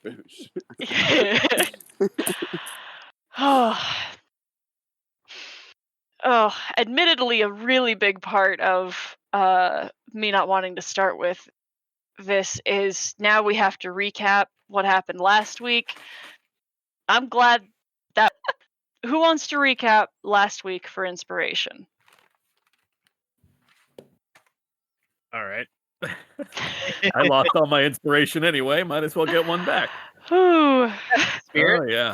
boosh. Oh, oh, admittedly, a really big part of me not wanting to start with this is now we have to recap what happened last week. I'm glad that. Who wants to recap last week for inspiration? All right. I lost all my inspiration anyway. Might as well get one back. Whew. Spirit. Oh yeah.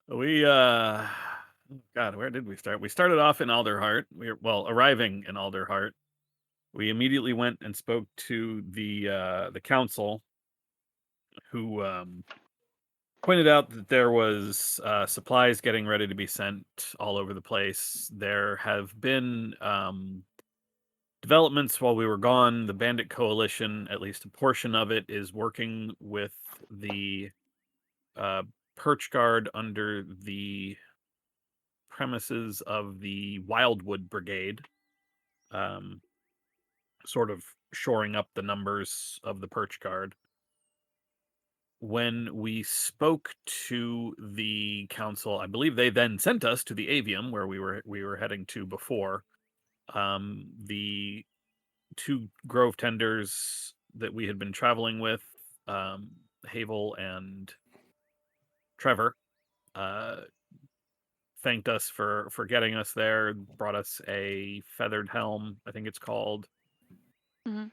We God, where did we start? We started off in Alderheart. Arriving in Alderheart. We immediately went and spoke to the council, who pointed out that there was supplies getting ready to be sent all over the place. There have been developments while we were gone. The Bandit Coalition, at least a portion of it, is working with the uh, Perch Guard under the premises of the Wildwood Brigade, um, sort of shoring up the numbers of the Perch Guard. When we spoke to the council, I believe they then sent us to the Avium where we were heading to before. The two Grove tenders that we had been traveling with, Havel and Trevor, uh, thanked us for getting us there. Brought us a feathered helm, I think it's called. Mhm.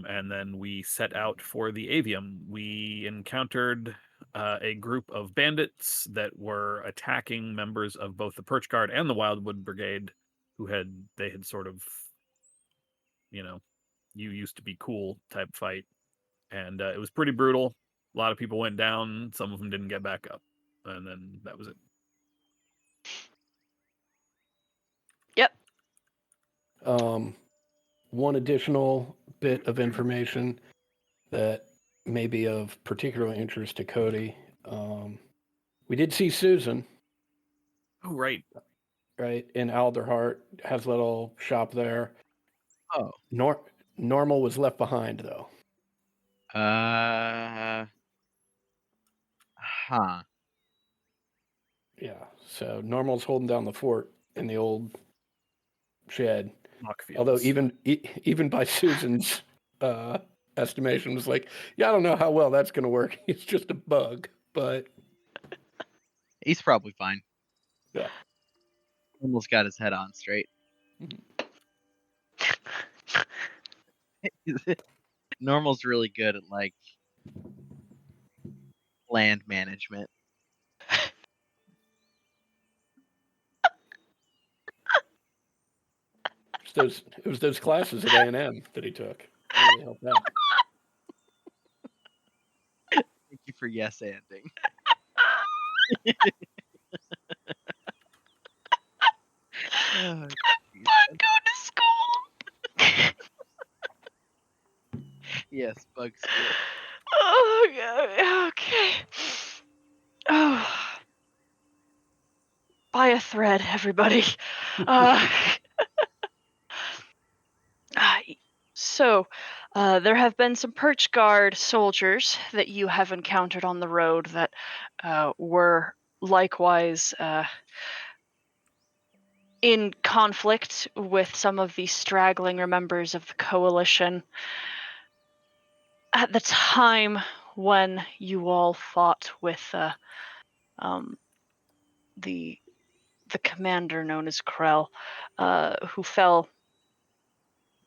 And then we set out for the Avium. We encountered a group of bandits that were attacking members of both the Perch Guard and the Wildwood Brigade, they had sort of, you know, you used to be cool type fight, and it was pretty brutal. A lot of people went down. Some of them didn't get back up, and then that was it. Yep. One additional bit of information that may be of particular interest to Cody. We did see Susan, Oh, right. right, in Alderheart, has a little shop there. Oh. Normal was left behind, though. Huh. Yeah, so Normal's holding down the fort in the old shed. Mockfields. Although even by Susan's estimation, was like, yeah, I don't know how well that's going to work. It's just a bug, but He's probably fine. yeah. Almost got his head on straight. Normal's really good at like land management. It was those classes at A&M that he took. Really helped out. Thank you for yes-anding. Oh, Bug go to school. yes, bug school. Oh, God. Okay. Oh. Buy a thread, everybody. So, there have been some Perch Guard soldiers that you have encountered on the road that were likewise in conflict with some of the straggling members of the coalition. At the time when you all fought with the commander known as Krell, who fell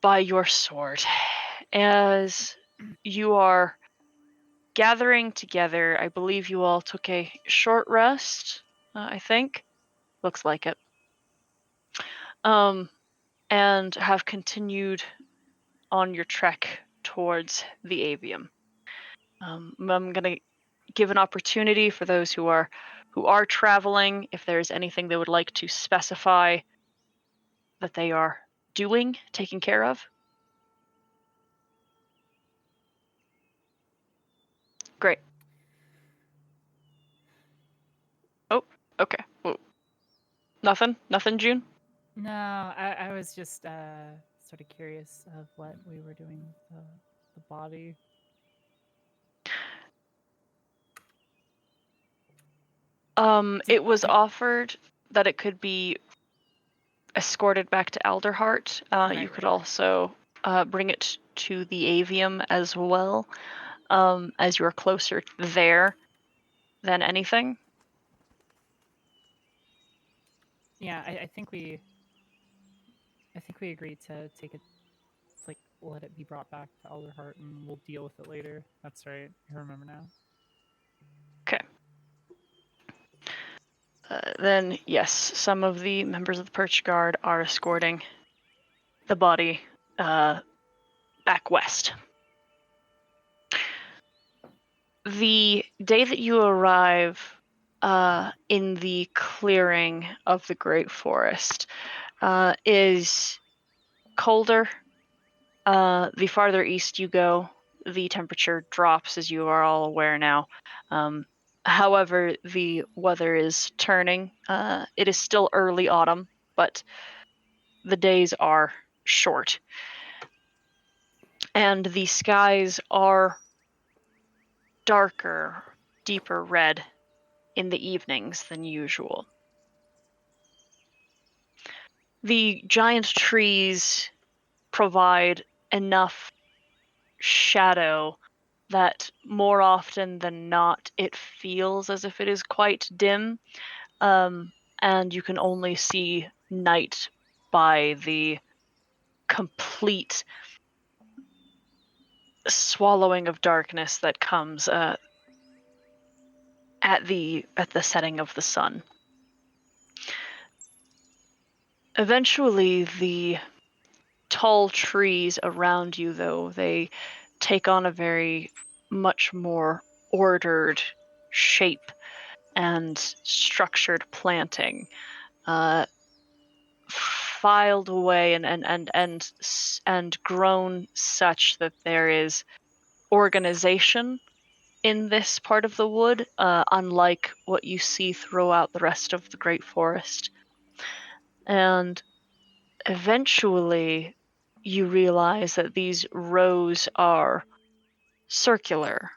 by your sword. As you are gathering together, I believe you all took a short rest, I think. Looks like it. And have continued on your trek towards the Avium. I'm going to give an opportunity for those who are traveling, if there's anything they would like to specify that they are doing, taking care of. Great. Oh, okay. Well, nothing, June? No, I was just sort of curious of what we were doing with the body. It was offered that it could be escorted back to Alderheart. You could also bring it to the Avium as well, as you're closer there than anything. Yeah, I think we agreed to take it, like, let it be brought back to Alderheart, and we'll deal with it later. That's right. I remember now. Okay. Then, yes, some of the members of the Perch Guard are escorting the body back west. The day that you arrive in the clearing of the Great Forest is colder. The farther east you go, the temperature drops, as you are all aware now. However, the weather is turning. It is still early autumn, but the days are short. And the skies are darker, deeper red in the evenings than usual. The giant trees provide enough shadow that more often than not it feels as if it is quite dim, and you can only see night by the complete swallowing of darkness that comes at the setting of the sun. Eventually, the tall trees around you, though, they take on a very much more ordered shape and structured planting, filed away and grown such that there is organization in this part of the wood, unlike what you see throughout the rest of the Great Forest. And eventually you realize that these rows are circular,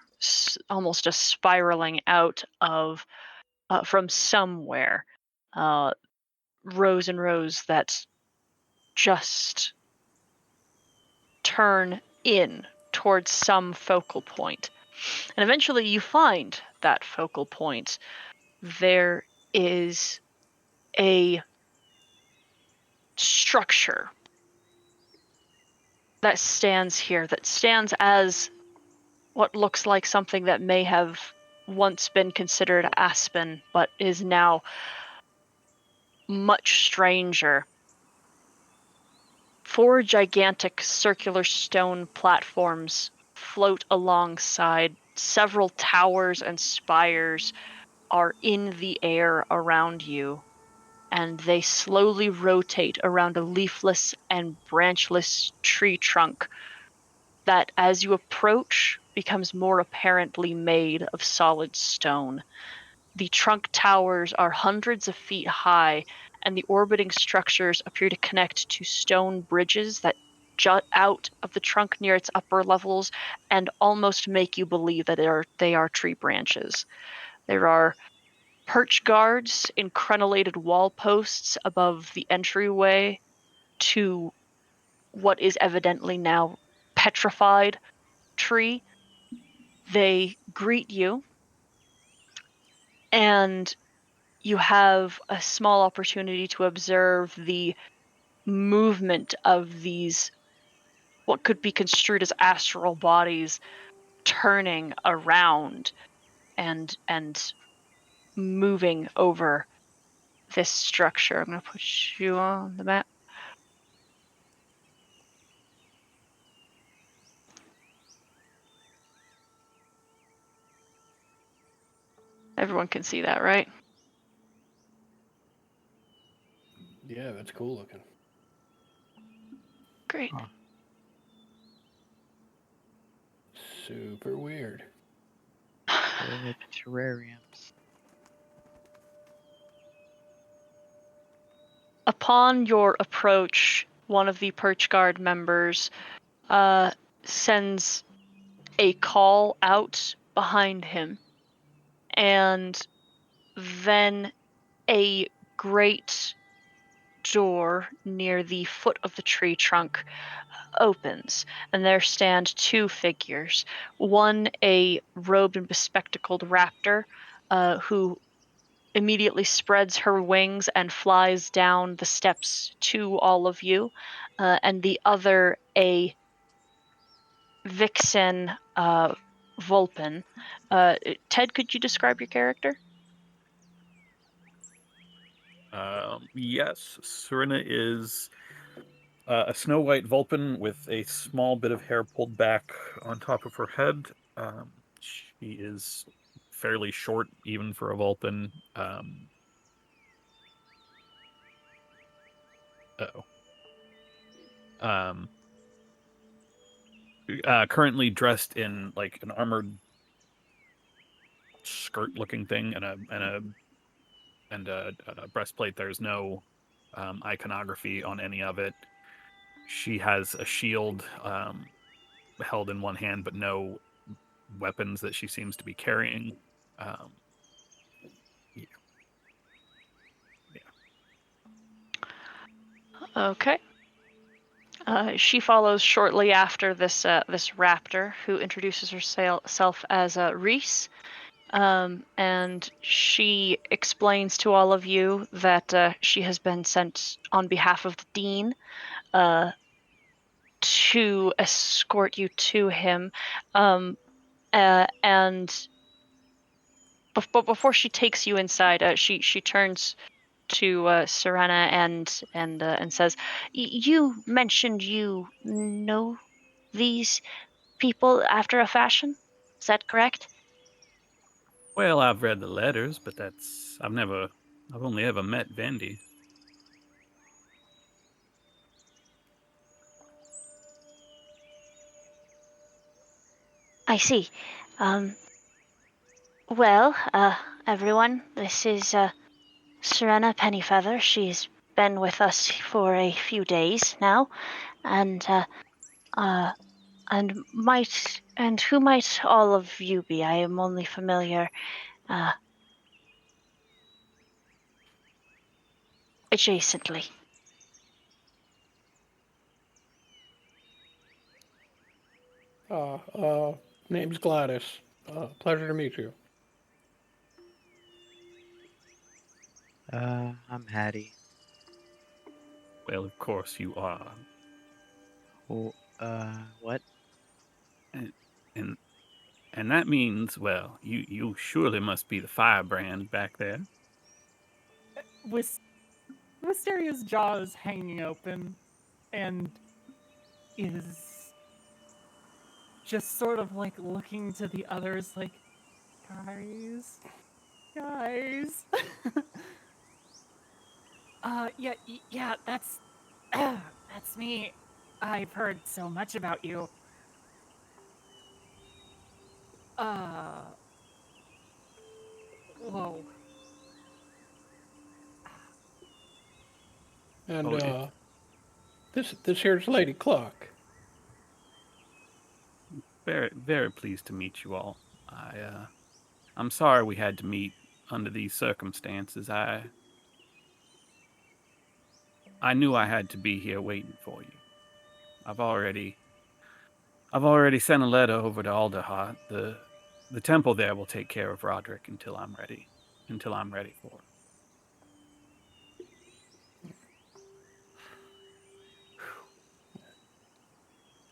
almost a spiraling out of from somewhere, rows and rows that just turn in towards some focal point. And eventually you find that focal point. There is a structure that stands here, that stands as what looks like something that may have once been considered aspen, but is now much stranger. 4 gigantic circular stone platforms float alongside. Several towers and spires are in the air around you, and they slowly rotate around a leafless and branchless tree trunk that, as you approach, becomes more apparently made of solid stone. The trunk towers are hundreds of feet high, and the orbiting structures appear to connect to stone bridges that jut out of the trunk near its upper levels and almost make you believe that they are tree branches. There are perch guards in crenellated wall posts above the entryway to what is evidently now petrified tree. They greet you, and you have a small opportunity to observe the movement of these, what could be construed as astral bodies, turning around and moving over this structure. I'm going to put you on the map. Everyone can see that, right? Yeah, that's cool looking. Great. Huh. Super weird. The terrariums. Upon your approach, one of the Perch Guard members sends a call out behind him, and then a great door near the foot of the tree trunk opens, and there stand two figures. One, a robed and bespectacled raptor, who immediately spreads her wings and flies down the steps to all of you, and the other, a vixen Vulpin. Ted, could you describe your character? Yes, Serena is a snow white Vulpin with a small bit of hair pulled back on top of her head. She is fairly short, even for a Vulpin. Currently dressed in like an armored skirt-looking thing and a breastplate. There's no iconography on any of it. She has a shield held in one hand, but no weapons that she seems to be carrying. Yeah. Okay. She follows shortly after this raptor, who introduces herself as Reese, and she explains to all of you that she has been sent on behalf of the dean to escort you to him, and but before she takes you inside, she turns to Serena and says, "You mentioned you know these people after a fashion. Is that correct?" Well, I've read the letters, but I've only ever met Vendi. I see. Um, well, everyone, this is Serena Pennyfeather. She's been with us for a few days now, and who might all of you be? I am only familiar adjacently. Name's Gladys. Pleasure to meet you. I'm Hattie. Well, of course you are. Oh, what? And and that means, well, you surely must be the firebrand back there. Wisteria's jaw is hanging open and is just sort of like looking to the others like, guys. Yeah, that's me. I've heard so much about you. Whoa. And Oh, this here's Lady Cluck. very, very pleased to meet you all. I'm sorry we had to meet under these circumstances. I knew I had to be here waiting for you. I've already sent a letter over to Alderheart. The temple there will take care of Roderick until I'm ready. Until I'm ready for it.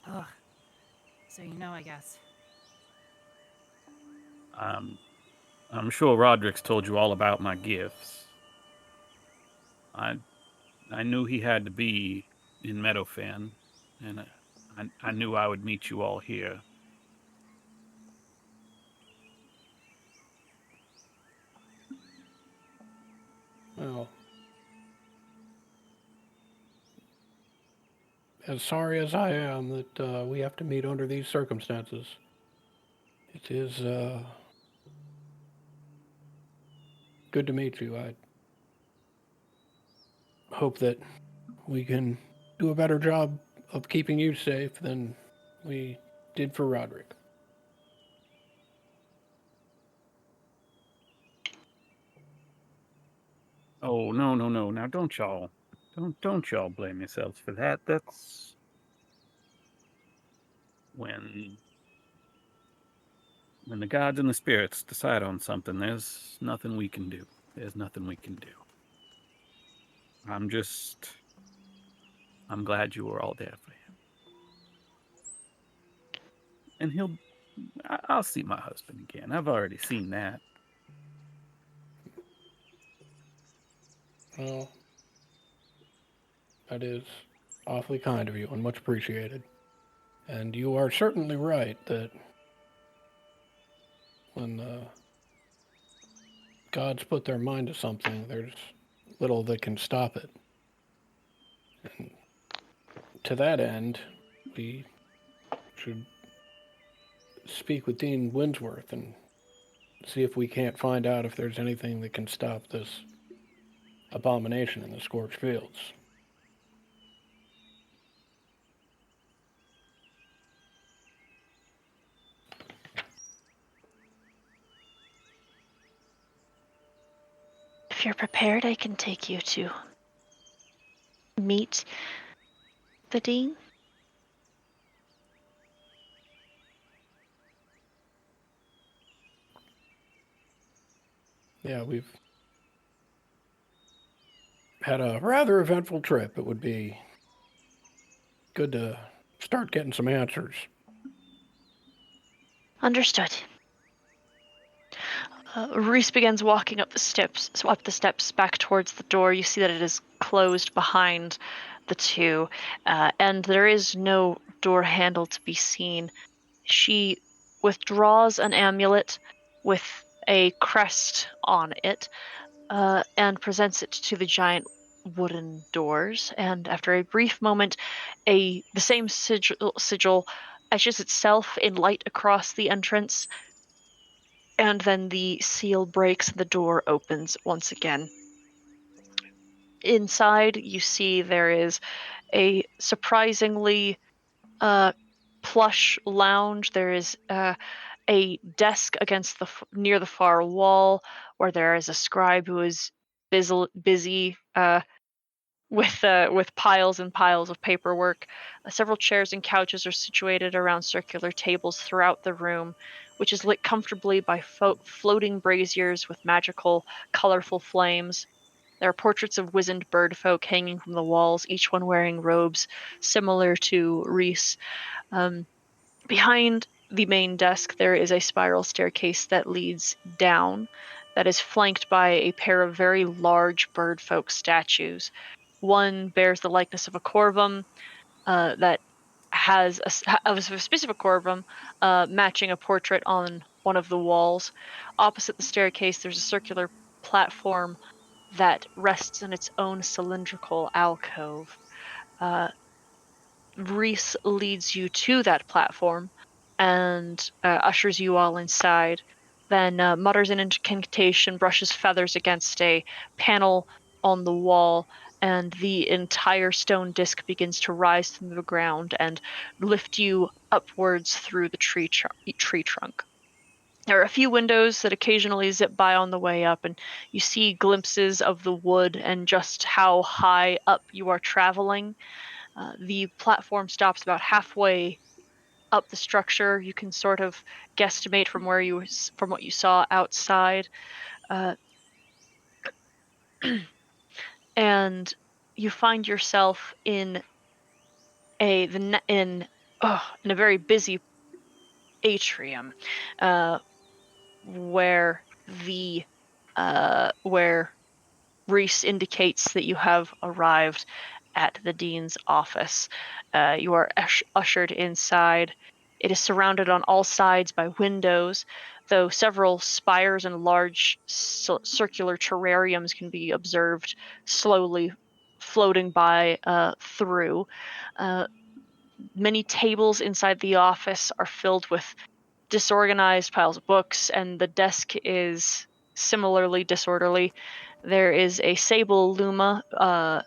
Ugh. So you know, I guess. I'm sure Roderick's told you all about my gifts. I knew he had to be in Meadowfen, and I knew I would meet you all here. Well, as sorry as I am that we have to meet under these circumstances, it is good to meet you. I hope that we can do a better job of keeping you safe than we did for Roderick. Oh, no. Now don't y'all blame yourselves for that. That's when the gods and the spirits decide on something, there's nothing we can do. There's nothing we can do. I'm glad you were all there for him. And I'll see my husband again. I've already seen that. Well, that is awfully kind of you and much appreciated. And you are certainly right that when the gods put their mind to something, there's little that can stop it. And to that end, we should speak with Dean Winsworth and see if we can't find out if there's anything that can stop this abomination in the scorched fields. If you're prepared, I can take you to meet the dean. Yeah, we've had a rather eventful trip. It would be good to start getting some answers. Understood. Reese begins walking up the steps back towards the door. You see that it is closed behind the two, and there is no door handle to be seen. She withdraws an amulet with a crest on it, and presents it to the giant wooden doors. And after a brief moment, the same sigil etches itself in light across the entrance, and then the seal breaks and the door opens once again. Inside, you see there is a surprisingly plush lounge. There is a desk against near the far wall, where there is a scribe who is busy with piles and piles of paperwork. Several chairs and couches are situated around circular tables throughout the room, which is lit comfortably by floating braziers with magical, colorful flames. There are portraits of wizened bird folk hanging from the walls, each one wearing robes similar to Reese. Behind the main desk, there is a spiral staircase that leads down, that is flanked by a pair of very large bird folk statues. One bears the likeness of a corvum that has a specific corvum matching a portrait on one of the walls. Opposite the staircase, there's a circular platform that rests in its own cylindrical alcove. Reese leads you to that platform and ushers you all inside, then mutters an incantation, brushes feathers against a panel on the wall, and the entire stone disc begins to rise from the ground and lift you upwards through the tree trunk. There are a few windows that occasionally zip by on the way up, and you see glimpses of the wood and just how high up you are traveling. The platform stops about halfway up the structure. You can sort of guesstimate from what you saw outside, and you find yourself in a very busy atrium, where Reese indicates that you have arrived at the dean's office. You are ushered inside. It is surrounded on all sides by windows, though several spires and large circular terrariums can be observed slowly floating by through. Many tables inside the office are filled with disorganized piles of books, and the desk is similarly disorderly. There is a sable luma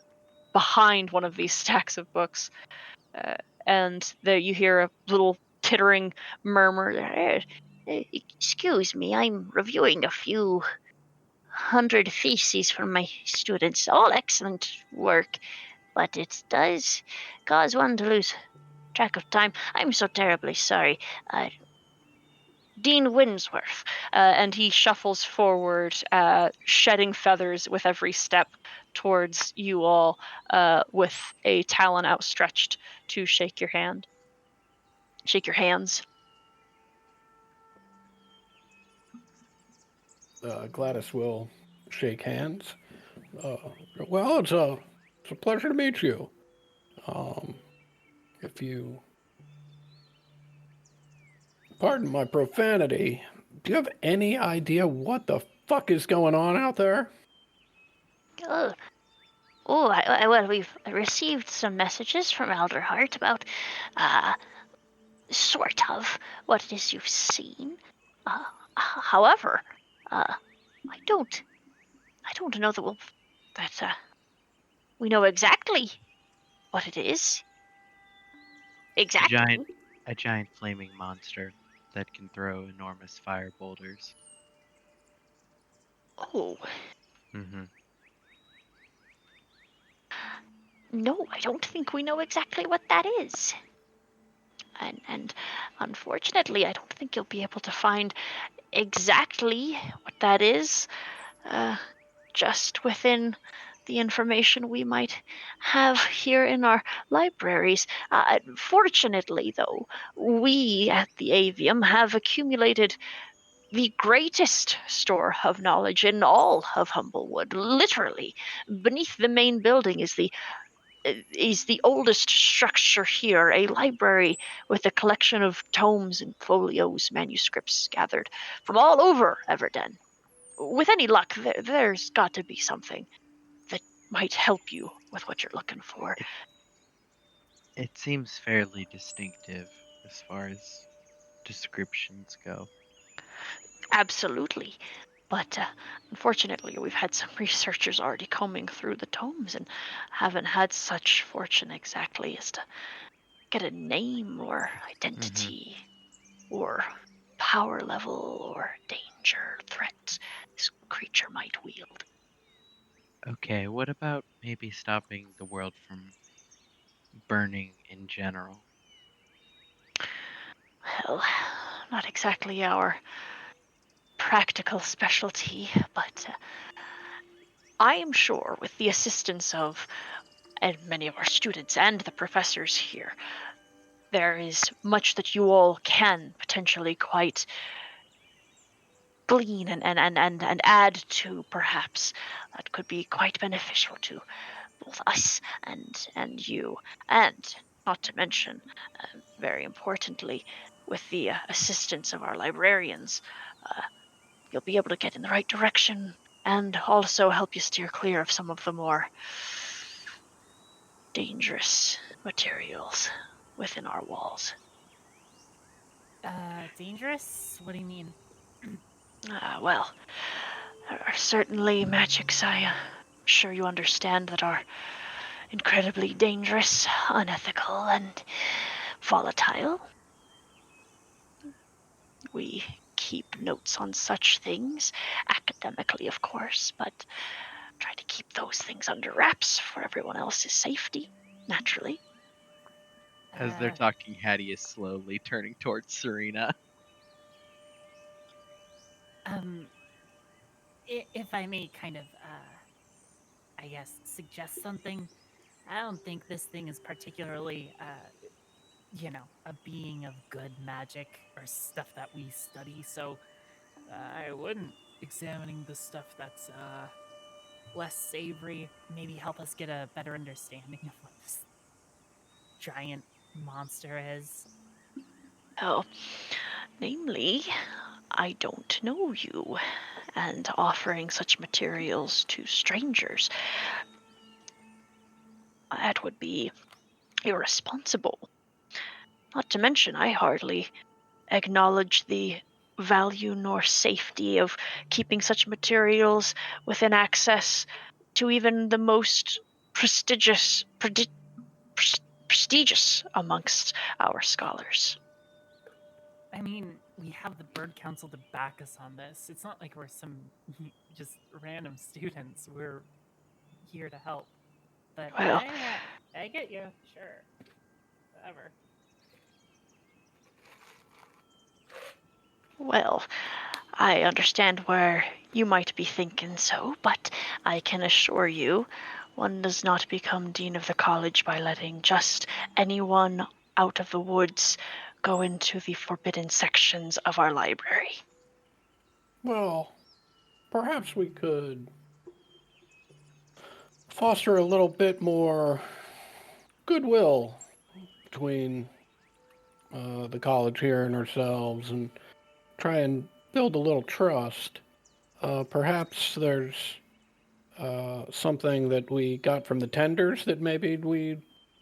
behind one of these stacks of books, and there you hear a little tittering murmur. Excuse me, I'm reviewing a few 100 theses from my students. All excellent work, but it does cause one to lose track of time. I'm so terribly sorry. Dean Winsworth. And he shuffles forward, shedding feathers with every step towards you all, with a talon outstretched to shake your hand. Shake your hands. Gladys will shake hands. Well, it's a pleasure to meet you. If you pardon my profanity, do you have any idea what the fuck is going on out there? Well, we've received some messages from Elderheart about, sort of, what it is you've seen. However, I don't know that we know exactly what it is. Exactly. A giant flaming monster that can throw enormous fire boulders. Oh, Mm-hmm. no, I don't think we know exactly what that is. And unfortunately, I don't think you'll be able to find exactly what that is, just within the information we might have here in our libraries. Fortunately, though, we at the Avium have accumulated the greatest store of knowledge in all of Humblewood. Literally, beneath the main building is the oldest structure here, a library with a collection of tomes and folios, manuscripts gathered from all over Everden. With any luck, there's got to be something that might help you with what you're looking for. It seems fairly distinctive as far as descriptions go. Absolutely. But unfortunately, we've had some researchers already combing through the tomes and haven't had such fortune exactly as to get a name or identity or power level or danger, threat this creature might wield. Okay, what about maybe stopping the world from burning in general? Well, not exactly our practical specialty, but I am sure with the assistance of many of our students and the professors here, there is much that you all can potentially quite glean and add to, perhaps, that could be quite beneficial to both us and you, and not to mention, very importantly, with the assistance of our librarians, you'll be able to get in the right direction and also help you steer clear of some of the more dangerous materials within our walls. Dangerous? What do you mean? Well, there are certainly magics I'm sure you understand that are incredibly dangerous, unethical, and volatile. We keep notes on such things, academically, of course, but try to keep those things under wraps for everyone else's safety, naturally. As they're talking, Hattie is slowly turning towards Serena. If I may kind of, I guess, suggest something, I don't think this thing is particularly, a being of good magic or stuff that we study, so I wouldn't. Examining the stuff that's, less savory, maybe help us get a better understanding of what this giant monster is. Oh, namely, I don't know you, and offering such materials to strangers, that would be irresponsible. Not to mention, I hardly acknowledge the value nor safety of keeping such materials within access to even the most prestigious amongst our scholars. I mean, we have the Bird Council to back us on this. It's not like we're some just random students. We're here to help. But Well- I get you. Sure. Whatever. Well, I understand where you might be thinking so, but I can assure you, one does not become dean of the college by letting just anyone out of the woods go into the forbidden sections of our library. Well, perhaps we could foster a little bit more goodwill between the college here and ourselves and try and build a little trust. Perhaps there's something that we got from the tenders that maybe we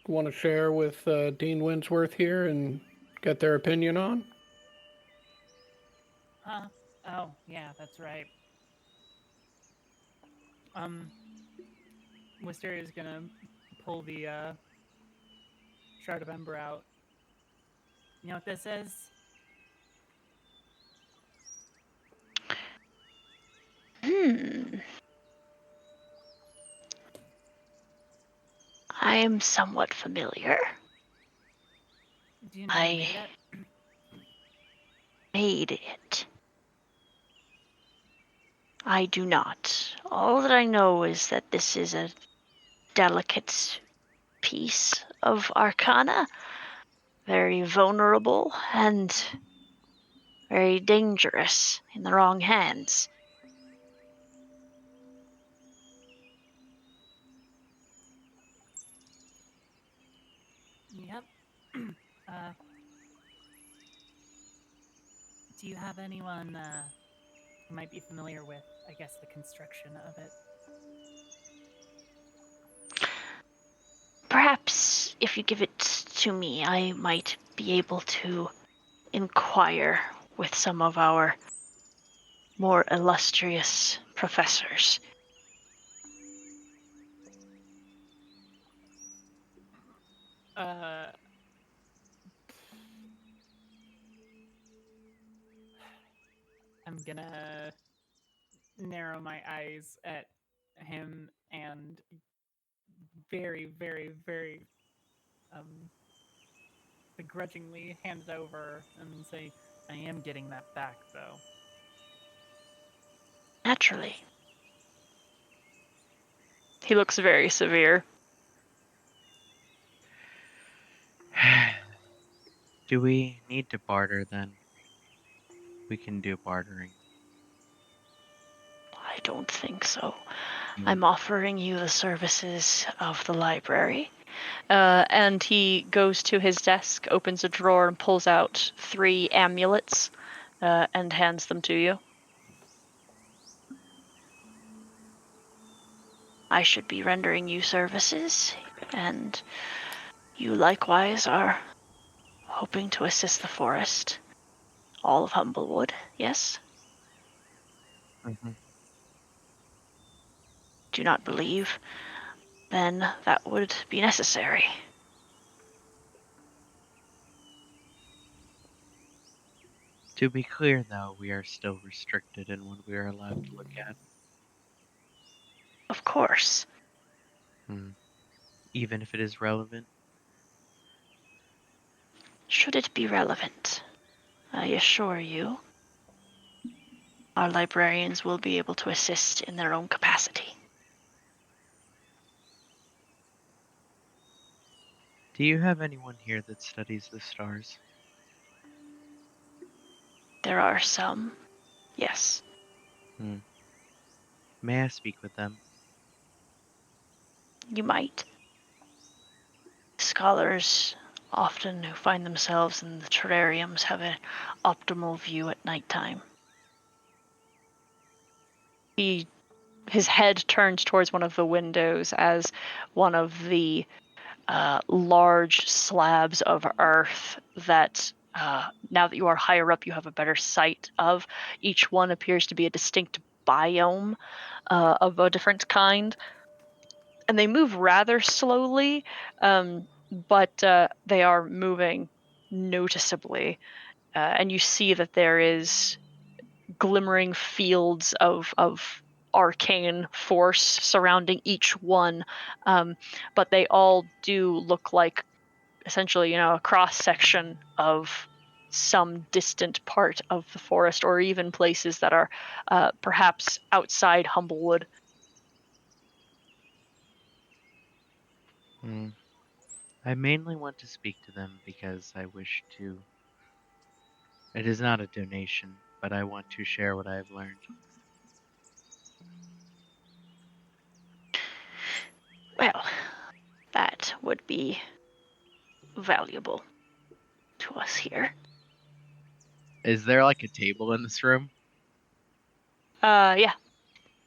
want to share with Dean Winsworth here and get their opinion on. Huh? Oh, yeah, that's right. Wisteria's gonna pull the Shroud of Ember out. You know what this is? I am somewhat familiar. Do you know who I made it? made it. I do not. All that I know is that this is a delicate piece of arcana, very vulnerable and very dangerous in the wrong hands. Yep. Do you have anyone who might be familiar with, I guess, the construction of it? Perhaps if you give it to me, I might be able to inquire with some of our more illustrious professors. I'm gonna narrow my eyes at him and very, very, very begrudgingly hand it over and say, I am getting that back, though. Naturally. He looks very severe. Do we need to barter then? We can do bartering. I don't think so. Hmm. I'm offering you the services of the library. And he goes to his desk, opens a drawer, and pulls out 3 amulets and hands them to you. I should be rendering you services, and you likewise are hoping to assist the forest. All of Humblewood, yes? Mm-hmm. Do not believe, then that would be necessary. To be clear, though, we are still restricted in what we are allowed to look at. Of course. Even if it is relevant. Should it be relevant, I assure you, our librarians will be able to assist in their own capacity. Do you have anyone here that studies the stars? There are some, yes. May I speak with them? You might. Scholars often who find themselves in the terrariums have an optimal view at nighttime. His head turns towards one of the windows as one of the large slabs of earth that, now that you are higher up, you have a better sight of. Each one appears to be a distinct biome of a different kind. And they move rather slowly, but they are moving noticeably. and you see that there is glimmering fields of arcane force surrounding each one, but they all do look like essentially, a cross section of some distant part of the forest, or even places that are perhaps outside Humblewood. Hmm. I mainly want to speak to them because I wish to. It is not a donation, but I want to share what I have learned. Well, that would be valuable to us here. Is there like a table in this room? Yeah.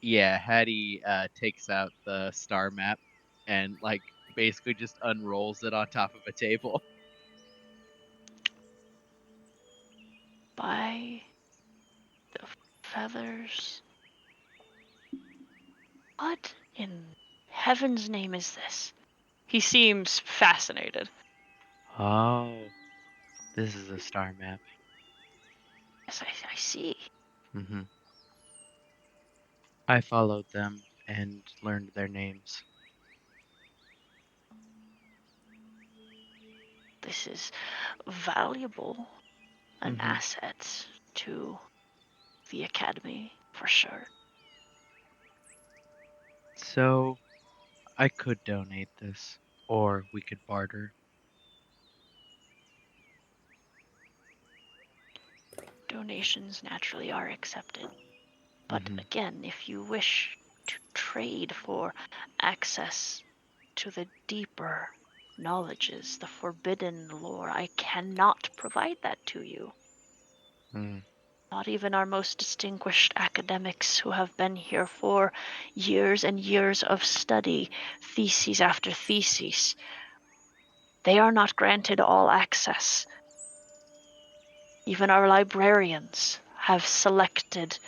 Yeah, Hattie takes out the star map and like basically just unrolls it on top of a table. By the feathers. What in heaven's name is this? He seems fascinated. Oh, this is a star map. Yes, I see. Mm-hmm. I followed them and learned their names. This is valuable, an Mhm. asset to the academy for sure. So, I could donate this, or we could barter. Donations naturally are accepted. But Mhm. again, if you wish to trade for access to the deeper knowledges, the forbidden lore, I cannot provide that to you. Mm. Not even our most distinguished academics who have been here for years and years of study, theses after theses. They are not granted all access. Even our librarians have selected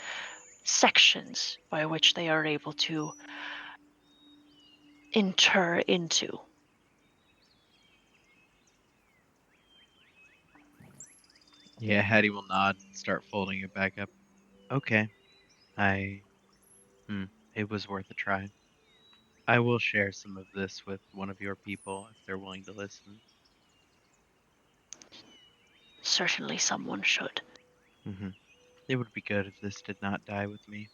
sections by which they are able to enter into. Yeah, Hattie will nod and start folding it back up. Okay. It was worth a try. I will share some of this with one of your people if they're willing to listen. Certainly someone should. Mhm. It would be good if this did not die with me.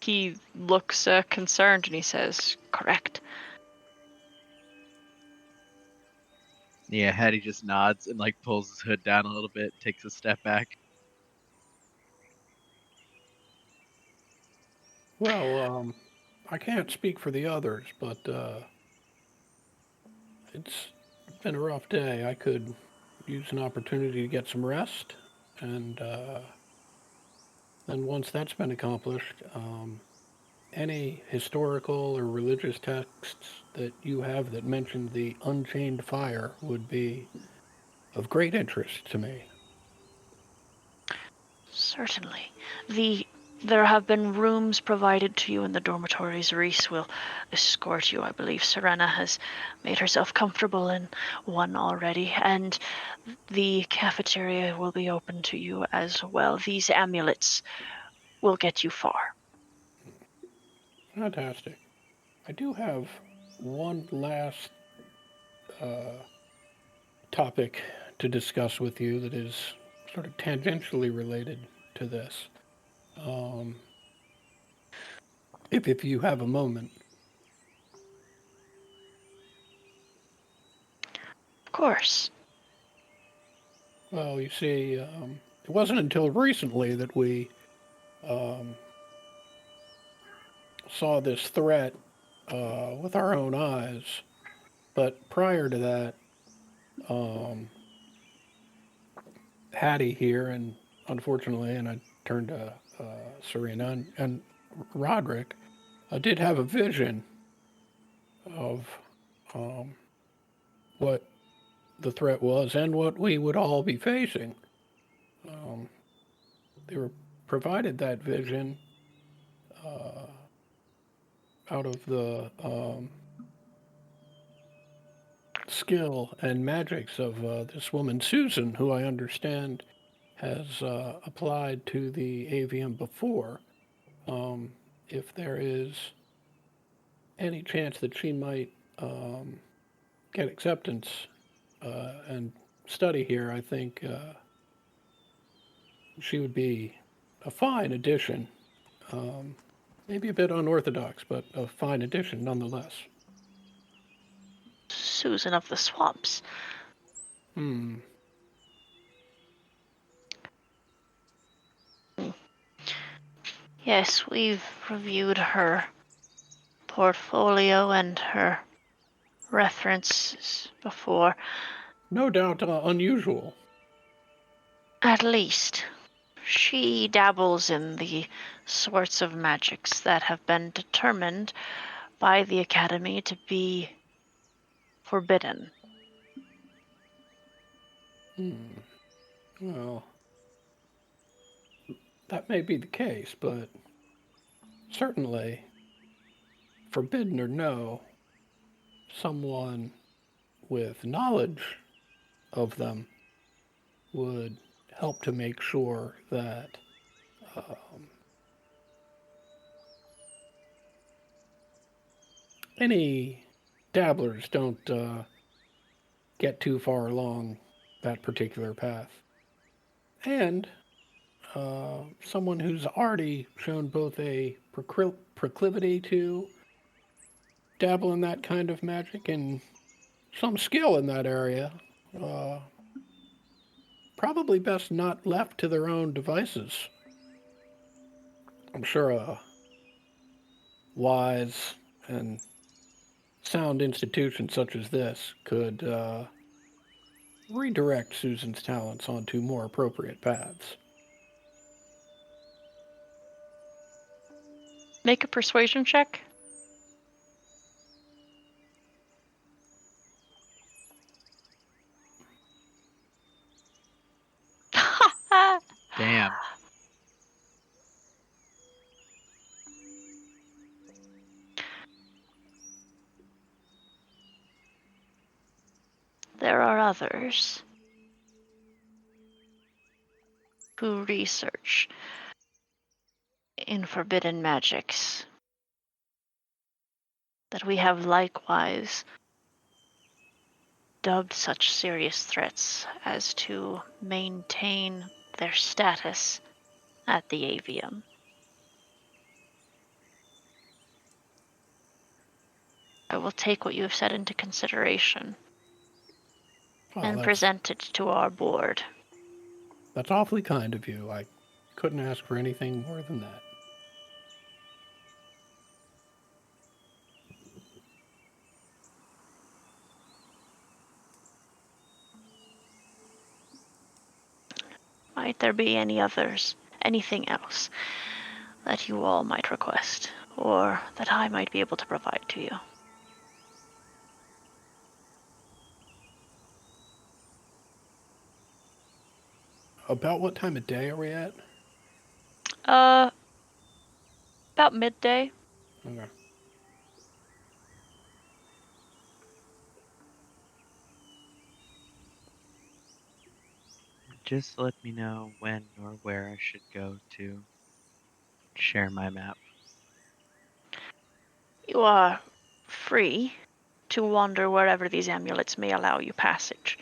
He looks concerned and he says, Correct. Yeah, Hattie just nods and like pulls his hood down a little bit, takes a step back. Well, I can't speak for the others, but it's been a rough day. I could use an opportunity to get some rest, and then once that's been accomplished, any historical or religious texts that you have that mention the unchained fire would be of great interest to me. Certainly. There have been rooms provided to you in the dormitories. Reese will escort you. I believe Serena has made herself comfortable in one already, and the cafeteria will be open to you as well. These amulets will get you far. Fantastic. I do have one last topic to discuss with you that is sort of tangentially related to this. Um, if you have a moment. Of course. Well, you see, it wasn't until recently that we um, saw this threat with our own eyes. But prior to that, um, Hattie here, and unfortunately, and I turned to Serena and Roderick, did have a vision of um, what the threat was and what we would all be facing. Um, they were provided that vision out of the skill and magics of this woman, Susan, who I understand has applied to the avium before. If there is any chance that she might get acceptance and study here, I think she would be a fine addition. Maybe a bit unorthodox, but a fine addition nonetheless. Susan of the Swamps. Yes, we've reviewed her portfolio and her references before. No doubt unusual. At least, she dabbles in the sorts of magics that have been determined by the Academy to be forbidden. Well, that may be the case, but certainly, forbidden or no, someone with knowledge of them would help to make sure that any dabblers don't get too far along that particular path. And someone who's already shown both a proclivity to dabble in that kind of magic and some skill in that area, probably best not left to their own devices. I'm sure a wise and sound institution such as this could redirect Susan's talents onto more appropriate paths. Make a persuasion check. Damn. There are others who research in forbidden magics that we have likewise dubbed such serious threats as to maintain their status at the avium. I will take what you have said into consideration and present it to our board. That's awfully kind of you. I couldn't ask for anything more than that. Might there be anything else that you all might request, or that I might be able to provide to you? About what time of day are we at? About midday. Okay. Just let me know when or where I should go to share my map. You are free to wander wherever these amulets may allow you passage.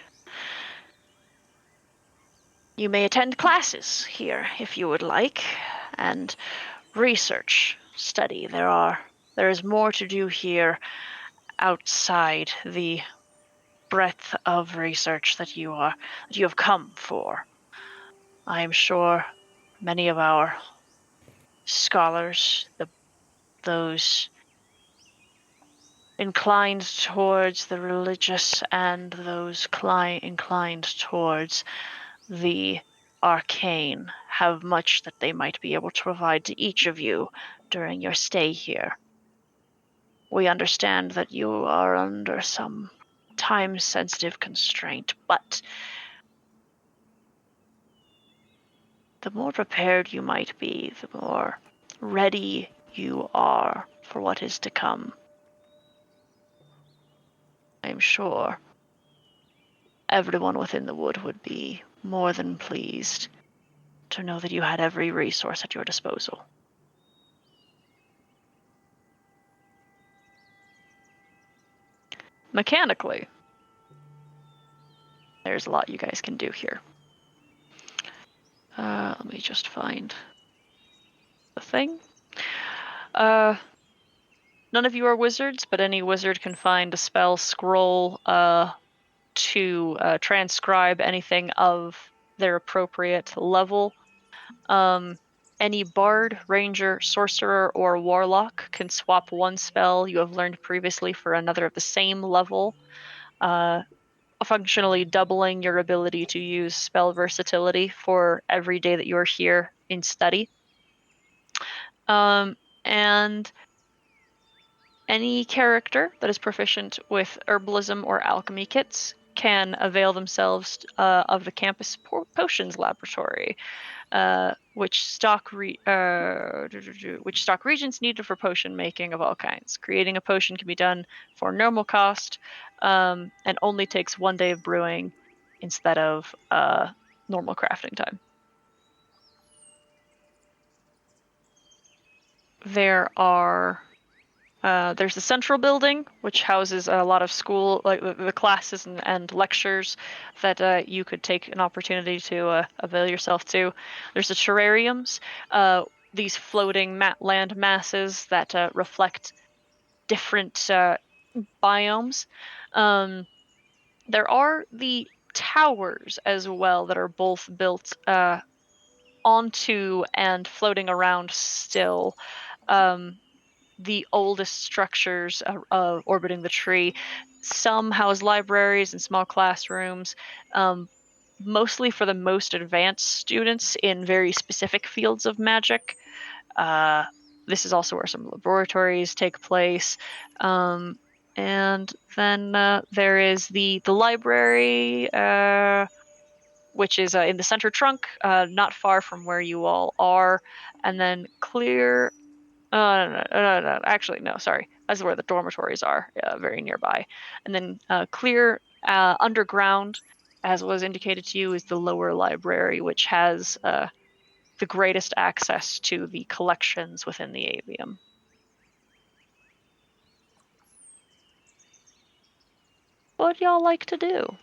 You may attend classes here if you would like, and research, study. There is more to do here outside the breadth of research that you have come for. I am sure many of our scholars, those inclined towards the religious and those inclined towards the arcane, have much that they might be able to provide to each of you during your stay here. We understand that you are under some time-sensitive constraint, but the more prepared you might be, the more ready you are for what is to come. I'm sure everyone within the wood would be more than pleased to know that you had every resource at your disposal. Mechanically, there's a lot you guys can do here. Let me just find the thing. None of you are wizards, but any wizard can find a spell scroll to transcribe anything of their appropriate level. Any bard, ranger, sorcerer, or warlock can swap one spell you have learned previously for another of the same level, functionally doubling your ability to use spell versatility for every day that you're here in study. And any character that is proficient with herbalism or alchemy kits can avail themselves of the campus potions laboratory, which stock regions needed for potion making of all kinds. Creating a potion can be done for normal cost, and only takes 1 day of brewing instead of normal crafting time. There's the central building, which houses a lot of school, like the classes and lectures that you could take an opportunity to avail yourself to. There's the terrariums, these floating land masses that reflect different biomes. There are the towers as well that are both built onto and floating around still. The oldest structures orbiting the tree. Some house libraries and small classrooms, mostly for the most advanced students in very specific fields of magic. This is also where some laboratories take place. And then there is the library, which is in the center trunk, not far from where you all are. And then clear... no, actually, no, sorry. That's where the dormitories are, very nearby. And then clear underground, as was indicated to you, is the lower library, which has the greatest access to the collections within the avium. What y'all like to do?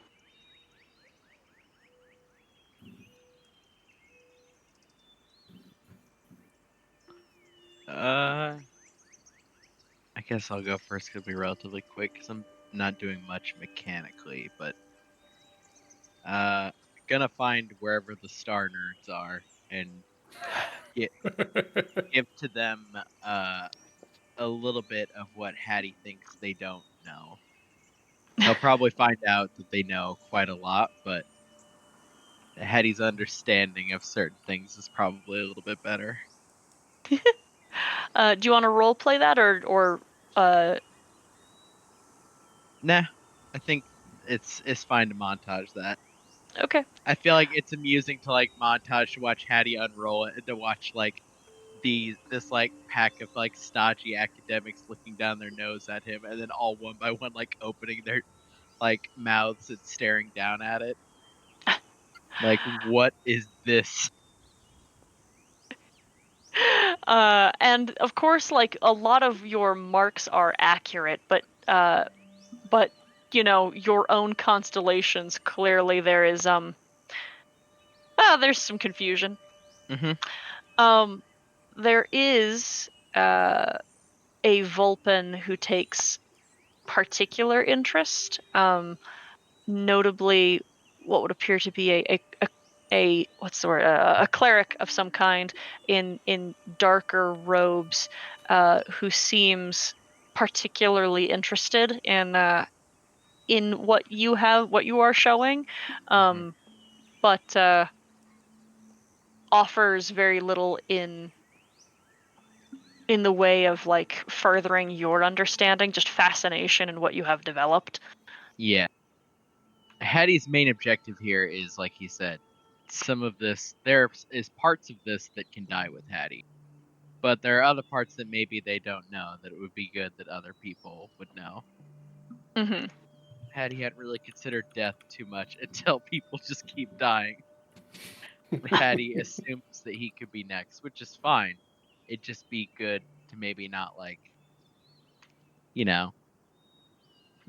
I guess I'll go first. It'll be relatively quick because I'm not doing much mechanically, but gonna find wherever the star nerds are and give to them a little bit of what Hattie thinks they don't know. They'll probably find out that they know quite a lot, but Hattie's understanding of certain things is probably a little bit better. Do you want to role play that, or Nah, I think it's fine to montage that. Okay. I feel like it's amusing to like montage to watch Hattie unroll it and to watch like this like pack of like stodgy academics looking down their nose at him and then all one by one like opening their like mouths and staring down at it. Like, what is this? And of course, like, a lot of your marks are accurate, but you know, your own constellations, clearly there is there's some confusion. Mm-hmm. There is a Vulpin who takes particular interest, notably what would appear to be a what's the word, a cleric of some kind in darker robes, who seems particularly interested in what you are showing, but offers very little in the way of like furthering your understanding, just fascination in what you have developed. Yeah. Hattie's main objective here is, like he said, some of this, there is parts of this that can die with Hattie. But there are other parts that maybe they don't know that it would be good that other people would know. Mm-hmm. Hattie hadn't really considered death too much until people just keep dying. Hattie assumes that he could be next, which is fine. It'd just be good to maybe not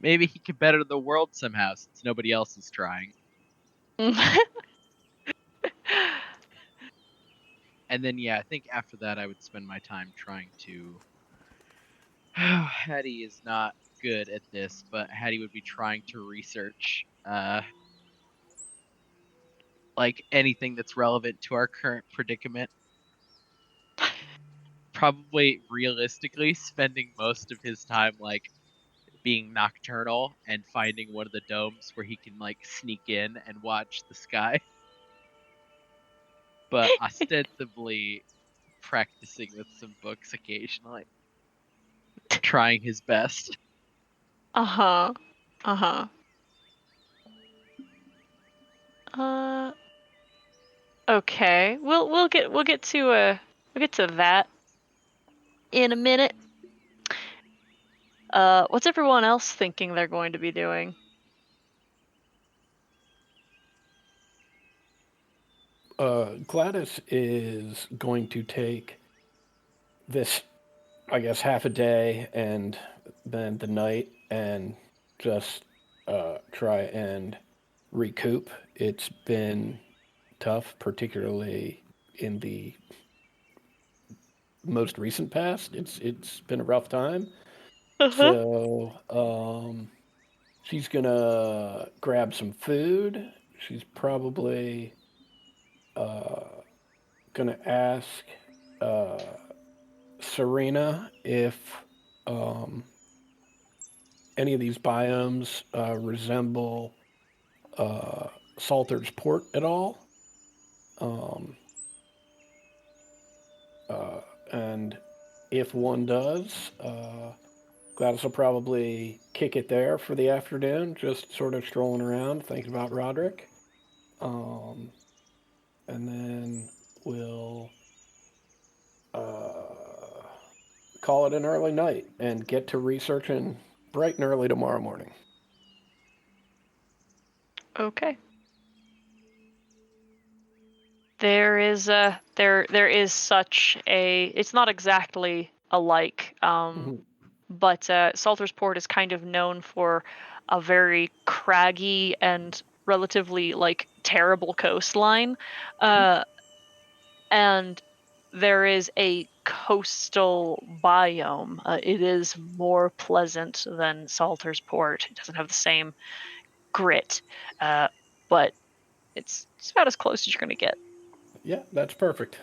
maybe he could better the world somehow since nobody else is trying. And then, I think after that I would spend my time trying to... Hattie is not good at this, but Hattie would be trying to research, anything that's relevant to our current predicament. Probably, realistically, spending most of his time, being nocturnal and finding one of the domes where he can, sneak in and watch the sky. But ostensibly practicing with some books occasionally. Trying his best. Uh-huh. Okay. We'll get to that in a minute. What's everyone else thinking they're going to be doing? Gladys is going to take this, I guess, half a day and then the night and just try and recoup. It's been tough, particularly in the most recent past. It's been a rough time. So she's gonna grab some food. She's probably gonna ask Serena if any of these biomes resemble Salter's Port at all. And if one does, Gladys will probably kick it there for the afternoon, just sort of strolling around, thinking about Roderick. And then we'll call it an early night and get to researching bright and early tomorrow morning. Okay. There is such a, it's not exactly alike, but Salter's Port is kind of known for a very craggy and relatively terrible coastline, and there is a coastal biome. It is more pleasant than Salter's Port. It doesn't have the same grit, but it's about as close as you're going to get. Yeah, that's perfect.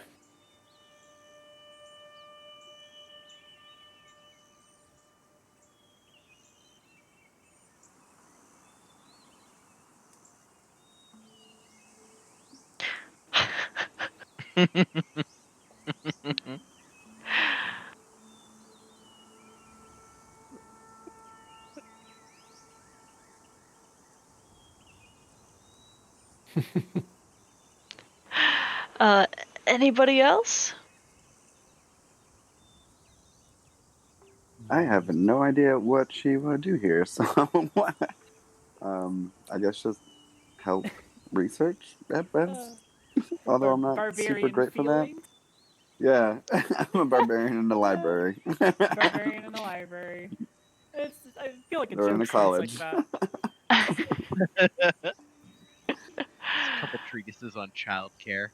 Anybody else? I have no idea what she would do here, so I guess just help research at best. Although I'm not super great for that. Yeah, I'm a barbarian in the library. Barbarian in the library. I feel like it's or in the college. Like that. A couple treatises on childcare.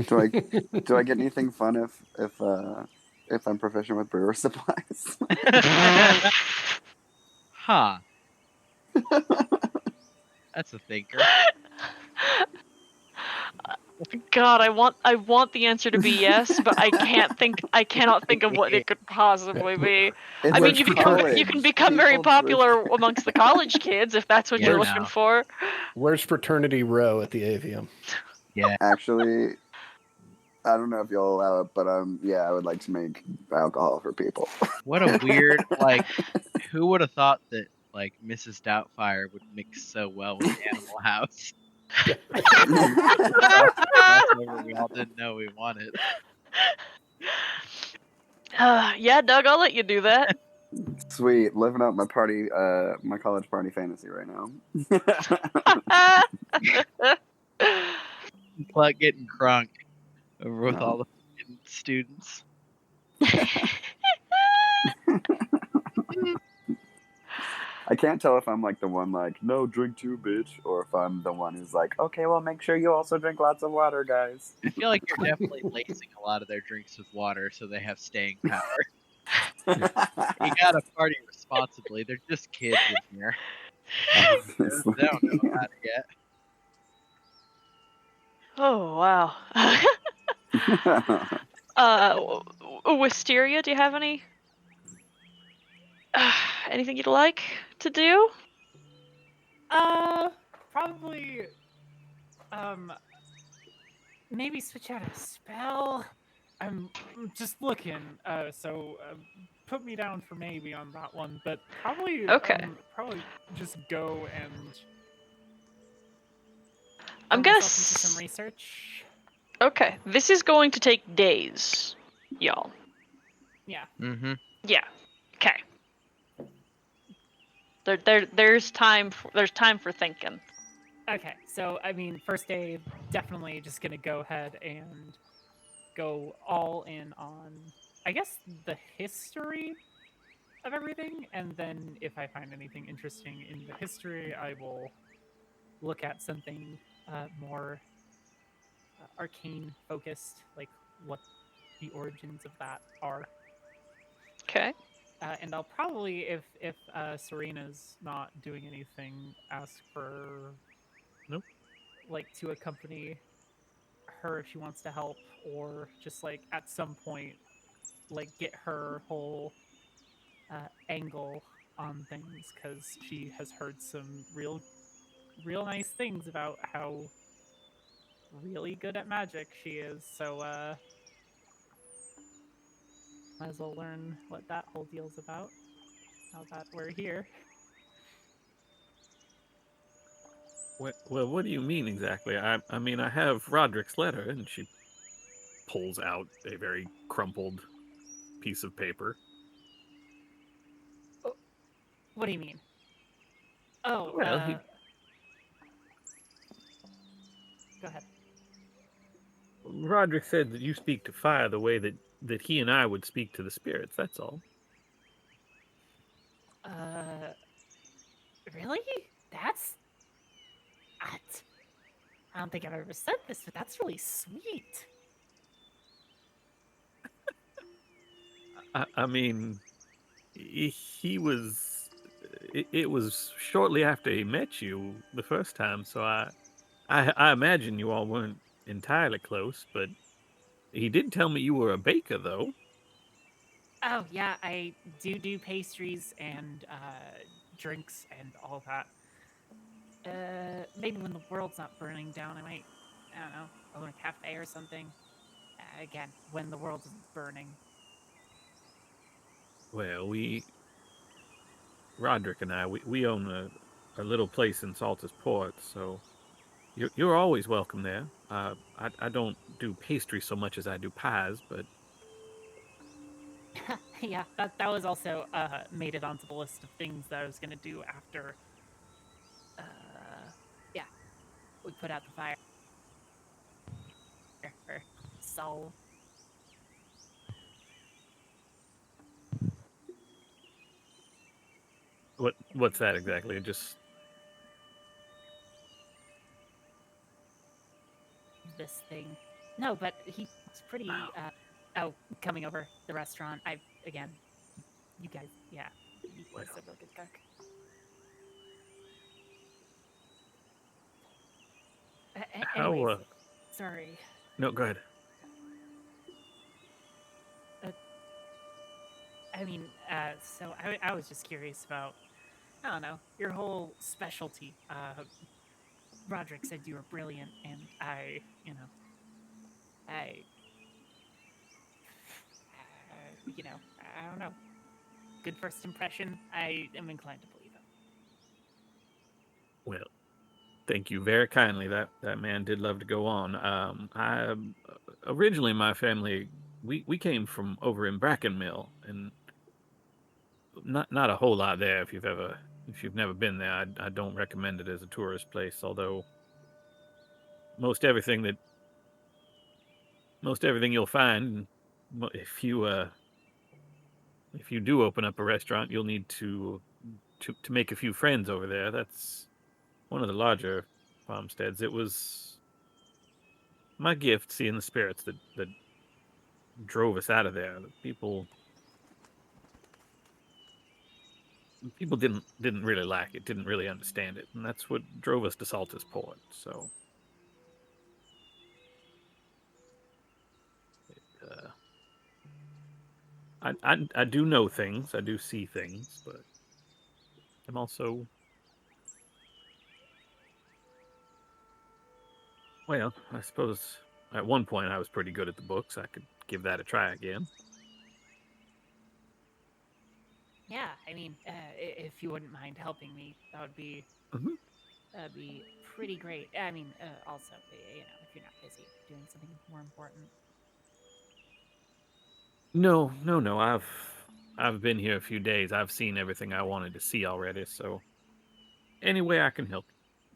do I get anything fun if I'm proficient with brewer supplies? Huh. That's a thinker. God, I want the answer to be yes, but I cannot think of what it could possibly be. I mean, you can become very popular amongst the college kids if that's what you're looking for. Where's Fraternity Row at the Avium? Yeah. Actually, I don't know if you'll allow it, but I would like to make alcohol for people. What a weird, who would have thought that, Mrs. Doubtfire would mix so well with Animal House? Crossover we all didn't know we wanted. Yeah, Doug, I'll let you do that. Sweet, living out my party, my college party fantasy right now. Like getting crunk with No. all the fucking students. I can't tell if I'm like the one like, no, drink too, bitch, or if I'm the one who's like, okay, well, make sure you also drink lots of water, guys. I feel like you're definitely lacing a lot of their drinks with water so they have staying power. You gotta party responsibly. They're just kids in here. They don't know about it yet. Oh wow. Wisteria, do you have anything you'd like to do? Probably, maybe switch out a spell. I'm just looking, so put me down for maybe on that one, but probably, Okay. probably just go and I'm throw gonna myself into some research. Okay, this is going to take days, y'all. Yeah. Mm-hmm. Yeah. Okay. There's time for thinking. Okay, so I mean, first day, definitely just gonna go ahead and go all in on, I guess, the history of everything, and then if I find anything interesting in the history, I will look at something more arcane focused, like what the origins of that are. Okay. And I'll probably, if Serena's not doing anything, ask for like to accompany her if she wants to help, or just like at some point, like get her whole angle on things, because she has heard some real nice things about how really good at magic she is. So might as well learn what that whole deal's about now that we're here. Well, what do you mean exactly? I mean, I have Roderick's letter, and she pulls out a very crumpled piece of paper. What do you mean? Oh, Well, go ahead. Roderick said that you speak to fire the way that he and I would speak to the spirits. That's all. Really? That's... I don't think I've ever said this, but that's really sweet. I mean, he was. It was shortly after he met you the first time, so I imagine you all weren't entirely close, but he did tell me you were a baker, though. Oh, yeah, I do pastries and drinks and all that. Maybe when the world's not burning down, I might, I don't know, own a cafe or something. Again, when the world isn't burning. Well, Roderick and I, we own a little place in Saltus Port, so you're always welcome there. I don't do pastry so much as I do pies, but Yeah, that was also made it onto the list of things that I was gonna do after. Yeah, we put out the fire. So. what's that exactly? Just this thing. No, but he's pretty. Coming over the restaurant. Again, you guys, yeah, he's a real good cook. Anyways, sorry. No, go ahead. I mean, so I was just curious about, I don't know, your whole specialty. Roderick said you were brilliant, and I don't know. Good first impression. I am inclined to believe him. Well, thank you very kindly. That man did love to go on. I originally my family we came from over in Brackenmill, and not a whole lot there. If you've never been there, I don't recommend it as a tourist place. Although most everything you'll find, if you do open up a restaurant, you'll need to make a few friends over there. That's one of the larger farmsteads. It was my gift, seeing the spirits that drove us out of there. The people didn't really like it, didn't really understand it, and that's what drove us to Saltus Port. So I do know things, I do see things, but I'm also, well, I suppose at one point I was pretty good at the books. I could give that a try again. Yeah, I mean, if you wouldn't mind helping me, that would be Mhm. that'd be pretty great. I mean, also, if you're not busy doing something more important. No. I've been here a few days. I've seen everything I wanted to see already. So any way I can help,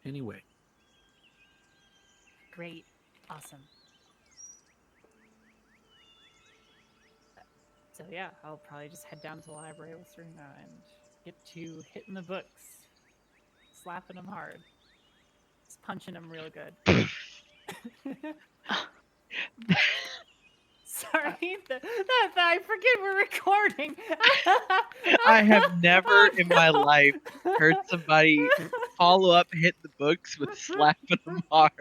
anyway. Great, awesome. So yeah, I'll probably just head down to the library with Serena and get to hitting the books, slapping them hard, just punching them real good. Sorry, I forget we're recording. I have never in my life heard somebody follow up hit the books with slapping them hard.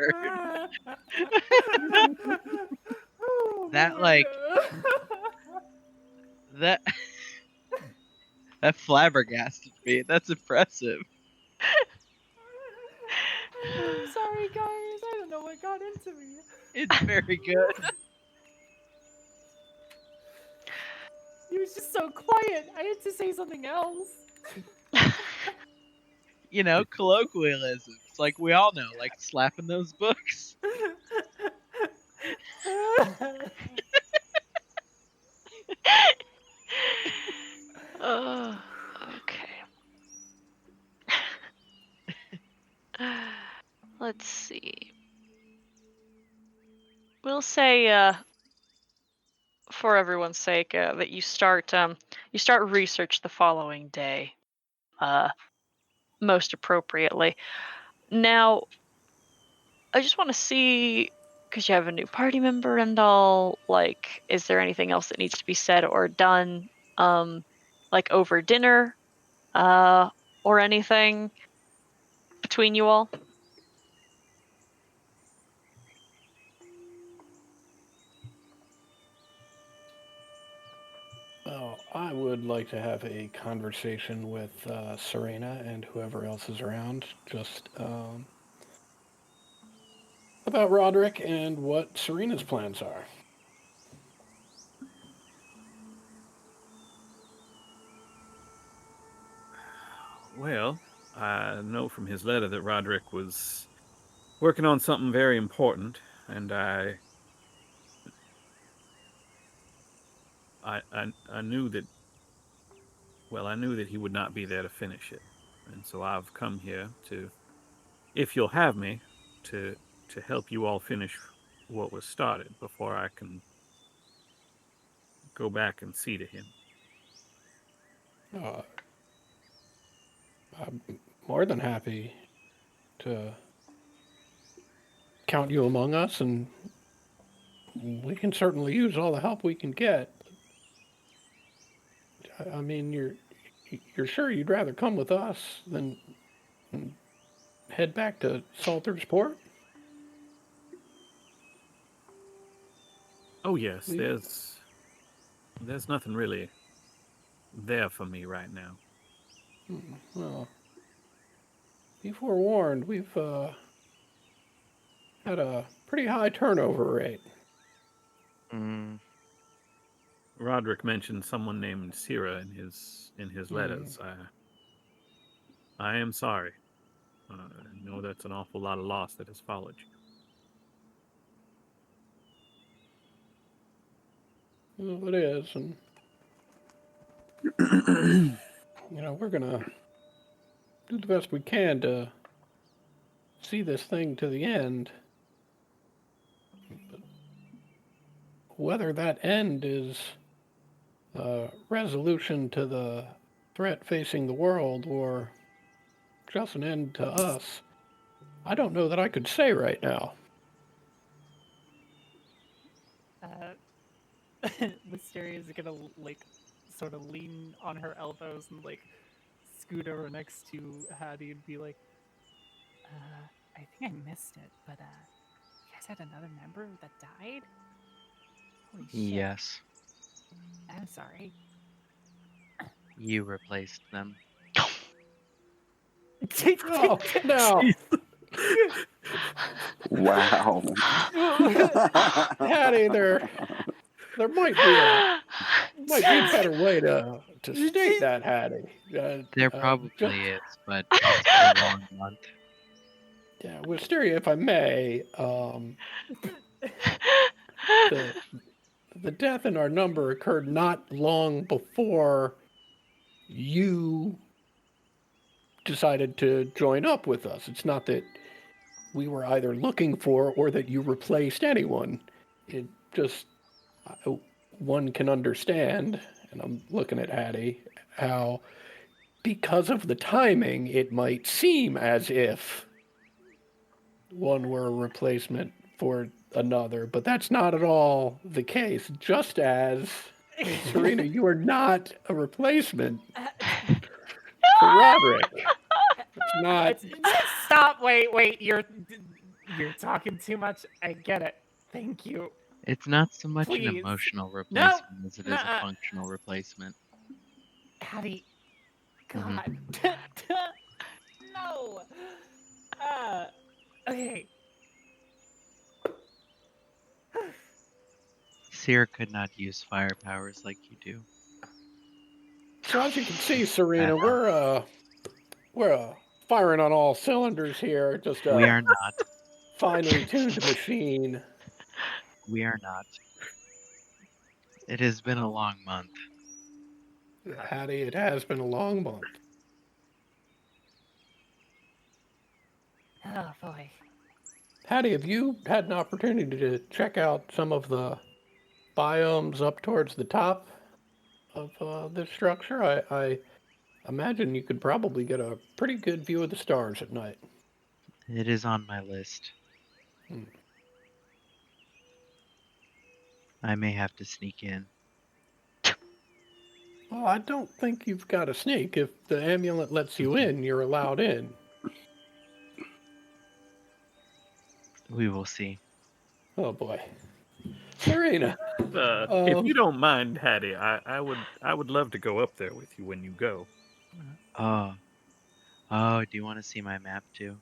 That like that flabbergasted me. That's impressive. I'm sorry, guys. I don't know what got into me. It's very good. He was just so quiet. I had to say something else. Colloquialisms. Like we all know, like slapping those books. Oh, okay. Let's see. We'll say, for everyone's sake, that you start research the following day, most appropriately. Now, I just want to see, because you have a new party member and all, like, is there anything else that needs to be said or done, like over dinner, or anything between you all? Well, I would like to have a conversation with Serena and whoever else is around, just about Roderick and what Serena's plans are. Well, I know from his letter that Roderick was working on something very important, and I knew that. Well, I knew that he would not be there to finish it, and so I've come here to, if you'll have me, to help you all finish what was started before I can go back and see to him. I'm more than happy to count you among us, and we can certainly use all the help we can get. I mean, you're sure you'd rather come with us than head back to Salter's Port? Oh yes, there's nothing really there for me right now. Well, be forewarned, we've had a pretty high turnover rate. Roderick mentioned someone named Sira in his letters. I am sorry. I know that's an awful lot of loss that has followed you. Well, it is, and we're gonna do the best we can to see this thing to the end. But whether that end is a resolution to the threat facing the world or just an end to us, I don't know that I could say right now. Mysteria is gonna sort of lean on her elbows and scoot over next to Hattie and be like, I think I missed it, but you guys had another member that died? Holy shit. Yes, I'm sorry. you replaced them. Oh, no. Wow. Hattie, there might be a better way to state that, Hattie. There probably is, but it's been a long month. Yeah, Wisteria, if I may, the death in our number occurred not long before you decided to join up with us. It's not that we were either looking for or that you replaced anyone. It just, one can understand, and I'm looking at Hattie, how because of the timing, it might seem as if one were a replacement for another, but that's not at all the case. Just as, Serena, you are not a replacement for Roderick. It's not. Stop! Wait! You're talking too much. I get it. Thank you. It's not so much Please. an emotional replacement as it is a Nuh-uh. functional replacement. Hattie, Mhm. God. No. Okay. Seer could not use fire powers like you do. So as you can see, Serena, we're firing on all cylinders here. Just We are not. finely tuned machine. We are not. It has been a long month. Hattie, it has been a long month. Oh boy. Hattie, have you had an opportunity to check out some of the biomes up towards the top of this structure? I imagine you could probably get a pretty good view of the stars at night. It is on my list. I may have to sneak in. Well, I don't think you've got to sneak. If the amulet lets you in, you're allowed in. We will see. Oh boy. Serena. If you don't mind, Hattie, I would love to go up there with you when you go. Oh, do you want to see my map too?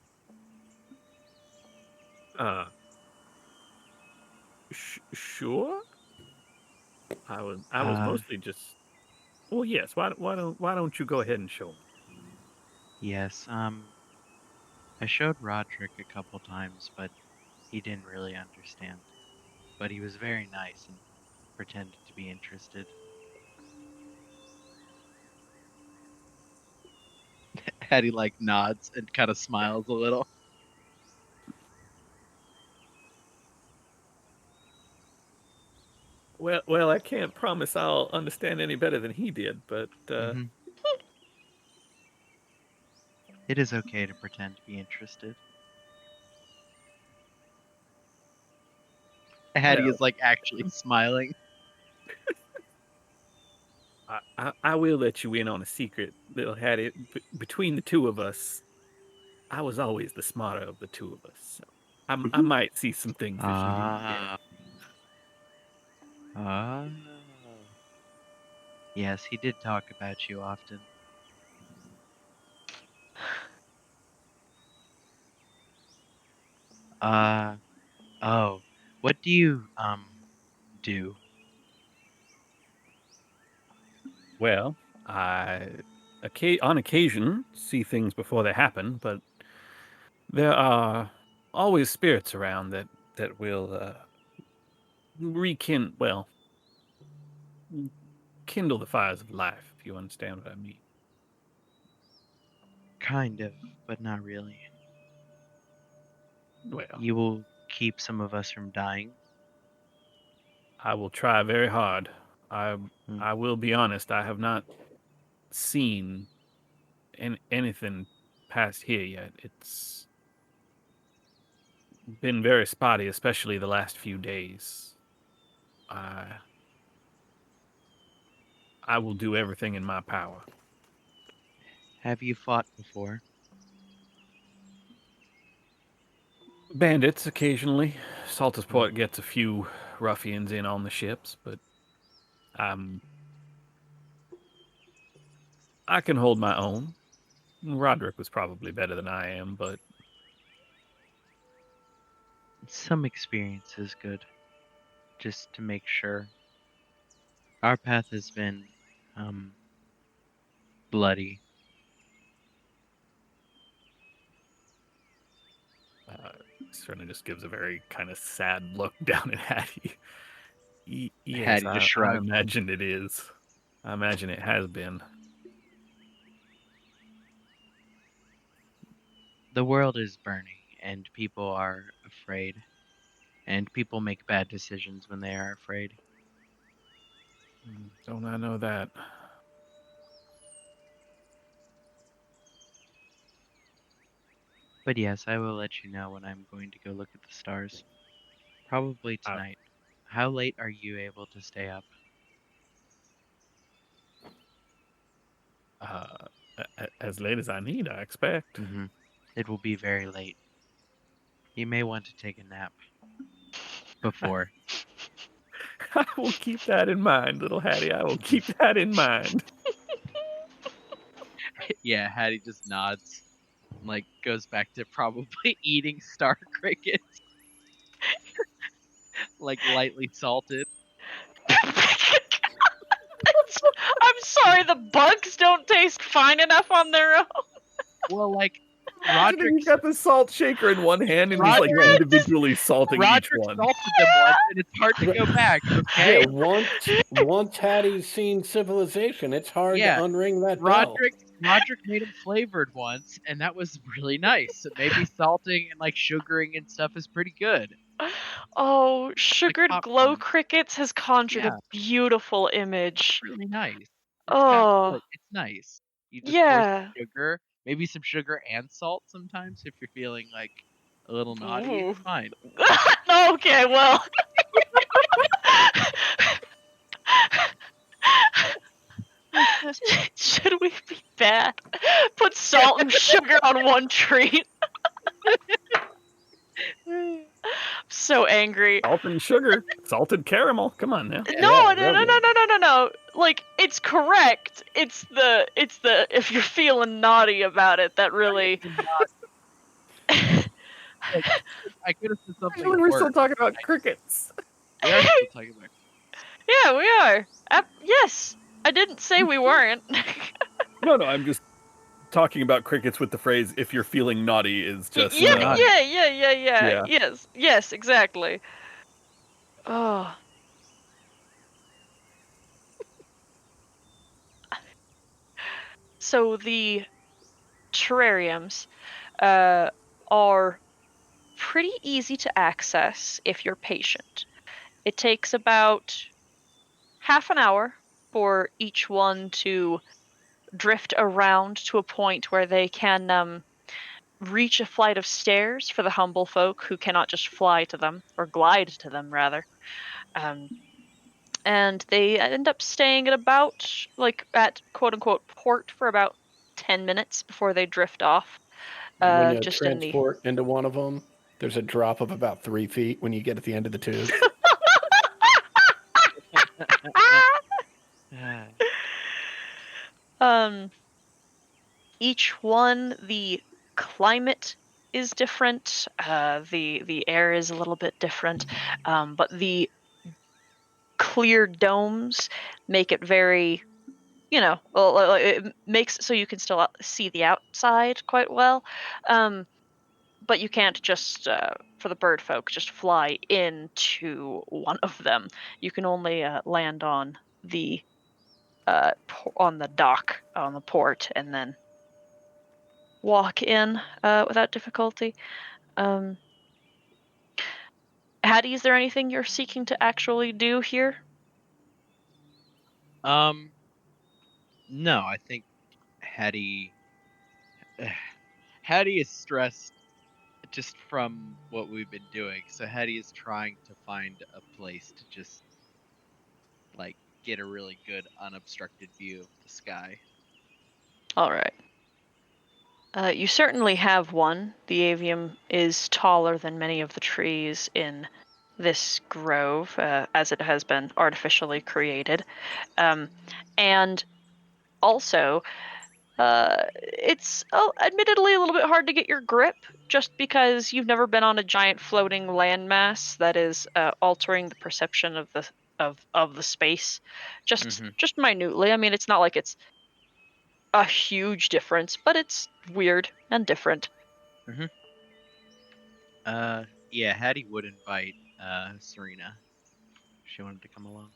Sure. I was mostly just. Well, yes. Why don't you go ahead and show me? Yes. I showed Roderick a couple times, but he didn't really understand. But he was very nice and pretended to be interested. Hattie nods and kind of smiles a little. Well, I can't promise I'll understand any better than he did, but It is okay to pretend to be interested. Hattie is actually smiling. I will let you in on a secret, little Hattie. Between the two of us, I was always the smarter of the two of us. So I might see some things that Yes, he did talk about you often. What do you do? Well, I on occasion see things before they happen, but there are always spirits around that will kindle the fires of life, if you understand what I mean. Kind of, but not really. Well, You will keep some of us from dying. I will try very hard. Hmm. I will be honest. I have not seen anything past here yet. It's been very spotty, especially the last few days. I will do everything in my power. Have you fought before? Bandits occasionally. Saltersport gets a few ruffians in on the ships, but I can hold my own. Roderick was probably better than I am, but Some experience is good, just to make sure. Our path has been, bloody. certainly just gives a very kind of sad look down at Hattie. Yes, Hattie just I shrugged. imagine it is. I imagine it has been. The world is burning, and people are afraid. And people make bad decisions when they are afraid. Don't I know that? But yes, I will let you know when I'm going to go look at the stars. Probably tonight. How late are you able to stay up? As late as I need, I expect. It will be very late. You may want to take a nap before. I will keep that in mind, little Hattie. I will keep that in mind. Yeah, Hattie just nods. Like, goes back to probably eating star crickets. Like, lightly salted. I'm sorry, the bugs don't taste fine enough on their own. Well, like, Roderick, he's got the salt shaker in one hand, and he's like Roderick- individually salting each Roderick one. salted them once, and it's hard to go back, okay? Yeah, once Hattie's seen civilization, it's hard to unring that bell. Roderick made them flavored once, and that was really nice. So maybe salting and, like, sugaring and stuff is pretty good. Oh, sugared glow crickets has conjured a beautiful image. It's really nice. Oh, It's nice. You just pour yeah. some sugar, maybe some sugar and salt sometimes if you're feeling like a little naughty. Ooh. It's fine. Okay, well. Should we be bad? Put salt and sugar on one treat. I'm so angry. Salt and sugar, salted caramel. Come on now. No. Like, it's correct. It's the if you're feeling naughty about it, that really. I could have said something. We're still talking about crickets. We are still talking about. Yeah, we are. Yes, I didn't say we weren't. No, I'm just talking about crickets with the phrase "if you're feeling naughty" is just. Yeah. Yes, exactly. Oh. So the terrariums are pretty easy to access if you're patient. It takes about half an hour for each one to drift around to a point where they can reach a flight of stairs for the humble folk who cannot just fly to them, or glide to them, rather. And they end up staying at about, at quote-unquote port for about 10 minutes before they drift off. When you transport into one of them, there's a drop of about 3 feet when you get at the end of the tube. Each one, the climate is different. The air is a little bit different, but the clear domes make it very, it makes so you can still see the outside quite well. But you can't just, for the bird folk, just fly into one of them. You can only land on the dock, on the port, and then walk in without difficulty. Hattie, is there anything you're seeking to actually do here? No, I think Hattie is stressed just from what we've been doing. So Hattie is trying to find a place to just like get a really good unobstructed view of the sky. All right. You certainly have one. The avium is taller than many of the trees in this grove, as it has been artificially created. And also, it's admittedly a little bit hard to get your grip, just because you've never been on a giant floating landmass that is altering the perception of the space, just minutely. I mean, it's not like it's a huge difference, but it's weird and different. Yeah, Hattie would invite Serena if she wanted to come along.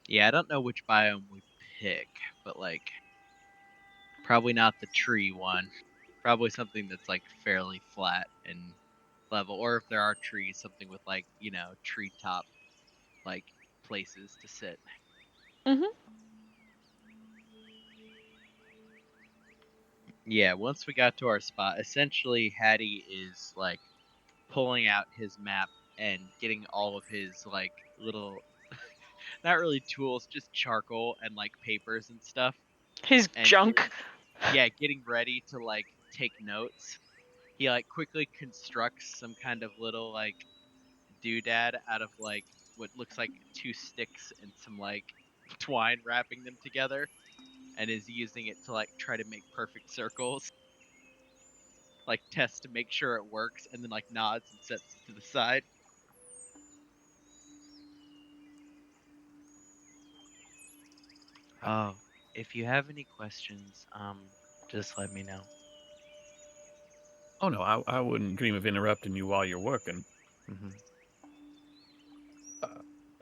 Yeah, I don't know which biome we pick, but like probably not the tree one. Probably something that's like fairly flat and level, or if there are trees, something with like, treetop like places to sit. Yeah, once we got to our spot, essentially Hattie is like pulling out his map and getting all of his like little not really tools, just charcoal and like papers and stuff. His And junk. getting ready to like take notes. He like quickly constructs some kind of little like doodad out of like what looks like 2 sticks and some like twine wrapping them together, and is using it to like try to make perfect circles. Like test to make sure it works, and then like nods and sets it to the side. Oh, if you have any questions, just let me know. Oh no, I wouldn't dream of interrupting you while you're working.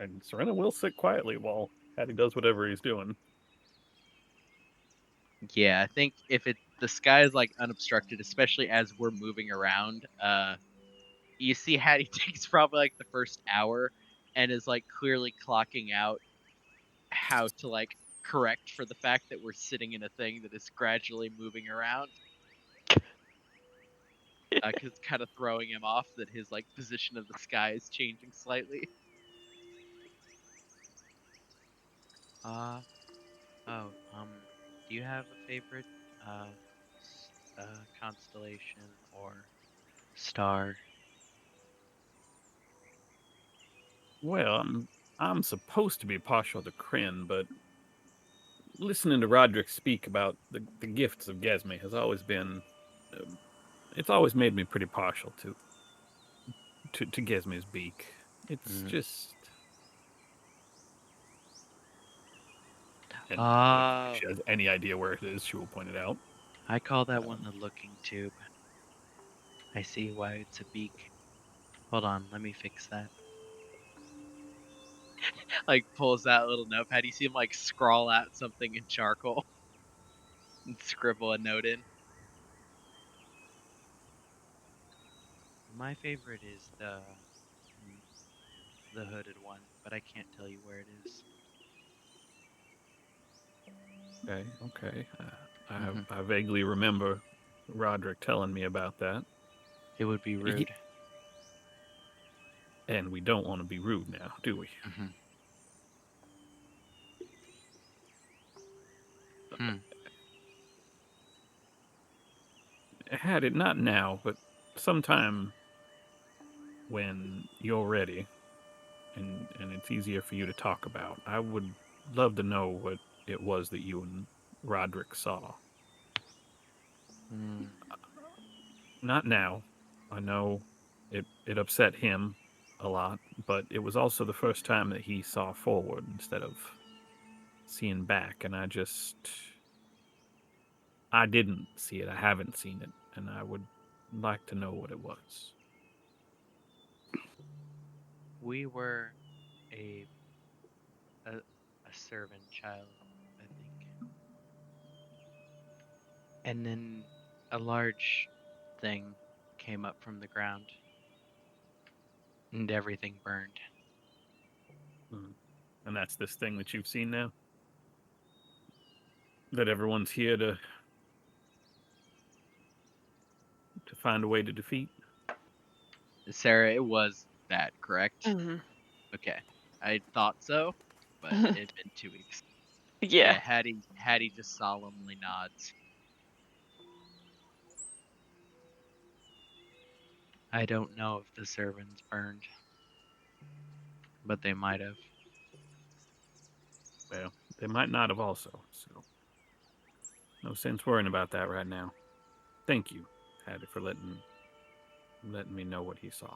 And Serena will sit quietly while Hattie does whatever he's doing. Yeah, I think if the sky is like unobstructed, especially as we're moving around, you see Hattie takes probably like the first hour and is like clearly clocking out how to like correct for the fact that we're sitting in a thing that is gradually moving around. Because it's kind of throwing him off that his like position of the sky is changing slightly. Do you have a favorite constellation or star? Well, I'm supposed to be partial to Kryn, but listening to Roderick speak about the gifts of Gesme has always been, it's always made me pretty partial to Gesme's beak. It's just. And if she has any idea where it is, she will point it out. I call that one the looking tube. I see why it's a beak. Hold on, let me fix that. Like pulls that little notepad. You see him like scrawl out something in charcoal and scribble a note in. My favorite is the hooded one, but I can't tell you where it is. Okay. I vaguely remember Roderick telling me about that. It would be rude. And we don't want to be rude now, do we? Had it not now, but sometime when you're ready and it's easier for you to talk about, I would love to know what it was that you and Roderick saw. Not now. I know it upset him a lot, but it was also the first time that he saw forward instead of seeing back, and I didn't see it. I haven't seen it, and I would like to know what it was. We were a servant child And then a large thing came up from the ground, and everything burned. And that's this thing that you've seen now? That everyone's here to find a way to defeat? Sarah, it was that, correct? Mm-hmm. Okay. I thought so, but it'd been 2 weeks. Yeah. Hattie just solemnly nods. I don't know if the servants burned, but they might have. Well, they might not have also, so no sense worrying about that right now. Thank you, Hattie, for letting me know what he saw.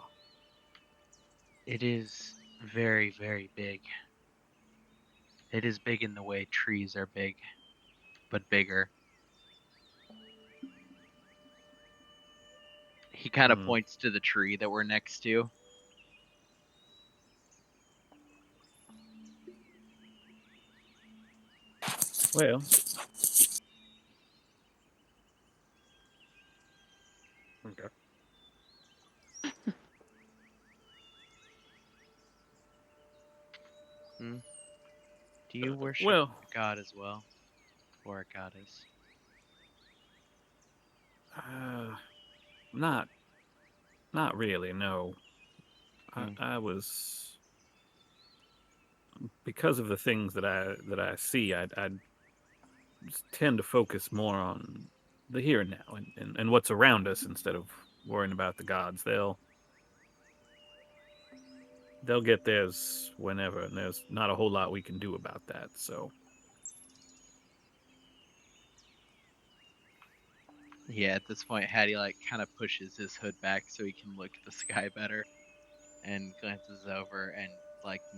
It is very, very big. It is big in the way trees are big, but bigger. He kind of points to the tree that we're next to. Well, okay. Do you worship Well, a god as well? Or a goddess? not really. No, I was, because of the things that I see. I tend to focus more on the here and now and what's around us instead of worrying about the gods. They'll get theirs whenever, and there's not a whole lot we can do about that. So Yeah, at this point, Hattie kind of pushes his hood back so he can look at the sky better, and glances over and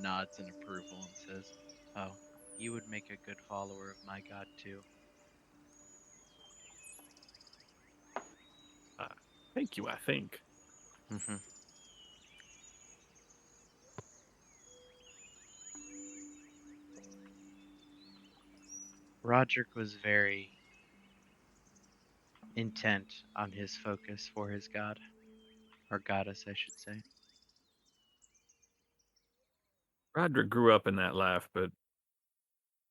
nods in approval and says, "Oh, you would make a good follower of my god too." thank you. I think. Mm-hmm. Roderick was very intent on his focus for his god, or goddess, I should say. Roderick grew up in that life, but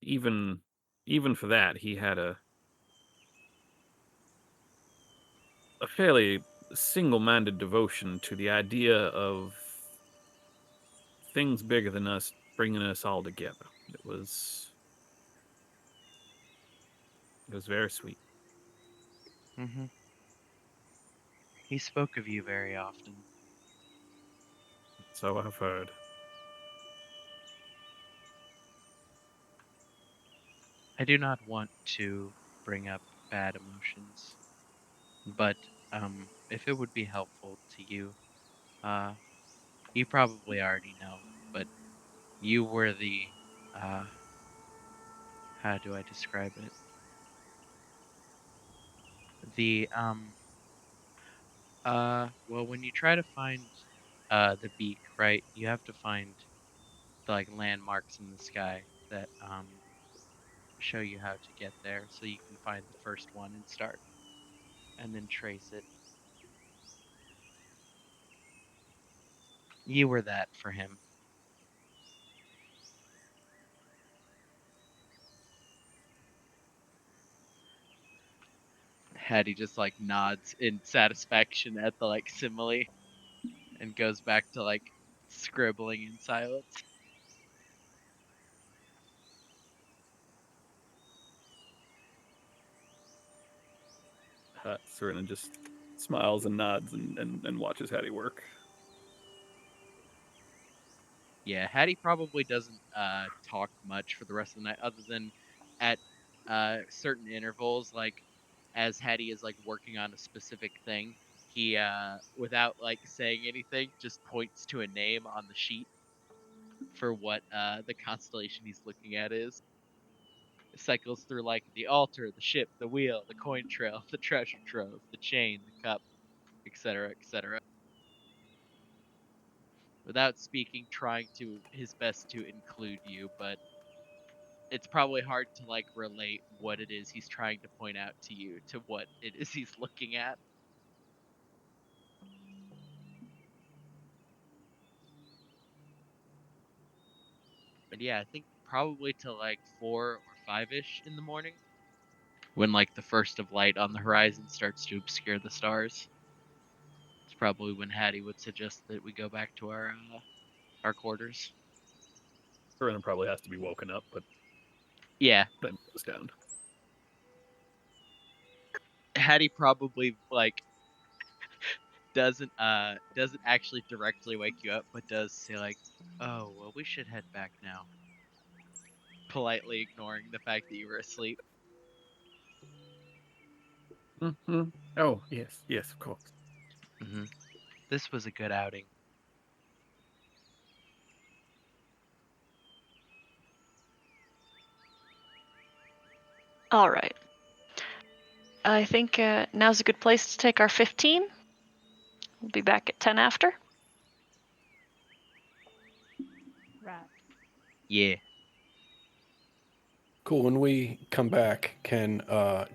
even for that, he had a fairly single-minded devotion to the idea of things bigger than us bringing us all together. It was very sweet. Mm-hmm. He spoke of you very often. So I've heard. I do not want to bring up bad emotions, but if it would be helpful to you, you probably already know, but you were the, how do I describe it? The, well, when you try to find, the beak, right, you have to find the, landmarks in the sky that, show you how to get there so you can find the first one and start, and then trace it. You were that for him. Hattie just nods in satisfaction at the simile and goes back to scribbling in silence. Serena just smiles and nods and watches Hattie work. Yeah, Hattie probably doesn't talk much for the rest of the night, other than at certain intervals, as Hattie is working on a specific thing, he without saying anything, just points to a name on the sheet for what the constellation he's looking at is. It cycles through the altar, the ship, the wheel, the coin trail, the treasure trove, the chain, the cup, etc., etc. Without speaking, trying to his best to include you, but it's probably hard to like relate what it is he's trying to point out to you to what it is he's looking at. But yeah, I think probably to like 4 or 5-ish in the morning, when like the first of light on the horizon starts to obscure the stars. It's probably when Hattie would suggest that we go back to our quarters. Corinne probably has to be woken up, but Yeah, then goes down. Hattie probably like doesn't actually directly wake you up, but does say like, "Oh, well, we should head back now," politely ignoring the fact that you were asleep. Mm-hmm. Oh, yes, of course. Mm-hmm. This was a good outing. All right. I think now's a good place to take our 15. We'll be back at 10 after. Right. Yeah. Cool. When we come back, can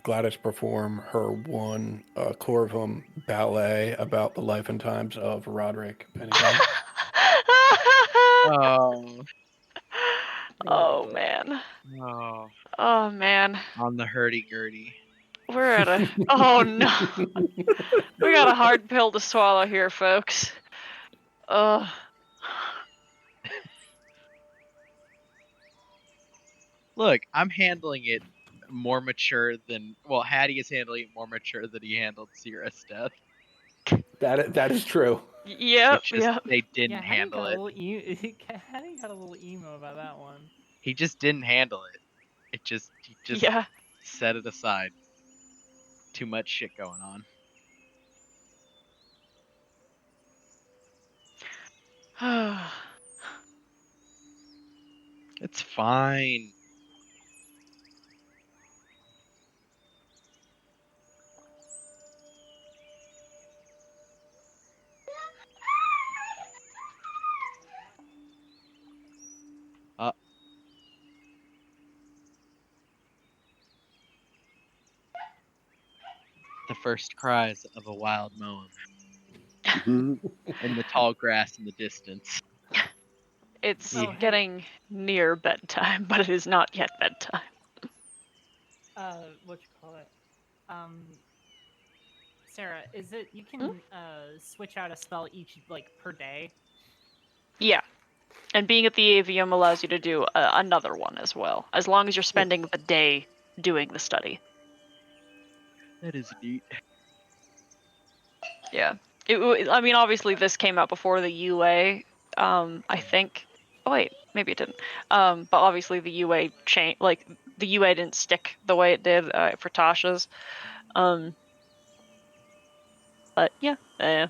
Gladys perform her one Corvum ballet about the life and times of Roderick Pennington? Oh. Oh man. Oh. Oh man. On the hurdy-gurdy. We're at a. Oh no. We got a hard pill to swallow here, folks. Look, I'm handling it more mature than Hattie is handling it more mature than he handled Sierra's death. That is true. Yep. It's just they didn't Yeah, handle it. Hattie got a little emo about that one. He just didn't handle it. He just Yeah. set it aside. Too much shit going on. It's fine. The first cries of a wild moan Mhm. in the tall grass in the distance. It's Oh, hey. getting near bedtime, but it is not yet bedtime. What you call it? Sarah, is it you can switch out a spell each like per day? Yeah. And being at the avium allows you to do another one as well, as long as you're spending the day doing the study. That is neat. Yeah. I mean, obviously, this came out before the UA, I think. Oh, wait, maybe it didn't. But obviously, the UA changed. Like, the UA didn't stick the way it did for Tasha's. But yeah.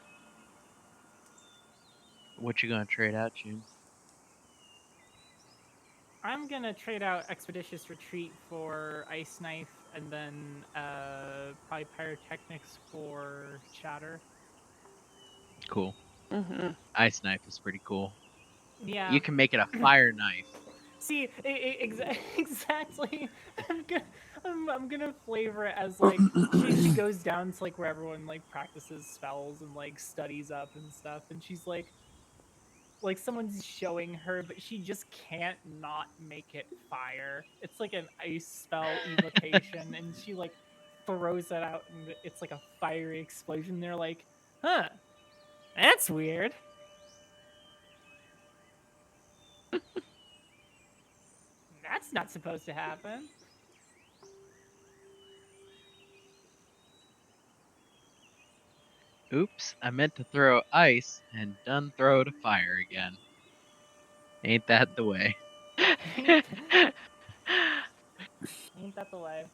What you gonna trade out, June? I'm gonna trade out Expeditious Retreat for Ice Knife, and then probably Pyrotechnics for Shatter. Cool. Mm-hmm. Ice knife is pretty cool. Yeah. You can make it a fire knife. See, exactly. I'm gonna flavor it as like she goes down to like where everyone like practices spells and like studies up and stuff, and she's like someone's showing her, but she just can't not make it fire. It's like an ice spell evocation, and she like throws it out, and it's like a fiery explosion. They're like, "Huh, that's weird." That's not supposed to happen. Oops, I meant to throw ice and done throw to fire again. Ain't that the way? Ain't that the way?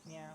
Yeah.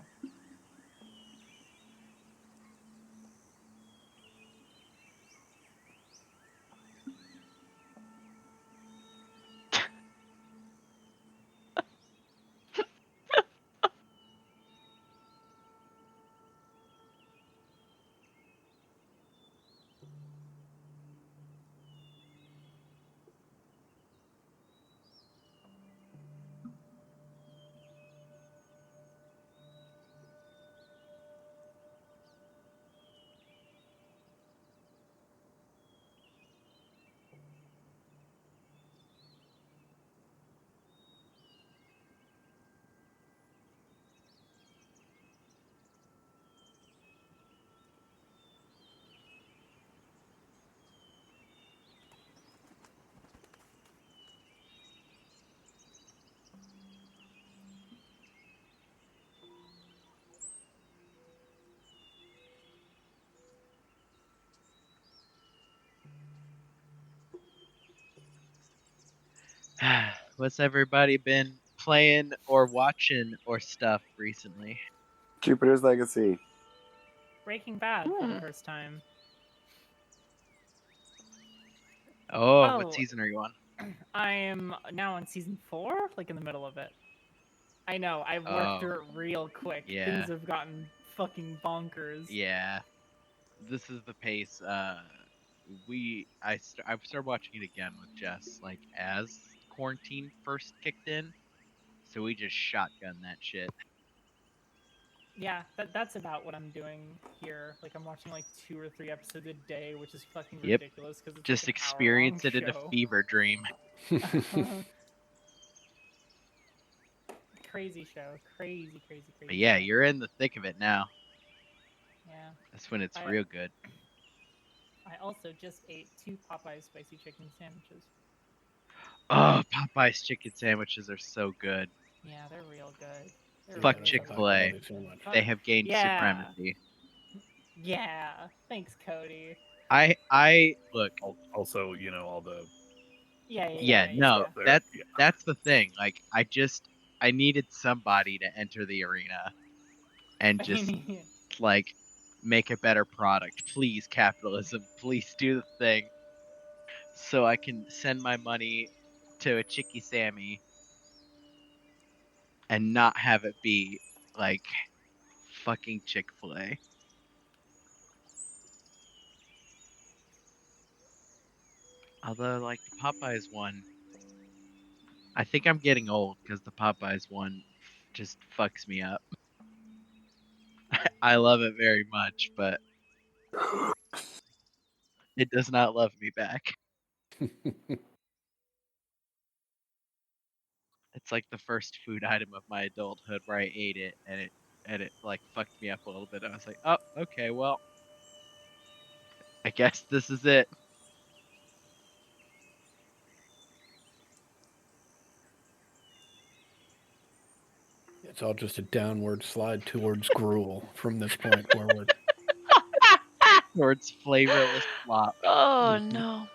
What's everybody been playing or watching or stuff recently? Jupiter's Legacy. Breaking Bad for the Hmm. first time. Oh, what Oh. season are you on? I am now on season 4, like in the middle of it. I know, I worked Oh, through it real quick. yeah. Things have gotten fucking bonkers. Yeah, this is the pace. I started watching it again with Jess, like as quarantine first kicked in, so we just shotgun that shit. Yeah, that's about what I'm doing here. Like I'm watching like 2 or 3 episodes a day, which is fucking Yep. ridiculous because it's Just like an experience it hour-long in a show. fever dream. Crazy show, crazy. But yeah, show. you're in the thick of it now. Yeah. That's when it's I- real good. I also just ate 2 Popeyes spicy chicken sandwiches. Oh, Popeye's chicken sandwiches are so good. Yeah, they're real good. They're Fuck really Chick-fil-A. good. So much. They have gained Yeah. supremacy. Yeah. Thanks, Cody. I look. Also, you know, all the Yeah, no, there, that's the thing. Like, I needed somebody to enter the arena and just like make a better product. Please, capitalism, please do the thing, so I can send my money to a Chicky Sammy and not have it be like fucking Chick-fil-A. Although, like the Popeyes one, I think I'm getting old because the Popeyes one just fucks me up. I love it very much, but it does not love me back. It's like the first food item of my adulthood where I ate it and it like fucked me up a little bit. I was like, oh, okay, well, I guess this is it. It's all just a downward slide towards gruel from this point forward. Towards flavorless flop. Oh Mhm. no.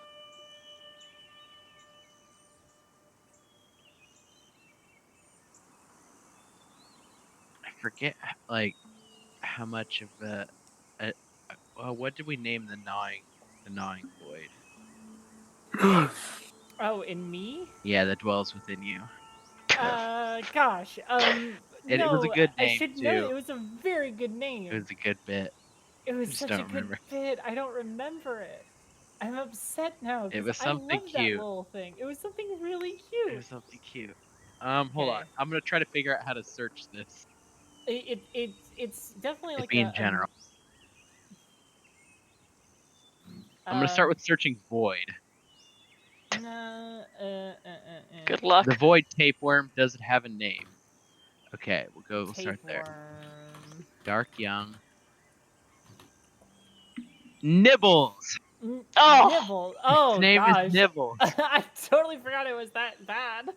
I forget like how much of what did we name the gnawing void? Oh, in me? Yeah, that dwells within you. Gosh. It was a No, good I name should know. too. It was a very good name. It was a good bit. It was just such a don't good remember. bit. I don't remember it. I'm upset now It because was I something love that cute. little thing. It was something really It cute. was something cute. Hold on. Okay. I'm gonna try to figure out how to search this. It's definitely It'd like be in general. I'm gonna um, start with searching void. Good luck. The void tapeworm doesn't have a name. Okay, we'll start there. Tapeworm. Dark young. Nibbles. Oh! Nibble. Oh Its name gosh. is Nibbles. I totally forgot it was that bad.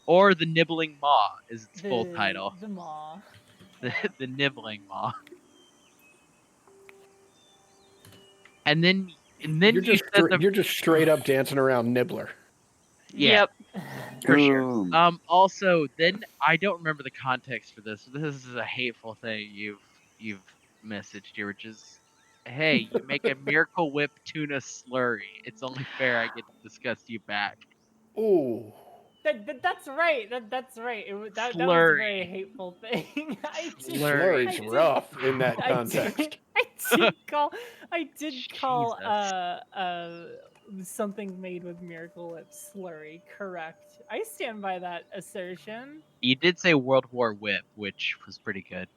Or the nibbling maw is its full title. The maw. The nibbling maw. And then You're just straight up dancing around Nibbler. Yeah. Yep. For sure. Boom. Also, then I don't remember the context for this. This is a hateful thing you've messaged here, which is, hey, you make a Miracle Whip tuna slurry. It's only fair I get to discuss you back. Ooh. That's right. That's right. That was a Slurry. very hateful thing. Slurry's rough in that context. I did call Jesus. something made with Miracle Whip slurry correct. I stand by that assertion. You did say World War Whip, which was pretty good.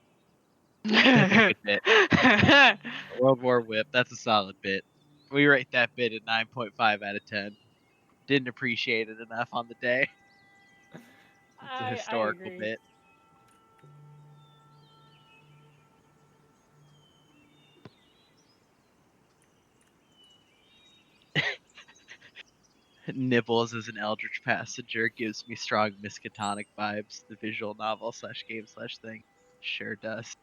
That's a good bit. World War Whip, that's a solid bit. We rate that bit at 9.5 out of 10. Didn't appreciate it enough on the day. It's a historical I agree. bit. Nibbles as an Eldritch Passenger gives me strong Miskatonic vibes. The visual novel / game / thing sure does.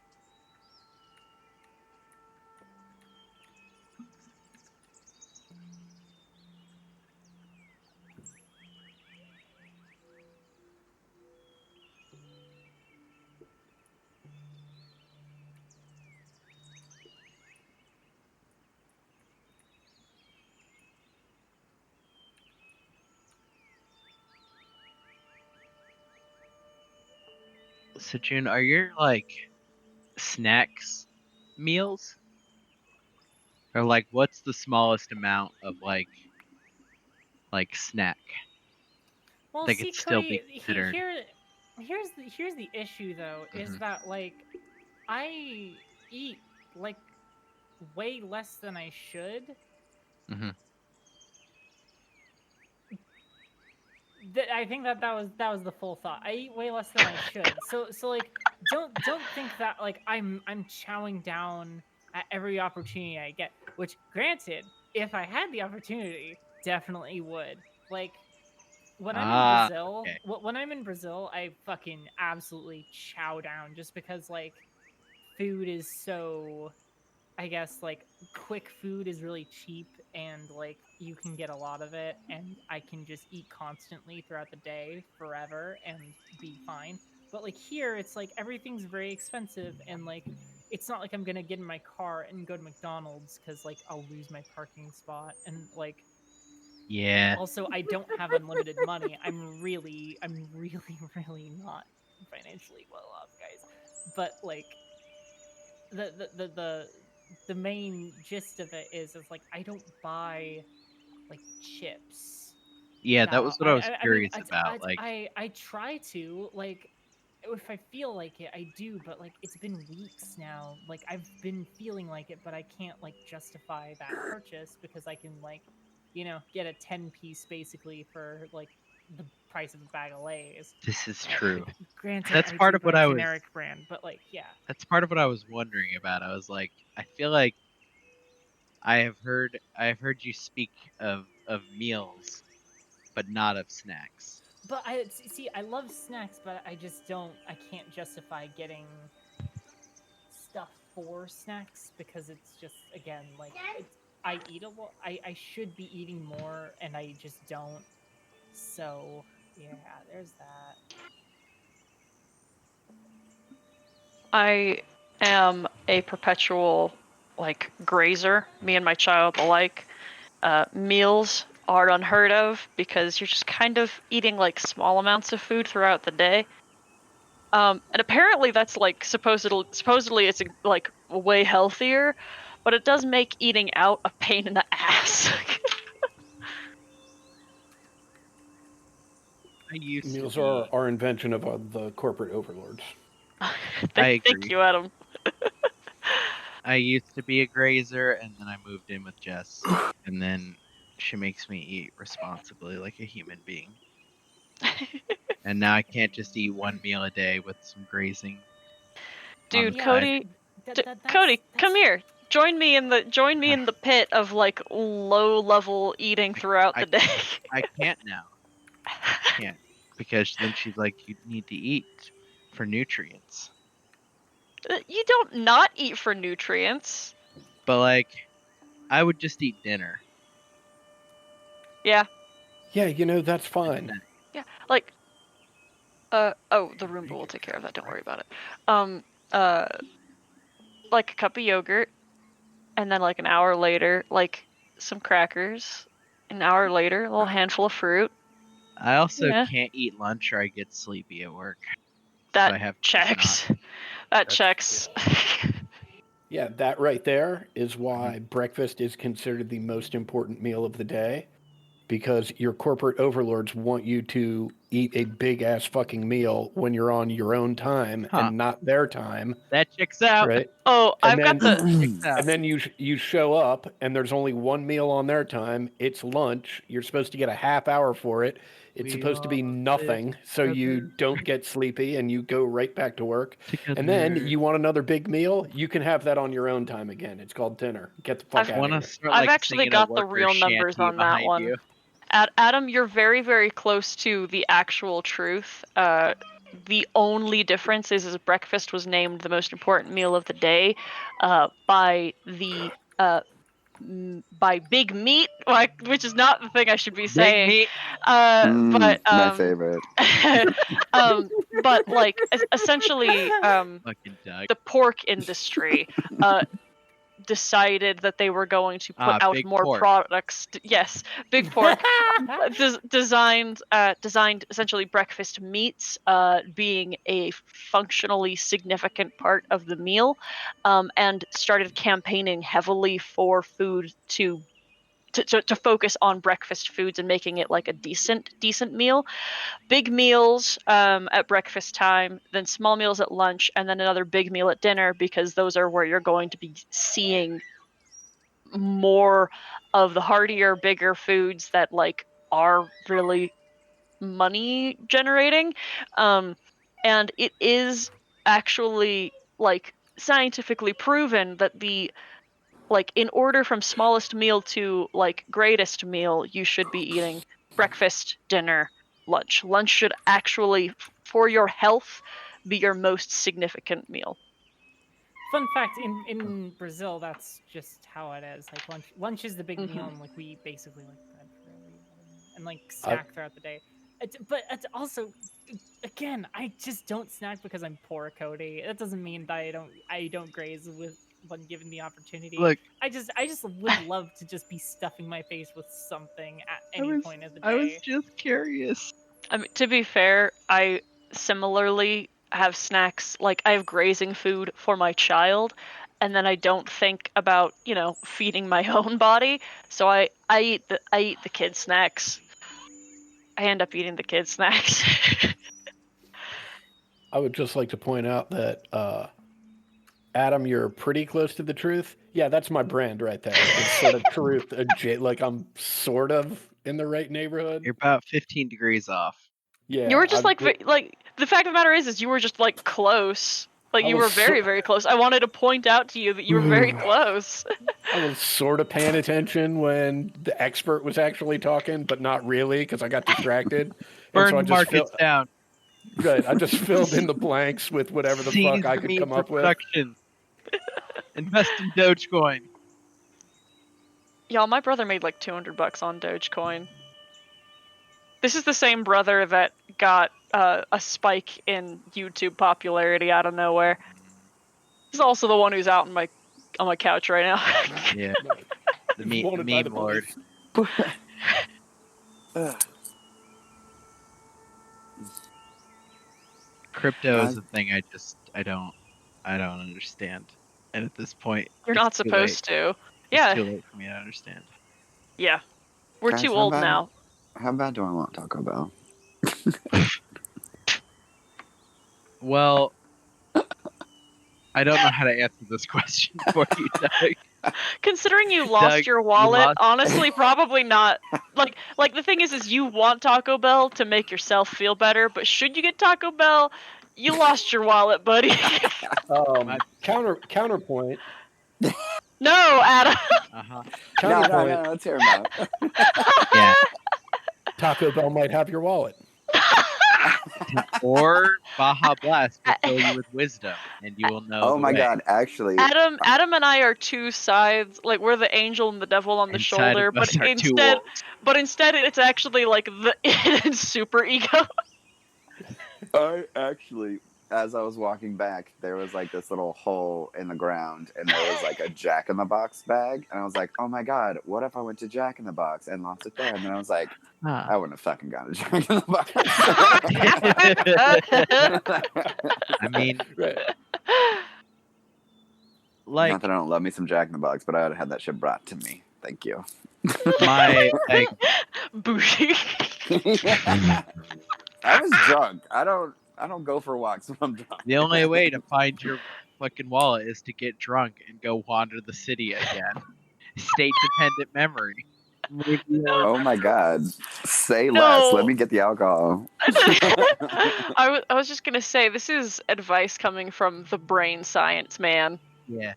So June, are your like snacks meals? Or like what's the smallest amount of like snack? Well, That see, could still be Cody, considered. here's the issue though, is Mhm. that like I eat like way less than I should. Mhm. I think that was the full thought. I eat way less than I should. So like don't think that like I'm chowing down at every opportunity I get. Which granted, if I had the opportunity, definitely would. Like when I'm in Ah, Brazil, okay. when I'm in Brazil, I fucking absolutely chow down just because like food is so, I guess, like quick food is really cheap and like you can get a lot of it and I can just eat constantly throughout the day forever and be fine. But like here it's like everything's very expensive and like it's not like I'm going to get in my car and go to McDonald's cuz like I'll lose my parking spot and like Yeah. also I don't have unlimited money. I'm really really not financially well off, guys. But like the main gist of it is like I don't buy like chips Yeah, that that was what I was I mean curious about. Like, I try to like if I feel like it I do, but like it's been weeks now, like I've been feeling like it, but I can't like justify that purchase because I can like get a 10 piece basically for like the price of a bag of Lay's. this is true. Granted, That's I part do of what buy I was. generic brand, but like yeah. That's part of what I was wondering about. I was like, I feel like I have heard you speak of meals, but not of snacks. But I see. I love snacks, but I just don't. I can't justify getting stuff for snacks because it's just again like I eat a lot. I should be eating more, and I just don't. So yeah, there's that. I am a perpetual like grazer, me and my child alike. Meals are unheard of because you're just kind of eating like small amounts of food throughout the day. And apparently that's like supposedly it's like way healthier, but it does make eating out a pain in the ass. Meals to are be. our invention of the corporate overlords. I Thank agree. you, Adam. I used to be a grazer, and then I moved in with Jess, and then she makes me eat responsibly like a human being. And now I can't just eat one meal a day with some grazing. Dude, Yeah, Cody, Cody, come here. Join me in the pit of like low level eating throughout the day. I can't now. I can't because then she's like, you need to eat for nutrients. You don't not eat for nutrients. But like, I would just eat dinner. Yeah. Yeah, that's fine. Yeah, like oh, the Roomba will take care of that, don't worry about it. Like a cup of yogurt, and then like an hour later, like some crackers. An hour later, a little handful of fruit. I also Yeah. can't eat lunch or I get sleepy at work. That so I have to checks. not. That checks. Yeah, that right there is why breakfast is considered the most important meal of the day, because your corporate overlords want you to eat a big ass fucking meal when you're on your own time and not their time. That checks out. Right? Oh, And I've got the. And then you show up and there's only one meal on their time. It's lunch. You're supposed to get a half hour for it. It's supposed to be nothing, so you don't get sleepy and you go right back to work. And then you want another big meal, you can have that on your own time again. It's called dinner. Get the fuck out of here. Start, I've actually got the real numbers on that one. You. Adam, you're very, very close to the actual truth. The only difference is breakfast was named the most important meal of the day by Big Meat, which is not the thing I should be saying. Big Meat. But my favorite. but like essentially, Fucking Doug. the pork industry decided that they were going to put out Big more pork. products. Yes, Big Pork designed essentially breakfast meats, being a functionally significant part of the meal, and started campaigning heavily for food to focus on breakfast foods and making it like a decent meal. Big meals at breakfast time, then small meals at lunch, and then another big meal at dinner, because those are where you're going to be seeing more of the heartier, bigger foods that like are really money generating. And it is actually like scientifically proven that the like in order from smallest meal to like greatest meal, you should be eating breakfast, dinner, lunch. Lunch should actually, for your health, be your most significant meal. Fun fact: in Brazil, that's just how it is. Like lunch is the big Mhm. meal, and like we basically like bread for everything, and like snack throughout the day. But it's also, again, I just don't snack because I'm poor, Cody. That doesn't mean that I don't graze with when given the opportunity. Look, I just would love to just be stuffing my face with something at any point of the day. I was just curious. I mean, to be fair, I similarly have snacks. Like I have grazing food for my child, and then I don't think about feeding my own body. So I eat the kids' snacks. I end up eating the kids' snacks. I would just like to point out that, Adam, you're pretty close to the truth. Yeah, that's my brand right there. It's sort of truth. Like I'm sort of in the right neighborhood. You're about 15 degrees off. Yeah, You were just like the fact of the matter is you were just like close. Like I you were was very, very close. I wanted to point out to you that you were very close. I was sort of paying attention when the expert was actually talking, but not really because I got distracted. Burn so I the just markets down. Right, I just filled in the blanks with whatever the fuck I could come up with. Production. Invest in Dogecoin. Y'all, my brother made like $200 on Dogecoin. This is the same brother that got a spike in YouTube popularity out of nowhere. He's also the one who's out on my couch right now. Yeah. The Wanted by meme lord. Crypto is a thing I don't understand. And at this point, You're it's not too supposed late. to. It's Yeah. too late for me to understand. Yeah. We're Guys, too how old bad- now. How bad do I want Taco Bell? Well, I don't know how to answer this question for you, Doug. Considering you lost Doug, your you wallet, lost- honestly, probably not. Like the thing is you want Taco Bell to make yourself feel better, but should you get Taco Bell, you lost your wallet, buddy. Counterpoint. No, Adam. Uh-huh. No, let's hear him out. Yeah. Taco Bell might have your wallet. Or Baja Blast will fill you with wisdom, and you will know. Oh the my way. god, actually. Adam and I are two sides. Like we're the angel and the devil on the Inside shoulder, of us but are two instead wolves. it's actually like the super ego. I actually, as I was walking back, there was like this little hole in the ground, and there was like a Jack in the Box bag, and I was like, "Oh my god, what if I went to Jack in the Box and lost it there?" And then I was like, "I wouldn't have fucking gone to Jack in the Box." I mean, Right. like not that I don't love me some Jack in the Box, but I would have had that shit brought to me. Thank you. my like Bougie. I was drunk. I don't go for walks when I'm drunk. the only way to find your fucking wallet is to get drunk and go wander the city again. State dependent memory. Oh my god. Say No. less. Let me get the alcohol. I was just gonna say this is advice coming from the brain science man. Yeah.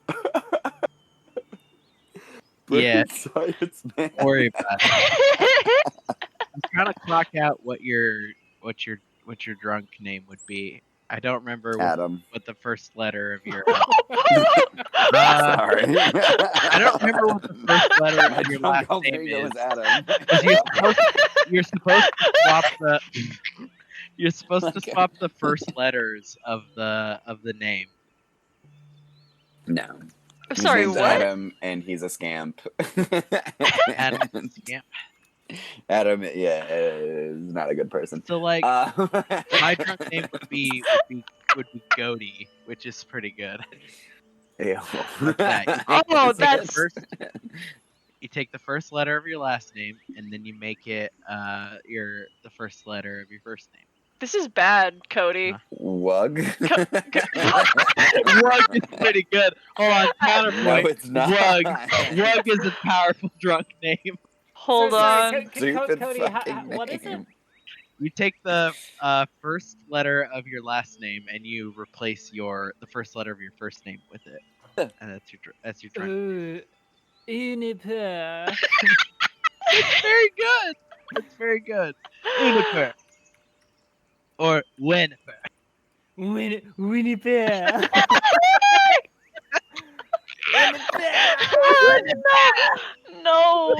Brain Yeah. Science, man. Don't worry about it. I'm trying to clock out what your drunk name would be. I don't remember Adam. what the first letter of your. Sorry. I don't remember what the first letter My of your drunk last alter name ego is. is Adam. 'Cause you're supposed to swap the. You're supposed to swap the first letters of the name. No. His Sorry, name's what? Adam, and he's a scamp. Adam, yeah. Adam, yeah, is not a good person. So like, Uh, my drunk name would be Goaty, which is pretty good. Ew. that. Oh, Is it? that's- You take the first letter of your last name, and then you make it the first letter of your first name. This is bad, Cody. Huh? Wug. Wug is pretty good. Hold on, No, counterpoint. it's not. Wug is a powerful drunk name. Hold on. Stupid Cody, fucking what is it? name. You take the first letter of your last name, and you replace the first letter of your first name with it, and that's your drunk. Ooh, Uniper. It's very good. It's very good. Uniper. Or Winiper. Winniper. No.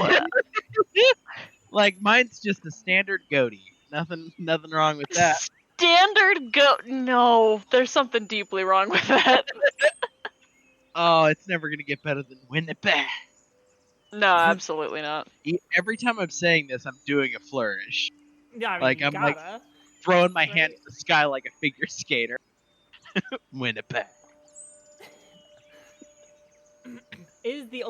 Like mine's just a standard goatee. Nothing wrong with that. Standard go. No, there's something deeply wrong with that. Oh, it's never gonna get better than Winnipeg. No, absolutely not. Every time I'm saying this, I'm doing a flourish, Yeah, I mean, Like, you I'm, like, gotta. throwing my hand Right. to the sky like a figure skater. Winnipeg. It's the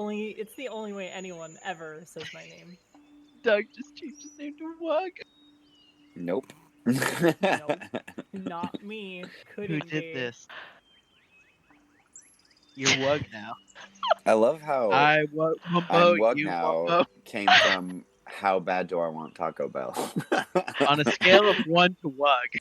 only way anyone ever says my name. Doug just changed his name to Wug. Nope. Not me. Who Couldn't did be. this? You're Wug now. I love how I Wug I'm Wug you now Wumbo. came from how bad do I want Taco Bell? On a scale of 1 to Wug.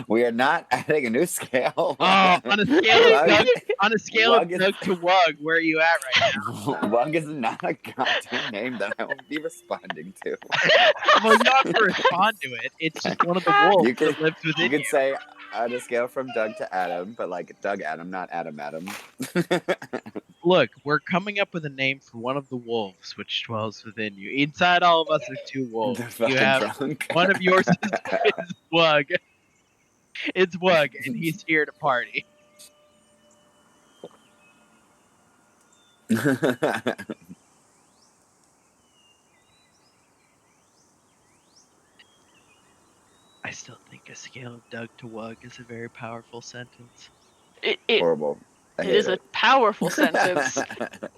We are not adding a new scale. Oh, on a scale of Wug- Doug, on a scale Wug of is- Doug to Wug, where are you at right now? Wug is not a goddamn name that I will be responding to. Well, you don't have to respond to it. It's just one of the wolves You could- that lives You within could you. say on a scale from Doug to Adam, but like Doug Adam, not Adam Adam. Look, we're coming up with a name for one of the wolves which dwells within you. Inside all of us are two wolves. The You fucking have drunk. one of yours is Wug. It's Wug, and he's here to party. I still think a scale of Doug to Wug is a very powerful sentence. It Horrible. I it hate is a powerful sentence, but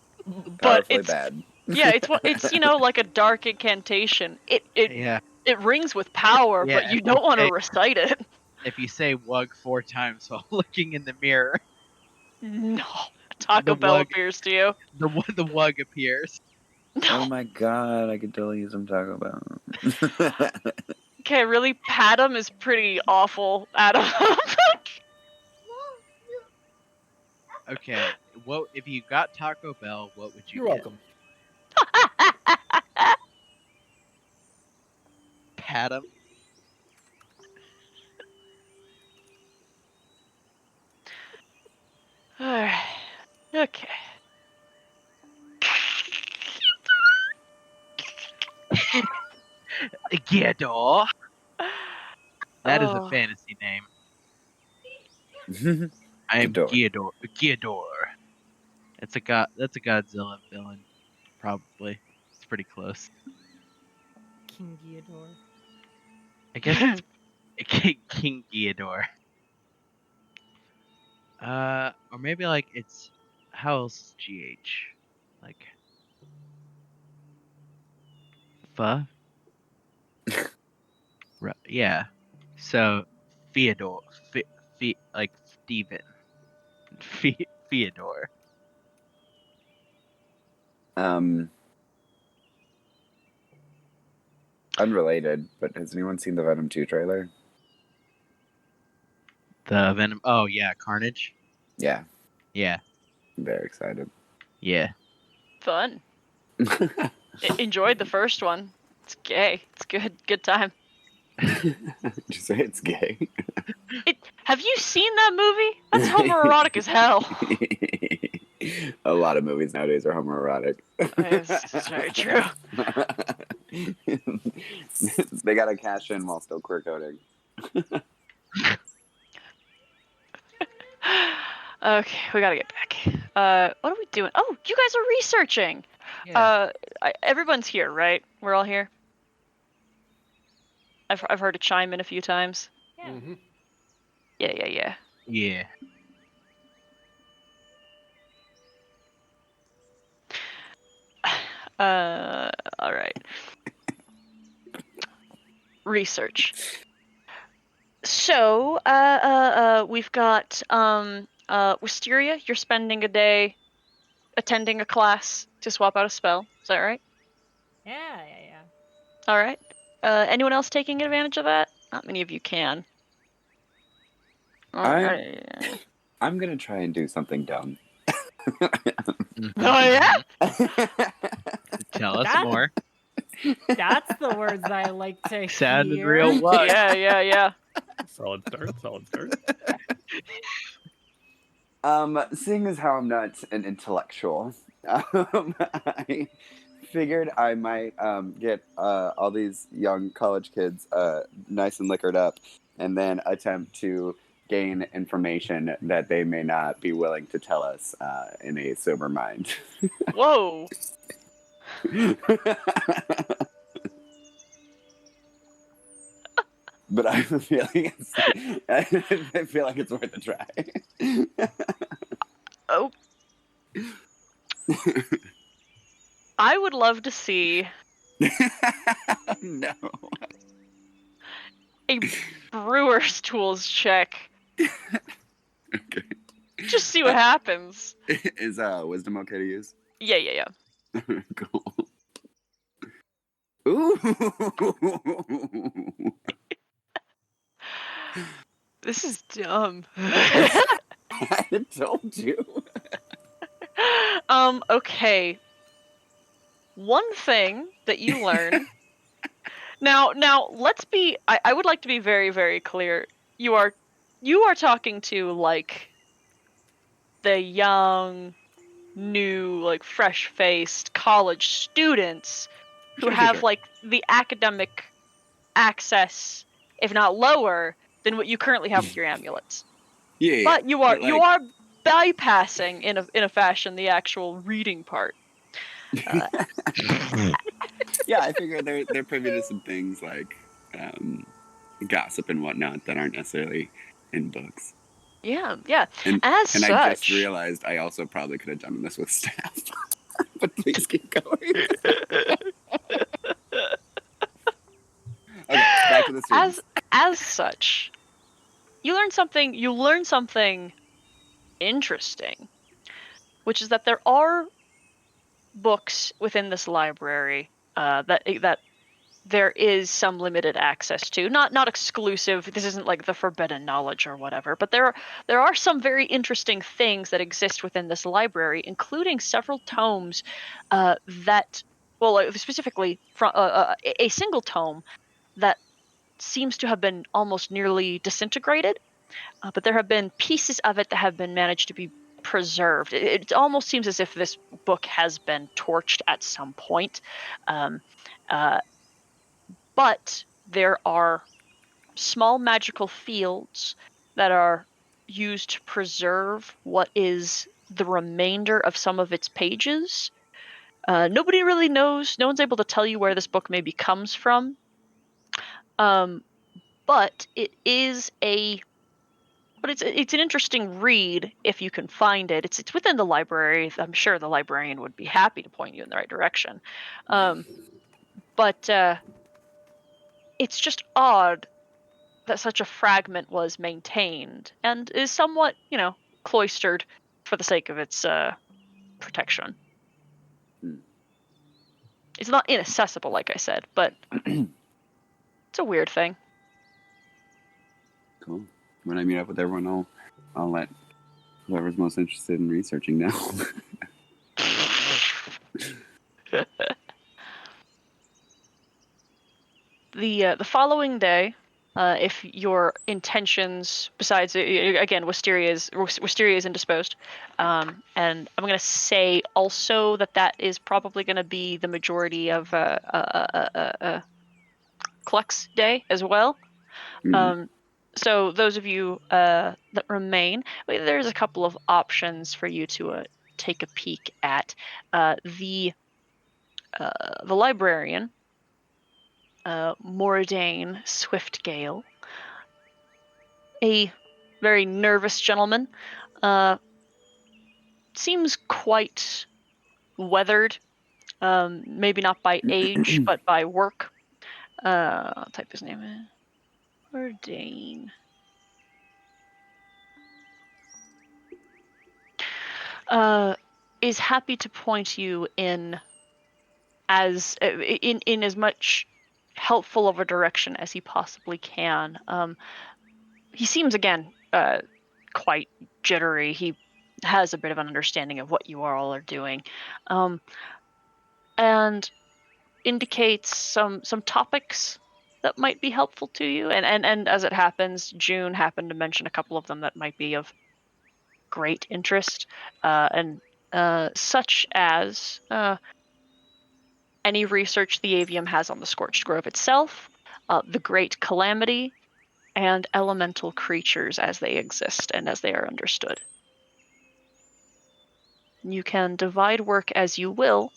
Powerfully it's bad. yeah, it's like a dark incantation. It Yeah. rings with power, Yeah, but you don't want to okay. recite it. If you say Wug 4 times while looking in the mirror, No, Taco The Bell Wug- appears to you. the Wug appears. Oh No. my god, I could totally use some Taco Bell. Okay, really, Padam is pretty awful. Adam. Okay, what if you got Taco Bell? What would you You're get? welcome. Padam. Alright. Okay. Gyador. That is Oh. a fantasy name. I am Gyador. Gyador. That's a Godzilla villain, probably. It's pretty close. King Gyador. I guess it's King Gyador. Or maybe like it's how else is GH? Like Pho? Yeah. So Theodore, like Steven. Theodore. Unrelated, but has anyone seen the Venom 2 trailer? The Venom. Oh yeah, Carnage. Yeah, Yeah, I'm very excited. yeah. Fun. Enjoyed the first one. It's gay. It's good. Good time. Did you say it's gay? Have you seen that movie? That's homoerotic as hell. A lot of movies nowadays are homoerotic. It's very true. They gotta cash in while still queer coding. Okay, we gotta get back. What are we doing? Oh, you guys are researching. Yeah. Everyone's here, right? We're all here. I've heard it chime in a few times. Yeah. Mm-hmm. Yeah. Yeah. All right. Research. So, we've got Wisteria. You're spending a day attending a class to swap out a spell. Is that right? Yeah. All right. Anyone else taking advantage of that? Not many of you can. I'm gonna try and do something dumb. Oh yeah. Tell us That- more. That's the words I like to Sounded hear. real luck. Yeah. Solid start. Seeing as how I'm not an intellectual, I figured I might get all these young college kids nice and liquored up, and then attempt to gain information that they may not be willing to tell us in a sober mind. Whoa. But I have a feeling I feel like it's worth a try. Oh. I would love to see No. a brewer's tools check. Okay. Just see what happens. Is wisdom okay to use? Yeah. Cool. Ooh. This is dumb. I told you. Okay. One thing that you learn. Now let's be I would like to be very, very clear. You are talking to like the young, new, like fresh-faced college students who have Sure. like the academic access, if not lower, than what you currently have with your amulets. Yeah. But you are like- bypassing in a fashion the actual reading part. Yeah, I figure they're privy to some things like gossip and whatnot that aren't necessarily in books. Yeah. And As and such, I just realized I also probably could have done this with staff. But please keep going. Okay, back to the students. as such, you learn something interesting, which is that there are books within this library that there is some limited access to, not exclusive. This isn't like the forbidden knowledge or whatever, but there are some very interesting things that exist within this library, including several tomes specifically from a single tome that seems to have been almost nearly disintegrated, but there have been pieces of it that have been managed to be preserved. It almost seems as if this book has been torched at some point. But there are small magical fields that are used to preserve what is the remainder of some of its pages. Nobody really knows. No one's able to tell you where this book maybe comes from. But it's an interesting read if you can find it. It's within the library. I'm sure the librarian would be happy to point you in the right direction. But it's just odd that such a fragment was maintained and is somewhat, cloistered for the sake of its protection. It's not inaccessible, like I said, but it's a weird thing. Cool. When I meet up with everyone, I'll let whoever's most interested in researching know. The following day, if your intentions, besides again, Wisteria is indisposed, and I'm gonna say also that is probably gonna be the majority of Cluck's day as well. Mhm. So those of you that remain, there's a couple of options for you to take a peek at. The librarian, Moradane Swiftgale, a very nervous gentleman, seems quite weathered, maybe not by age, but by work. I'll type his name in. Moradane. Is happy to point you in as much helpful of a direction as he possibly can. He seems again quite jittery. He has a bit of an understanding of what you all are doing, and indicates some topics that might be helpful to you. And as it happens, June happened to mention a couple of them that might be of great interest, and such as any research the Avium has on the Scorched Grove itself, the Great Calamity, and elemental creatures as they exist and as they are understood. You can divide work as you will,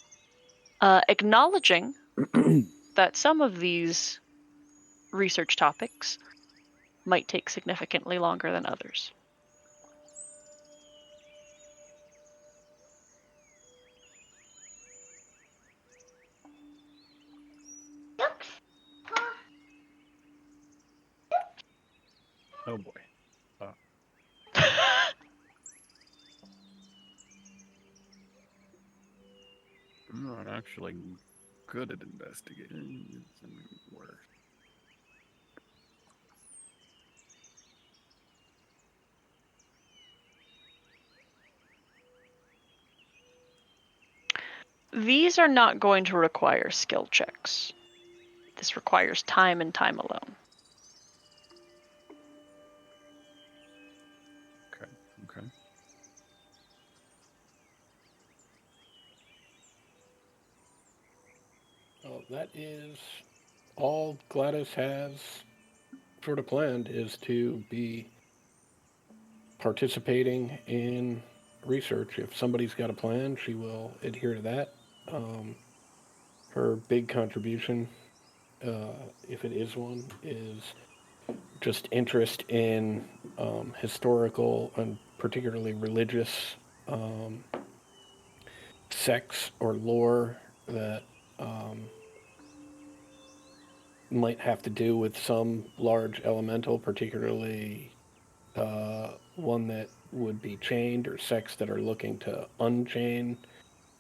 acknowledging that some of these research topics might take significantly longer than others. Oh boy. I'm not actually good at investigating. It's worse. These are not going to require skill checks. This requires time and time alone. Okay. Well, that is all Gladys has sort of planned, is to be participating in research. If somebody's got a plan, she will adhere to that. Her big contribution, if it is one, is just interest in historical and particularly religious sects or lore that might have to do with some large elemental, particularly one that would be chained, or sects that are looking to unchain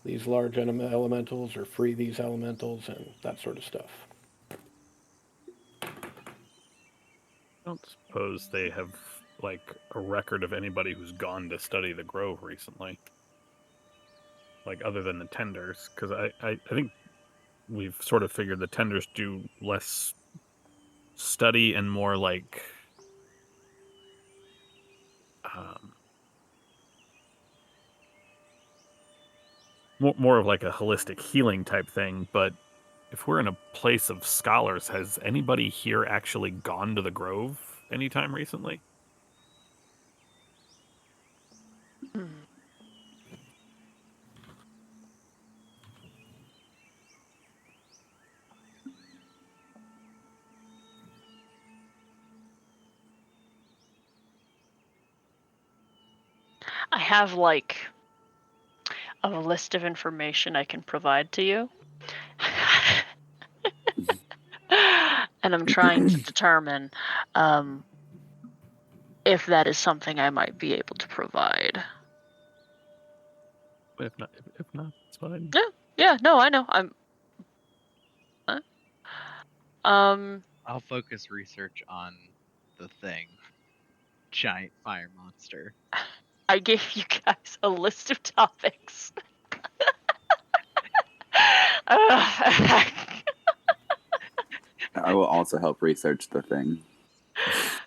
these large elementals or free these elementals and that sort of stuff. I don't suppose they have like a record of anybody who's gone to study the Grove recently, like other than the Tenders, because I think we've sort of figured the Tenders do less study and more like more of like a holistic healing type thing. But if we're in a place of scholars, has anybody here actually gone to the Grove anytime recently? I have like a list of information I can provide to you. And I'm trying to determine if that is something I might be able to provide. If not, it's fine. Yeah, no, I know. I'll focus research on the thing. Giant fire monster. I gave you guys a list of topics. I will also help research the thing.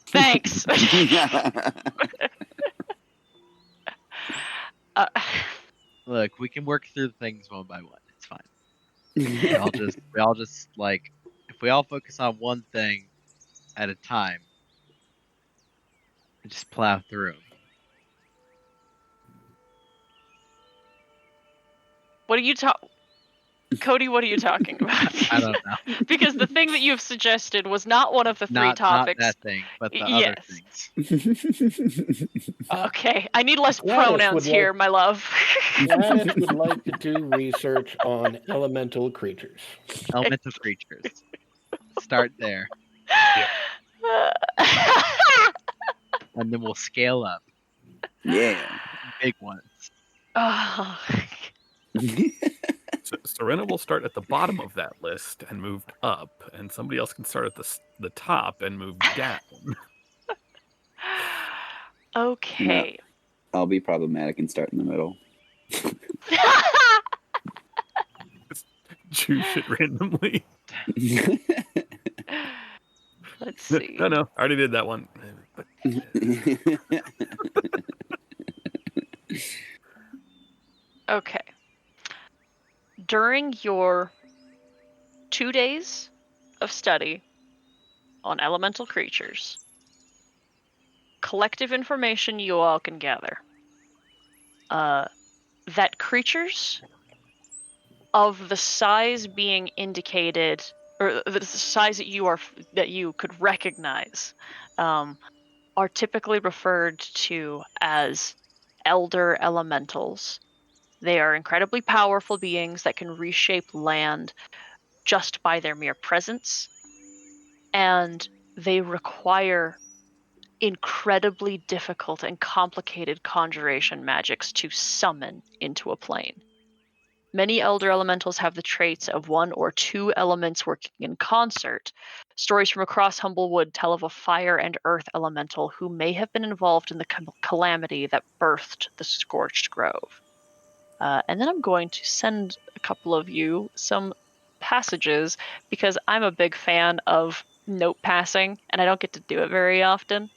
Thanks. Look, we can work through things one by one. It's fine. we all just like, if we all focus on one thing at a time, Just plow through 'em. What are you Cody, what are you talking about? I don't know. Because the thing that you've suggested was not one of the three Not topics. that thing, but the other Yes. things. Okay, I need less Gladys pronouns would here, like- my love. Gladys would like to do research on elemental creatures. Elemental creatures. Start there, and then we'll scale up. Yeah. Big ones. Oh. So Serena will start at the bottom of that list and move up, and somebody else can start at the top and move down. Okay. I'll be problematic and start in the middle. Choose shit randomly. Let's see. No, I already did that one. Okay. During your 2 days of study on elemental creatures, collective information you all can gather. That creatures of the size being indicated, or the size that you could recognize, are typically referred to as elder elementals. They are incredibly powerful beings that can reshape land just by their mere presence, and they require incredibly difficult and complicated conjuration magics to summon into a plane. Many elder elementals have the traits of one or two elements working in concert. Stories from across Humblewood tell of a fire and earth elemental who may have been involved in the calamity that birthed the Scorched Grove. And then I'm going to send a couple of you some passages because I'm a big fan of note passing, and I don't get to do it very often.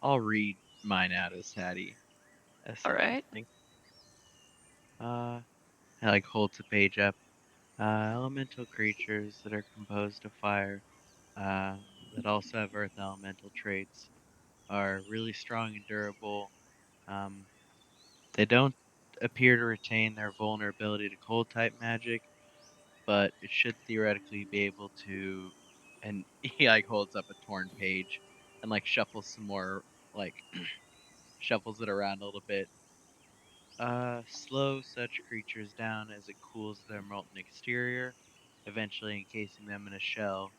I'll read mine out as Hattie. All right. I like holds the page up. Elemental creatures that are composed of fire, that also have earth elemental traits, are really strong and durable. They don't appear to retain their vulnerability to cold type magic, but it should theoretically be able to. And he like holds up a torn page and like shuffles some more, like shuffles it around a little bit. Slow such creatures down as it cools their molten exterior, eventually encasing them in a shell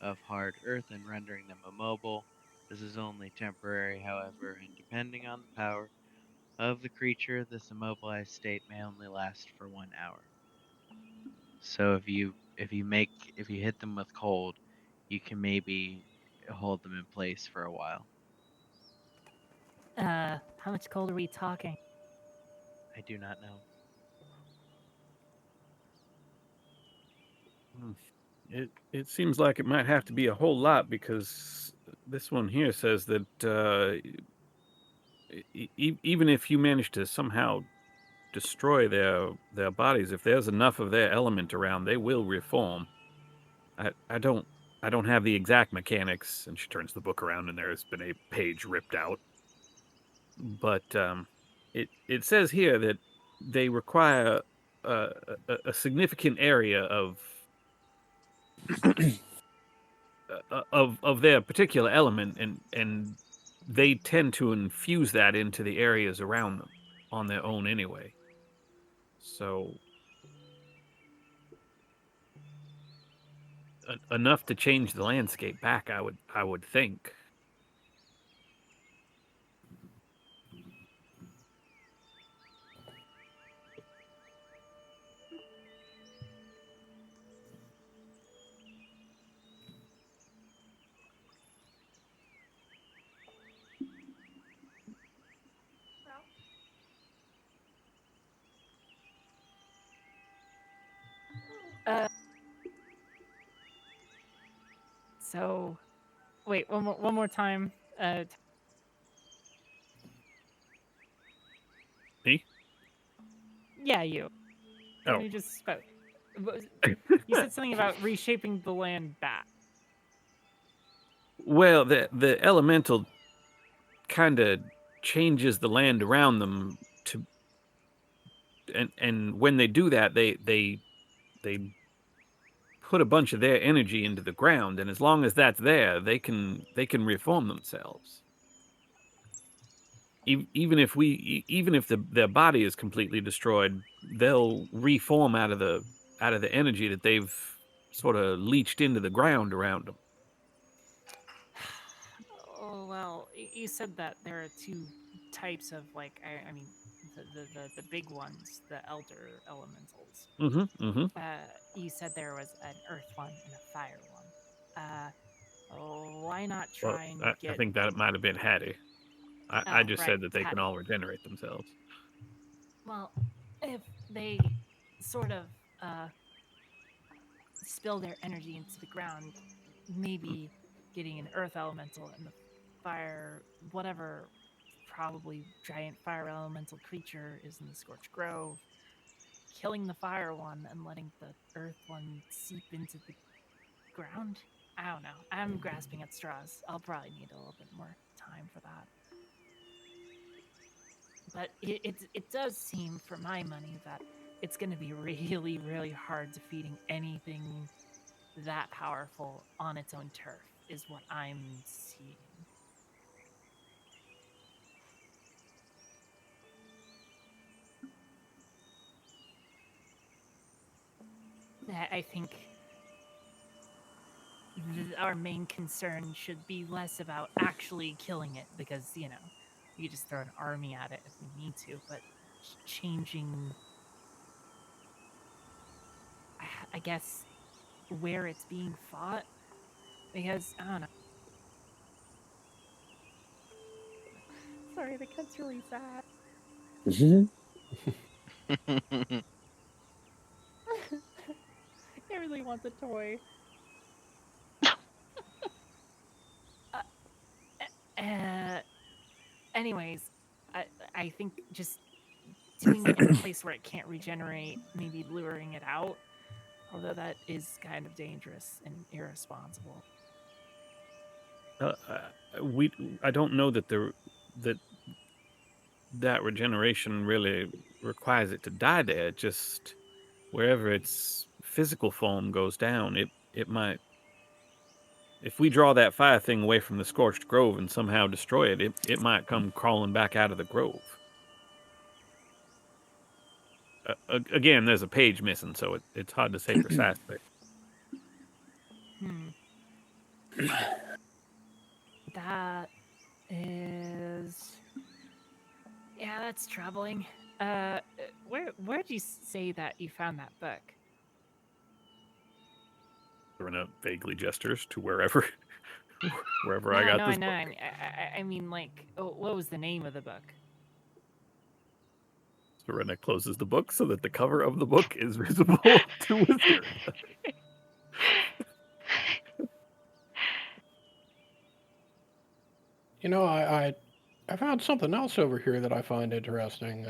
of hard earth and rendering them immobile. This is only temporary, however, and depending on the power of the creature, this immobilized state may only last for 1 hour. So if you hit them with cold, you can maybe hold them in place for a while. How much cold are we talking? I do not know. It seems like it might have to be a whole lot because this one here says that even if you manage to somehow destroy their bodies, if there's enough of their element around, they will reform. I don't have the exact mechanics, and she turns the book around and there's been a page ripped out. But it says here that they require a significant area of their particular element, and they tend to infuse that into the areas around them on their own anyway. So enough to change the landscape back. I would think. So, wait, one more time. Me? Yeah, you. When Oh. you just spoke. You said something about reshaping the land back. Well, the elemental kind of changes the land around them to, and when they do that, they put a bunch of their energy into the ground, and as long as that's there, they can reform themselves. Even if their body is completely destroyed, they'll reform out of the energy that they've sort of leached into the ground around them. Oh, well, you said that there are two types of, like, I mean, the big ones, the elder elementals. Mm-hmm. Mm-hmm. You said there was an earth one and a fire one. Why not try and get... I think that might have been Hattie. I just said that they Hattie. can all regenerate themselves. Well, if they sort of spill their energy into the ground, maybe getting an earth elemental and the fire, whatever probably giant fire elemental creature is in the Scorched Grove, killing the fire one and letting the earth one seep into the ground. I don't know. I'm grasping at straws. I'll probably need a little bit more time for that. But it does seem, for my money, that it's going to be really, really hard defeating anything that powerful on its own turf, is what I'm seeing. I think our main concern should be less about actually killing it, because, you know, you just throw an army at it if we need to, but changing, I guess, where it's being fought, because, I don't know. Sorry, the cat's really sad. I really want the toy. Anyways, I think just doing it in a place where it can't regenerate, maybe luring it out, although that is kind of dangerous and irresponsible. I don't know that that regeneration really requires it to die there. Just wherever its physical form goes down, it might. If we draw that fire thing away from the Scorched Grove and somehow destroy it, it might come crawling back out of the grove. Again, there's a page missing, so it's hard to say precisely. That is... Yeah, that's troubling. Where'd you say that you found that book? Serena vaguely gestures to wherever I got this book. I mean, like, what was the name of the book? Serena closes the book so that the cover of the book is visible to Wizard. You know, I found something else over here that I find interesting.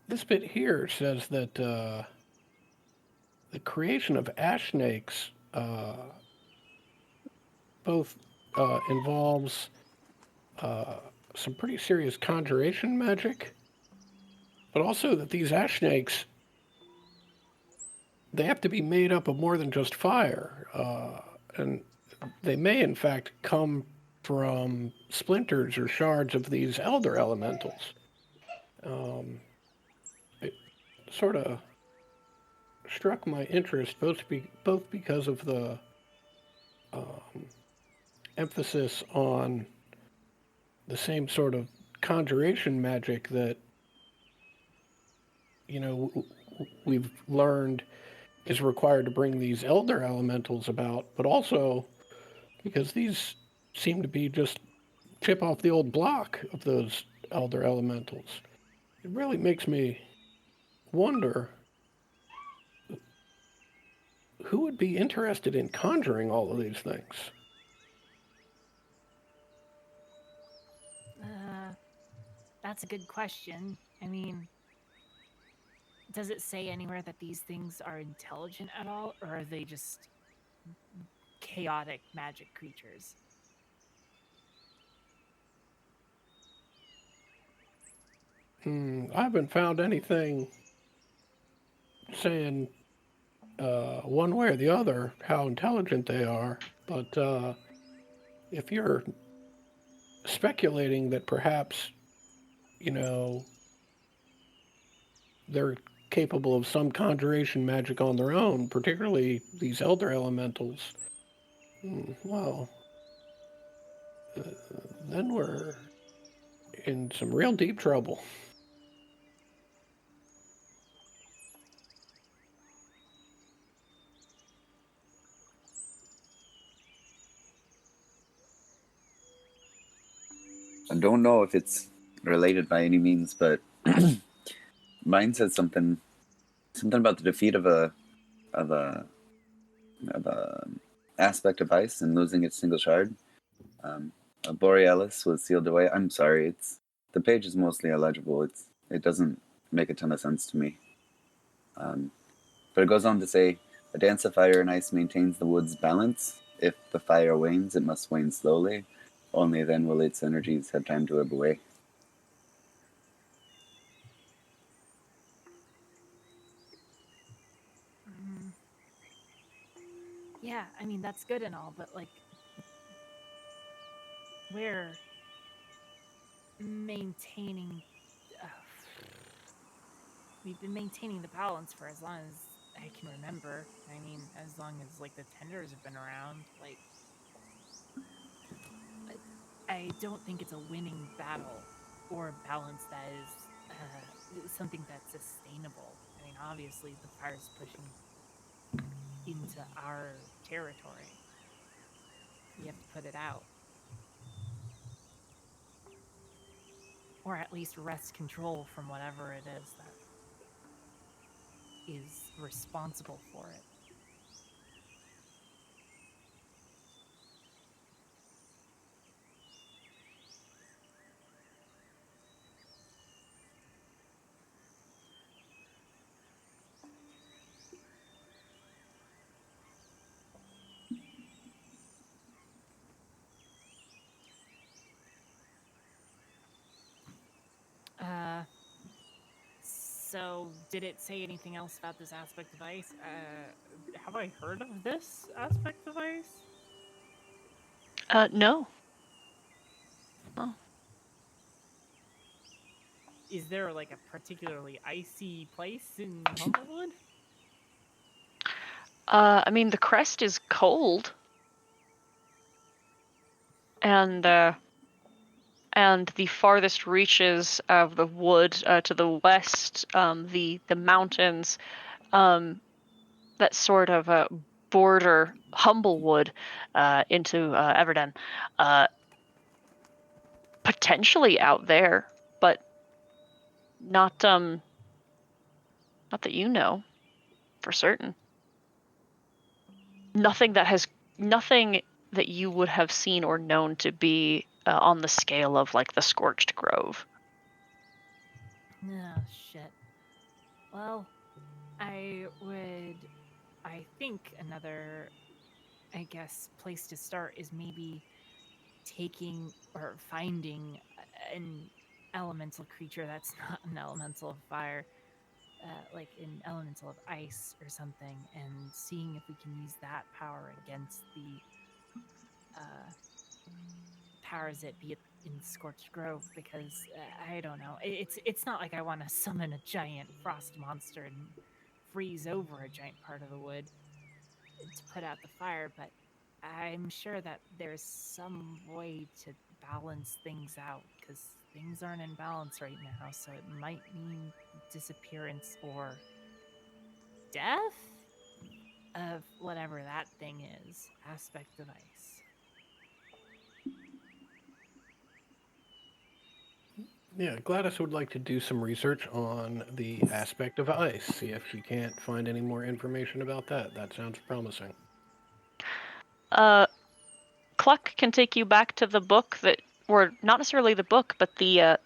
This bit here says that the creation of ash snakes both involves some pretty serious conjuration magic, but also that these ash snakes, they have to be made up of more than just fire, and they may in fact come from splinters or shards of these elder elementals. It sort of struck my interest both because of the emphasis on the same sort of conjuration magic that we've learned is required to bring these elder elementals about, but also because these seem to be just chip off the old block of those elder elementals. It really makes me wonder who would be interested in conjuring all of these things. That's a good question. I mean, does it say anywhere that these things are intelligent at all, or are they just chaotic magic creatures? I haven't found anything saying one way or the other how intelligent they are, but if you're speculating that perhaps, they're capable of some conjuration magic on their own, particularly these elder elementals, well, then we're in some real deep trouble. I don't know if it's related by any means, but mine said something about the defeat of a aspect of ice and losing its single shard. Borealis was sealed away. I'm sorry, the page is mostly illegible. It doesn't make a ton of sense to me. But it goes on to say, a dance of fire and ice maintains the wood's balance. If the fire wanes, it must wane slowly. Only then will its energies have time to ebb away. Yeah, I mean, that's good and all, but like, we're maintaining. We've been maintaining the balance for as long as I can remember. I mean, as long as like the tenders have been around. Like, I don't think it's a winning battle or a balance that is something that's sustainable. I mean, obviously the fire's pushing into our territory. We have to put it out. Or at least wrest control from whatever it is that is responsible for it. So, did it say anything else about this aspect of ice? Have I heard of this aspect of ice? No. Oh. Is there like a particularly icy place in Humblewood? I mean, the crest is cold, and the farthest reaches of the wood to the west, the mountains, that sort of border Humblewood into Everden, potentially out there, but not that you know for certain. Nothing that you would have seen or known to be on the scale of like the Scorched Grove. Oh, shit. Well, I think another, I guess, place to start is maybe taking or finding an elemental creature that's not an elemental of fire, like an elemental of ice or something, and seeing if we can use that power against the powers that be in Scorched Grove, because I don't know. It's not like I want to summon a giant frost monster and freeze over a giant part of the wood to put out the fire, but I'm sure that there's some way to balance things out because things aren't in balance right now, so it might mean disappearance or death of whatever that thing is. Aspect of ice. Yeah, Gladys would like to do some research on the aspect of ice, see if she can't find any more information about that. That sounds promising. Cluck can take you back to the book that, or not necessarily the book, but the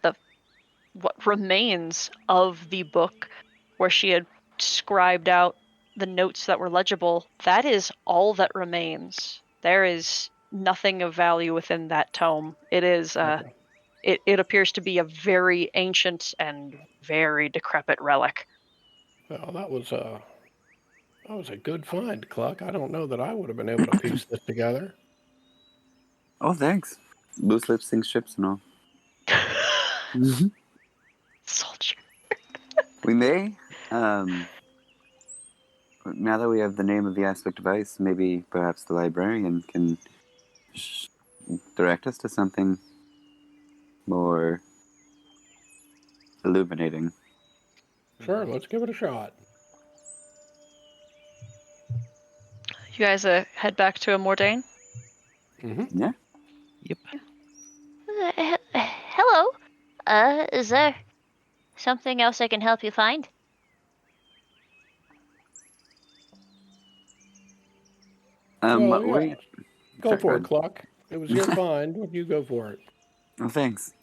what remains of the book where she had scribed out the notes that were legible. That is all that remains. There is nothing of value within that tome. It is Okay. it appears to be a very ancient and very decrepit relic. Well, that was a good find, Cluck. I don't know that I would have been able to piece this together. Oh, thanks. Loose lips sink ships and all. Mm-hmm. Soldier. We may. Now that we have the name of the aspect of ice, maybe perhaps the librarian can direct us to something more illuminating. Sure, let's give it a shot. You guys head back to Mordain? Mm-hmm. Yeah. Yep. Hello. Is there something else I can help you find? Well, yeah. We Go Sorry, for go it, Cluck. It was your find. You go for it. Oh, thanks.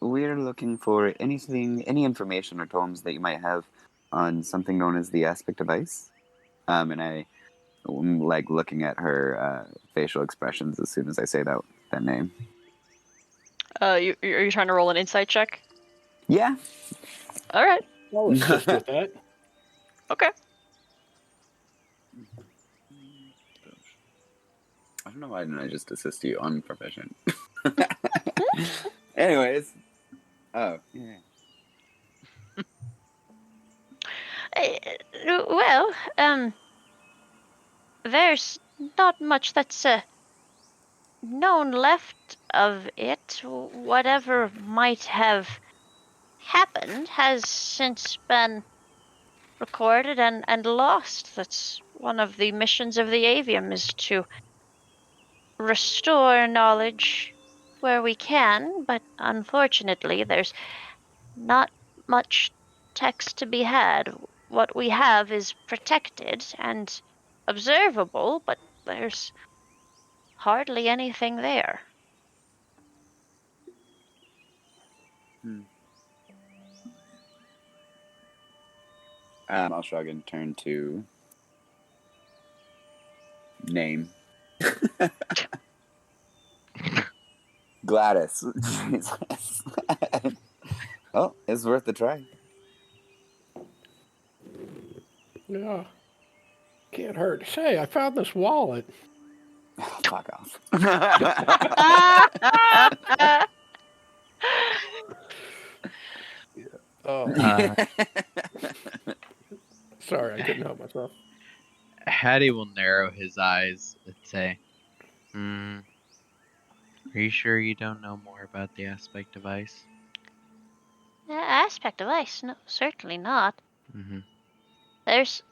We're looking for any information or tomes that you might have on something known as the aspect of ice. And I'm like looking at her facial expressions as soon as I say that name. Are you trying to roll an insight check? Yeah. All right. I'll assist with that. Okay. I don't know why didn't I just assist you on proficient. Anyways. Oh, yeah. Well, there's not much that's known left of it. Whatever might have happened has since been recorded and lost. That's one of the missions of the Avium, is to restore knowledge where we can, but unfortunately there's not much text to be had. What we have is protected and observable, but there's hardly anything there. I'll shrug and turn to name. Gladys. Jesus. Well, it's worth a try. Yeah. Can't hurt. Say, I found this wallet. Oh, fuck off. Oh, sorry, I couldn't help myself. Hattie will narrow his eyes and say, Are you sure you don't know more about the aspect of ice? Aspect of ice? No, certainly not. Mm-hmm. There's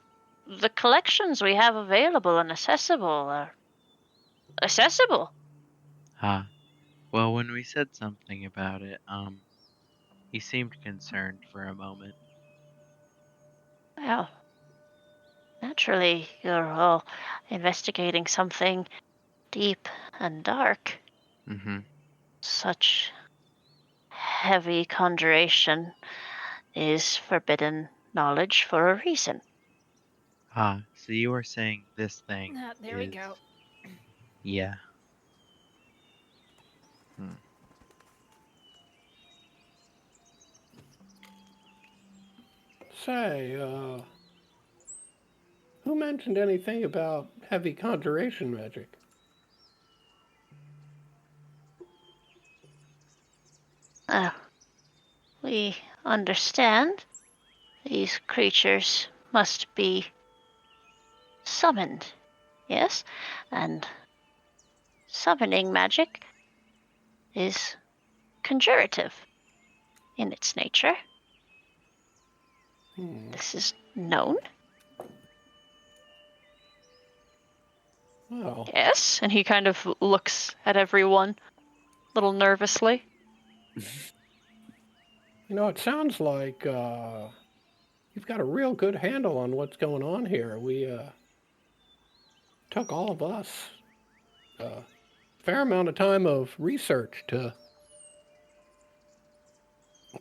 the collections we have available and accessible are accessible. Ah. Well, when we said something about it, he seemed concerned for a moment. Well, naturally, you're all investigating something deep and dark. Mm-hmm. Such heavy conjuration is forbidden knowledge for a reason. Ah, so you were saying this thing There we is- go. Yeah. Say, who mentioned anything about heavy conjuration magic? We understand These creatures must be summoned, yes? And summoning magic is conjurative in its nature. This is known. Well, Yes. And he kind of looks at everyone a little nervously. it sounds like you've got a real good handle on what's going on here. We took all of us a fair amount of time of research to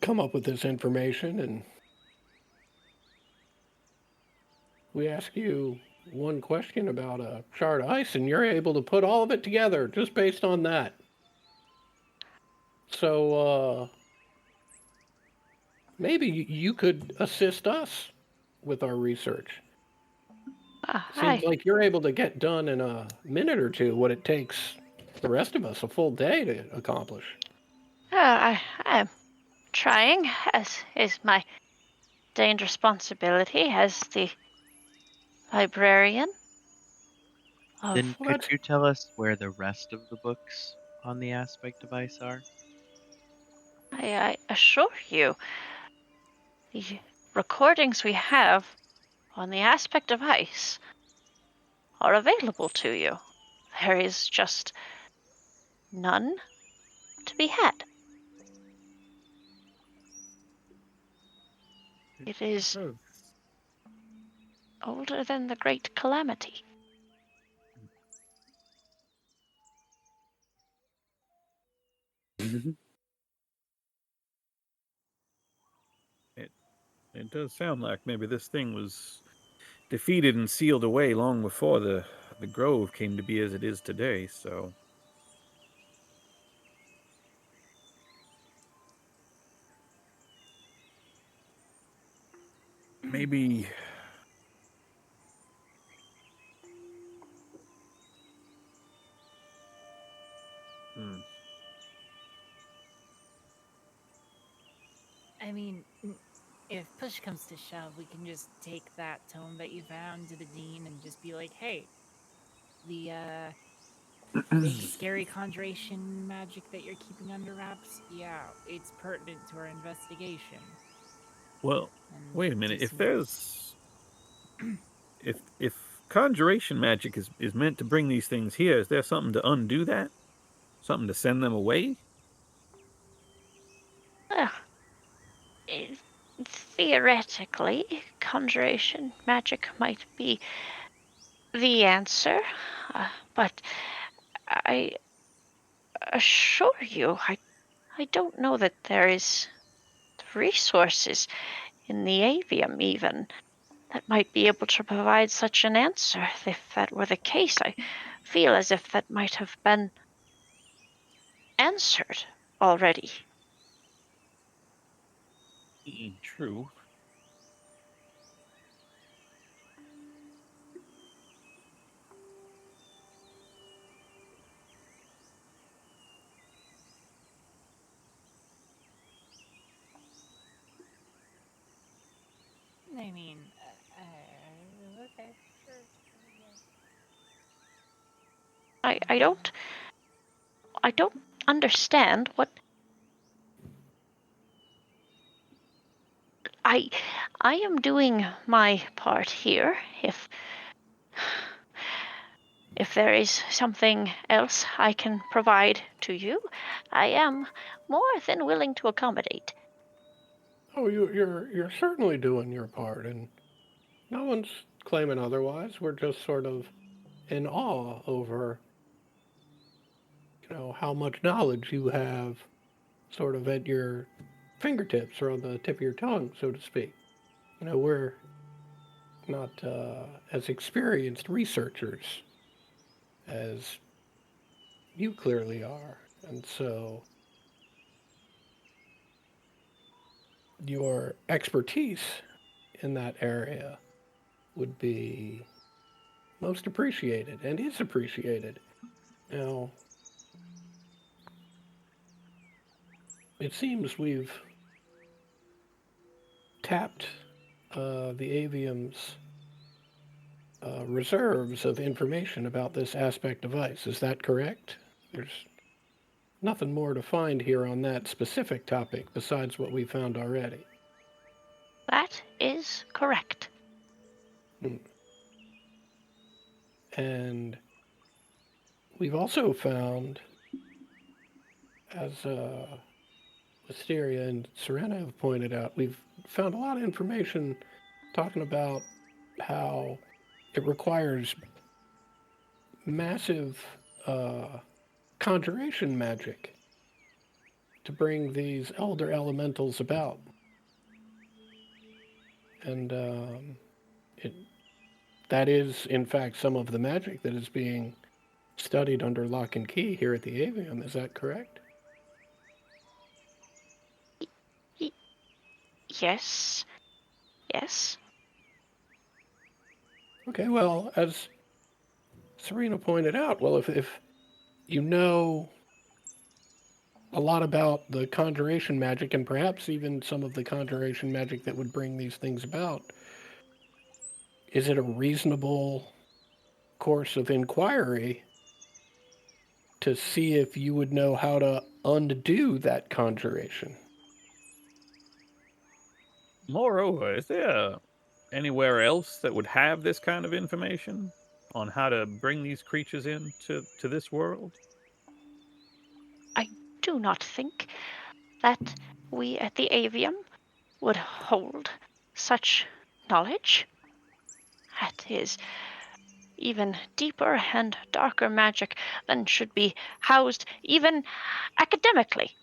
come up with this information, and we ask you one question about a shard of ice, and you're able to put all of it together just based on that. So, maybe you could assist us with our research. Seems like you're able to get done in a minute or two what it takes the rest of us a full day to accomplish. I'm trying, as is my and responsibility as the librarian. Then could you tell us where the rest of the books on the aspect device are? I assure you, the recordings we have on the aspect device are available to you. There is just none to be had. It is older than the Great Calamity. It does sound like maybe this thing was defeated and sealed away long before the grove came to be as it is today, so maybe I mean, if push comes to shove, we can just take that tome that you found to the dean and just be like, hey, the big scary conjuration magic that you're keeping under wraps, yeah, it's pertinent to our investigation. Well, And wait a minute. do If some- there's if conjuration magic is meant to bring these things here, is there something to undo that? Something to send them away? Well, theoretically, conjuration magic might be the answer, but I assure you, I don't know that there is resources in the avium even that might be able to provide such an answer. If that were the case, I feel as if that might have been answered already. True. I mean, okay, sure. I don't understand what I am doing my part here. If there is something else I can provide to you, I am more than willing to accommodate. Oh, you're certainly doing your part, and no one's claiming otherwise. We're just sort of in awe over, how much knowledge you have sort of at your fingertips or on the tip of your tongue, so to speak. We're not as experienced researchers as you clearly are. And so your expertise in that area would be most appreciated and is appreciated. Now, it seems we've tapped the Avium's reserves of information about this aspect device. Is that correct? There's nothing more to find here on that specific topic besides what we found already. That is correct. And we've also found, as Wisteria and Serena have pointed out, we've found a lot of information talking about how it requires massive conjuration magic to bring these elder elementals about. And that is, in fact, some of the magic that is being studied under lock and key here at the Avium. Is that correct? Yes. Yes. Okay, well, as Serena pointed out, well, if you know a lot about the conjuration magic, and perhaps even some of the conjuration magic that would bring these things about, is it a reasonable course of inquiry to see if you would know how to undo that conjuration? Moreover, is there anywhere else that would have this kind of information on how to bring these creatures into this world? I do not think that we at the Avium would hold such knowledge. That is even deeper and darker magic than should be housed even academically.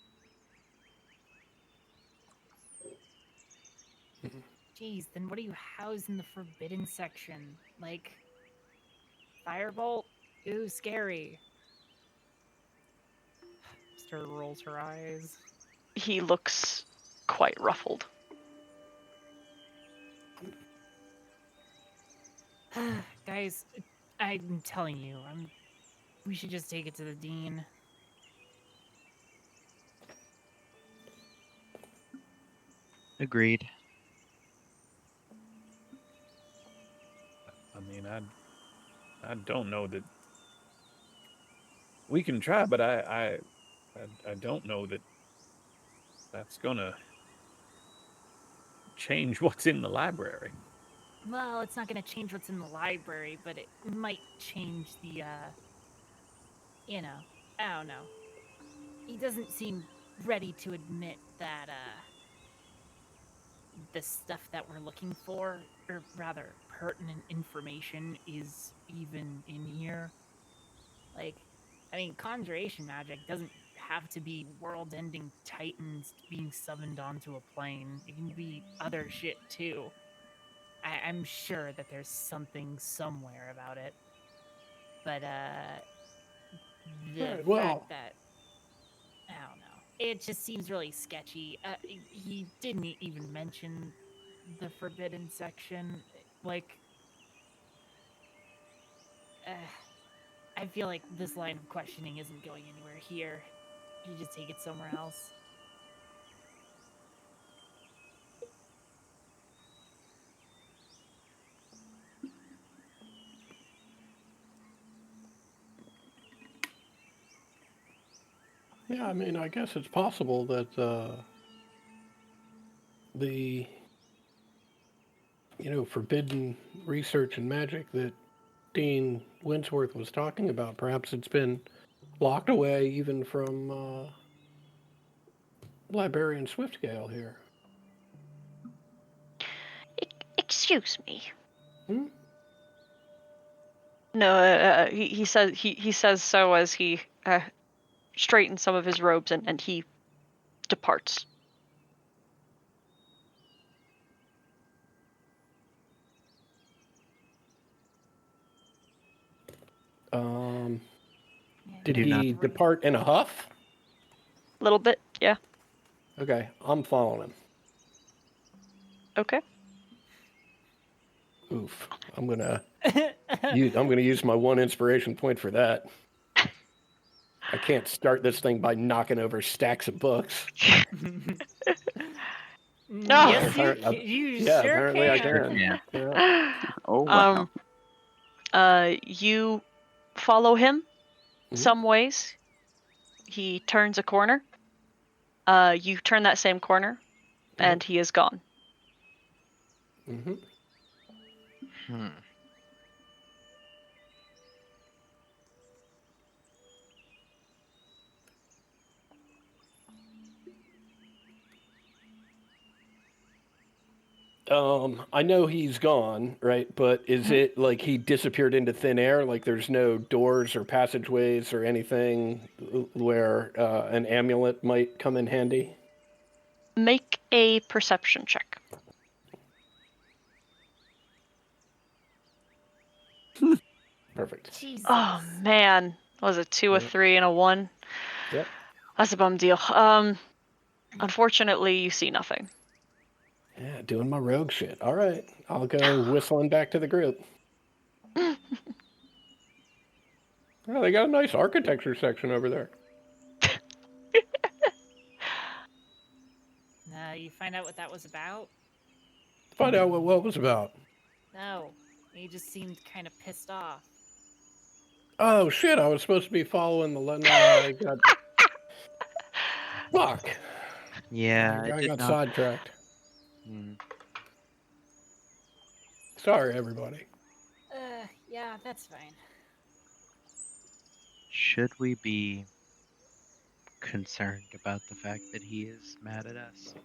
Jeez, then what do you house in the forbidden section? Like, firebolt? Ooh, scary. Stir rolls her eyes. He looks quite ruffled. Guys, I'm telling you, we should just take it to the dean. Agreed. I mean, I don't know that we can try, but I don't know that that's gonna change what's in the library. Well, it's not gonna change what's in the library, but it might change the, I don't know. He doesn't seem ready to admit that, the stuff that we're looking for, or rather, pertinent information, is even in here. Like, I mean, conjuration magic doesn't have to be world-ending titans being summoned onto a plane. It can be other shit, too. I'm sure that there's something somewhere about it. But, the fact that, I don't know. It just seems really sketchy. He didn't even mention the forbidden section. Like, I feel like this line of questioning isn't going anywhere here. You just take it somewhere else. Yeah, I mean, I guess it's possible that the forbidden research and magic that Dean Winsworth was talking about, perhaps it's been locked away even from Librarian Swiftgale here. Excuse me. No, he says so as he straightens some of his robes and he departs. Did he depart in a huff? A little bit, yeah. Okay, I'm following him. Okay. Oof. I'm gonna use my one inspiration point for that. I can't start this thing by knocking over stacks of books. No. Yes, you, Appar- you yeah, sure apparently I can. can. Yeah. Oh wow. You follow him Mhm. some ways. He turns a corner. You turn that same corner, and he is gone. Hmm. Hmm. I know he's gone, right? But is it like he disappeared into thin air? Like there's no doors or passageways or anything where an amulet might come in handy? Make a perception check. Perfect. Jesus. Oh man, was it 2, a Yeah. 3, and a 1? Yep. That's a bum deal. Unfortunately, you see nothing. Yeah, doing my rogue shit. All right, I'll go whistling back to the group. Oh, they got a nice architecture section over there. You find out what that was about? Find out what was about. No, he just seemed kind of pissed off. Oh shit! I was supposed to be following the. I got. Fuck! Yeah, I it did got not. sidetracked. Hmm. Sorry, everybody. Yeah, that's fine. Should we be concerned about the fact that he is mad at us?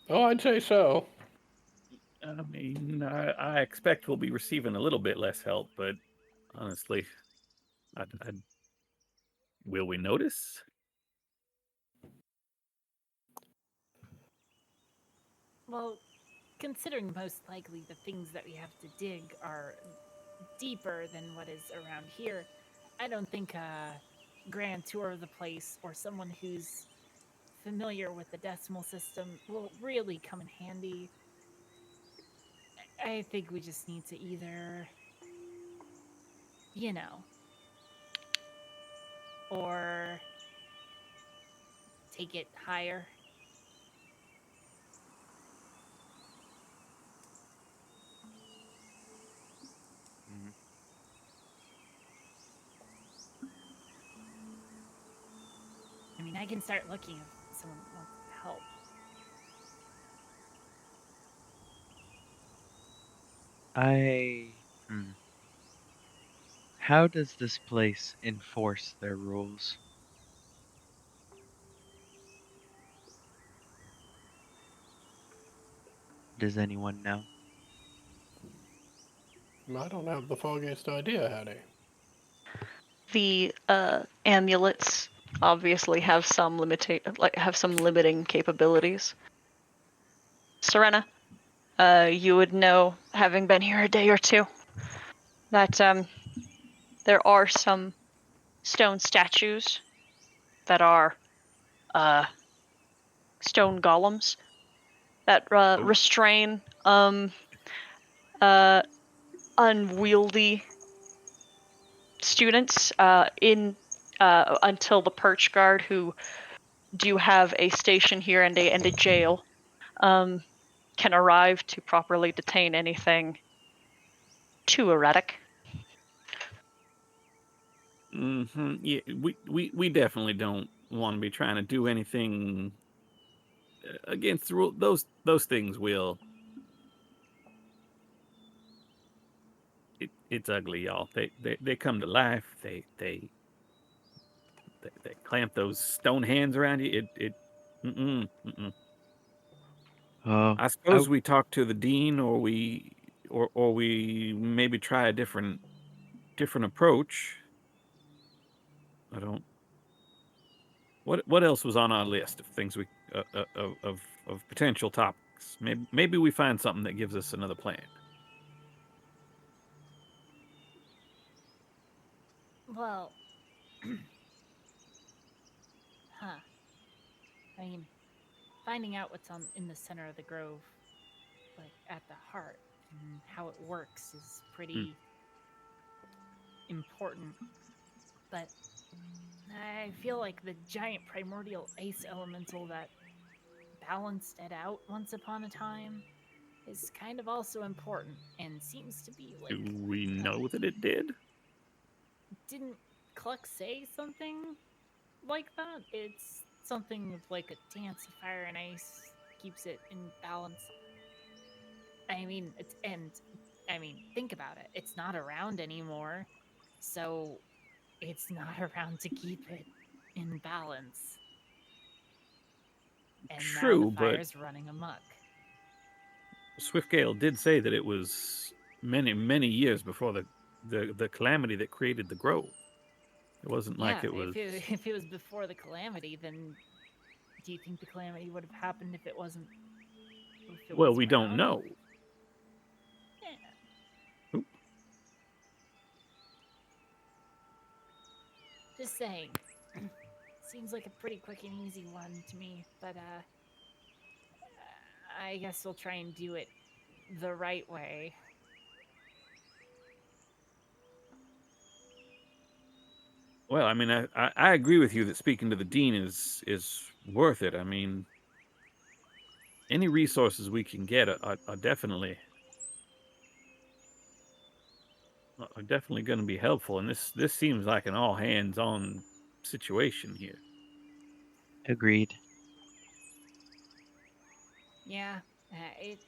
Oh, I'd say so. I mean, I expect we'll be receiving a little bit less help, but honestly, will we notice? Well, considering most likely the things that we have to dig are deeper than what is around here, I don't think a grand tour of the place or someone who's familiar with the decimal system will really come in handy. I think we just need to either, you know, or take it higher. Hmm. I mean, I can start looking if someone wants to help. Hmm. How does this place enforce their rules? Does anyone know? I don't have the foggiest idea, Hattie. The amulets obviously have some limiting capabilities. Serena, you would know, having been here a day or two, that there are some stone statues that are stone golems that restrain unwieldy students in until the perch guard, who do have a station here and a jail, can arrive to properly detain anything too erratic. Yeah, we definitely don't want to be trying to do anything against the rule. Those things will. It's ugly, y'all. They come to life. They clamp those stone hands around you. Mm-mm, mm-mm. Oh, I suppose we talk to the dean, or we maybe try a different approach. I don't. What else was on our list of things we of potential topics? Maybe we find something that gives us another plan. Well, huh. I mean, finding out what's in the center of the grove, like at the heart, and how it works is pretty important. But I feel like the giant primordial ice elemental that balanced it out once upon a time is kind of also important and seems to be like. Do we know that it did? Didn't Cluck say something like that? It's something of like a dance of fire and ice keeps it in balance. I mean, think about it. It's not around anymore, so it's not around to keep it in balance. And True, now the but fire's running amok. Swiftgale did say that it was many, many years before the calamity that created the grove. It wasn't like it was. If it was before the calamity, then do you think the calamity would have happened if it wasn't? Well, we don't know. Yeah. Oop. Just saying. Seems like a pretty quick and easy one to me, but I guess we'll try and do it the right way. Well, I mean, I agree with you that speaking to the dean is worth it. I mean, any resources we can get are definitely going to be helpful, and this seems like an all hands on situation here. Agreed. Yeah, it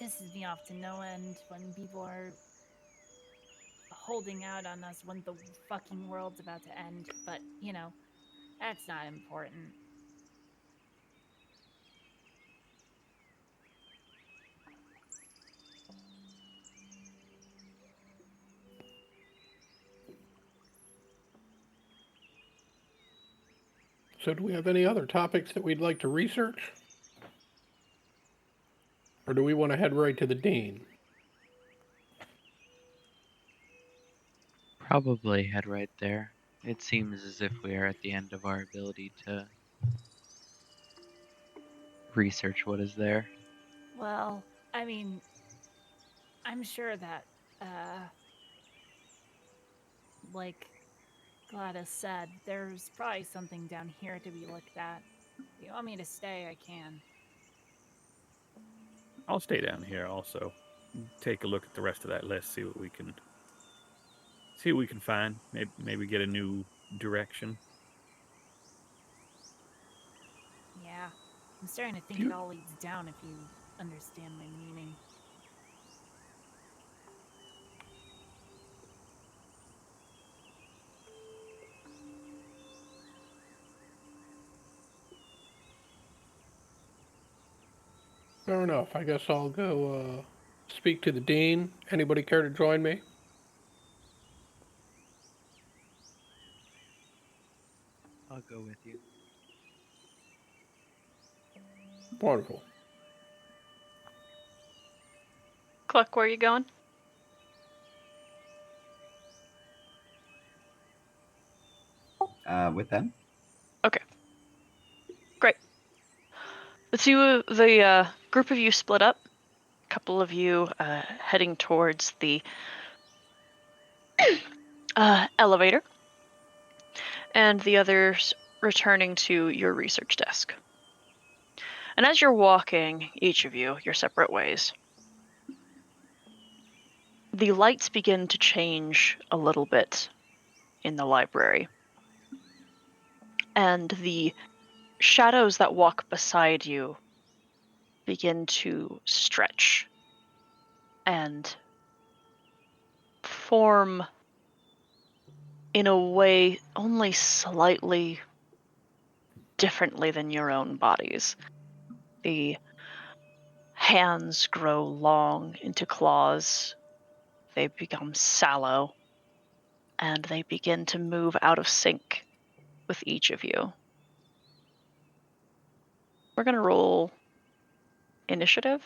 pisses me off to no end when people are holding out on us when the fucking world's about to end. But, you know, that's not important. So do we have any other topics that we'd like to research? Or do we want to head right to the dean? Probably head right there. It seems as if we are at the end of our ability to research what is there. Well, I mean, I'm sure that, like Gladys said, there's probably something down here to be looked at. If you want me to stay, I can. I'll stay down here also. Take a look at the rest of that list, see what we can find. Maybe get a new direction. Yeah, I'm starting to think it all leads down if you understand my meaning. Fair enough. I guess I'll go speak to the dean. Anybody care to join me? I'll go with you. Wonderful. Cluck, where are you going? With them. Okay. Great. The group of you split up. A couple of you heading towards the elevator, and the others returning to your research desk. And as you're walking, each of you, your separate ways, the lights begin to change a little bit in the library. And the shadows that walk beside you begin to stretch and form in a way only slightly differently than your own bodies. The hands grow long into claws. They become sallow, and they begin to move out of sync with each of you. We're going to roll initiative.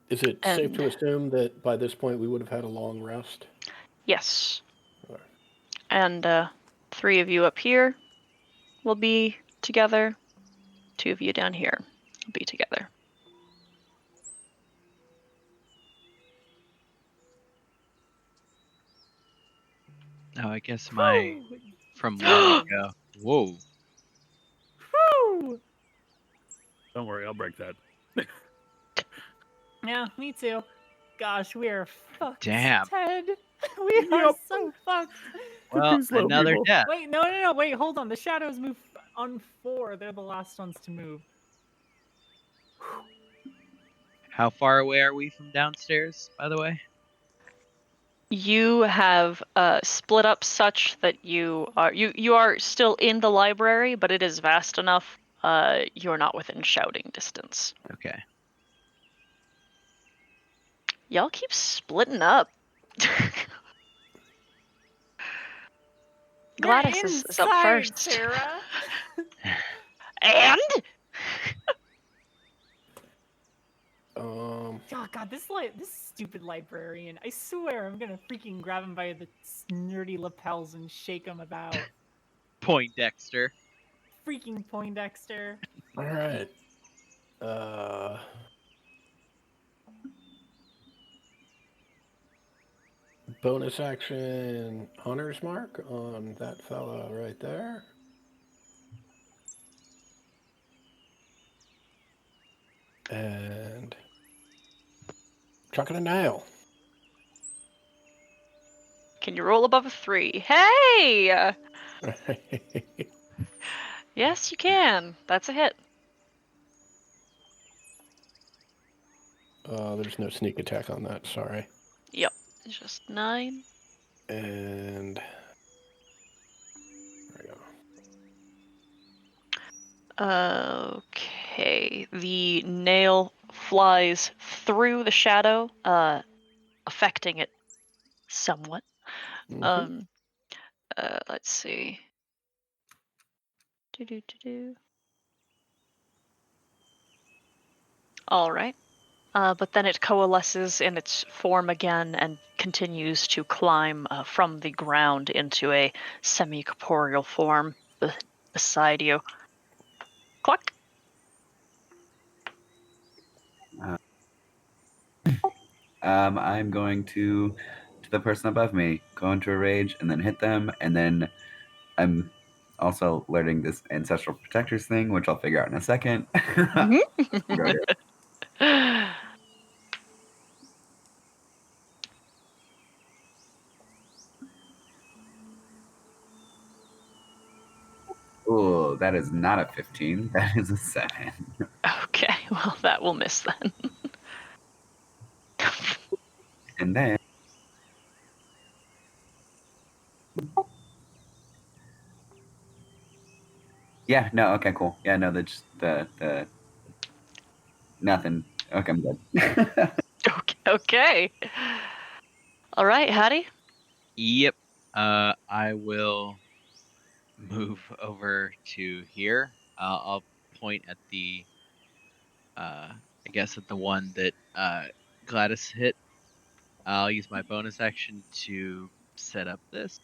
Is it safe to assume that by this point we would have had a long rest? Yes. All right. And 3 of you up here will be together. 2 of you down here will be together. Oh, I guess from long ago. Whoa. Don't worry, I'll break that. Yeah, me too. Gosh, we are fucked, Damn. Ted. We are Yep. so fucked. Well, Too slow, another people. death. Wait, no, wait, hold on. The shadows move on 4. They're the last ones to move. How far away are we from downstairs, by the way? You have split up such that you are still in the library, but it is vast enough. You're not within shouting distance. Okay. Y'all keep splitting up. Gladys We're is up inside, first. Sarah. And Oh god, this stupid librarian. I swear I'm gonna freaking grab him by the nerdy lapels and shake him about. Poindexter. Freaking Poindexter. All right. Bonus action Hunter's Mark on that fella right there. And chucking a nail. can you roll above a 3? Hey! Yes, you can. That's a hit. There's no sneak attack on that, sorry. Yep. It's just 9. And there we go. Okay. The nail flies through the shadow, affecting it somewhat. Mhm. Let's see. All right. But then it coalesces in its form again and continues to climb from the ground into a semi-corporeal form beside you. Cluck. I'm going to the person above me, go into a rage, and then hit them, and then I'm also learning this ancestral protectors thing, which I'll figure out in a second. Go here. Ooh, that is not a 15. That is a 7. Okay, well, that will miss then. And then yeah, no, okay, cool. Yeah, no, that's just the nothing. Okay, I'm good. Okay. All right, Hattie. Yep. I will move over to here. I'll point at the, I guess at the one that Gladys hit. I'll use my bonus action to set up this.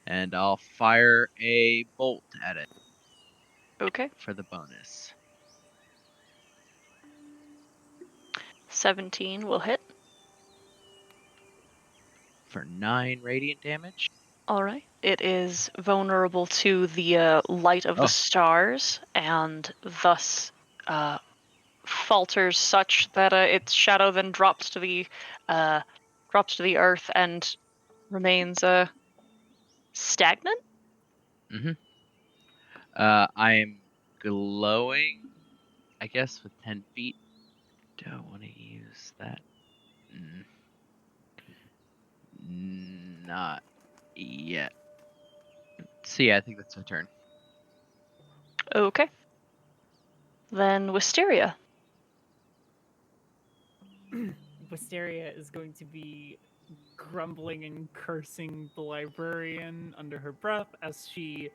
And I'll fire a bolt at it. Okay. For the bonus. 17 will hit. For 9 radiant damage. All right. It is vulnerable to the light of the stars, and thus falters such that its shadow then drops to the earth and remains stagnant. Mm-hmm. I am glowing, I guess, with 10 feet. Do I want to use that? Not yet. So yeah, I think that's my turn. Okay. Then Wisteria. Wisteria is going to be grumbling and cursing the librarian under her breath as she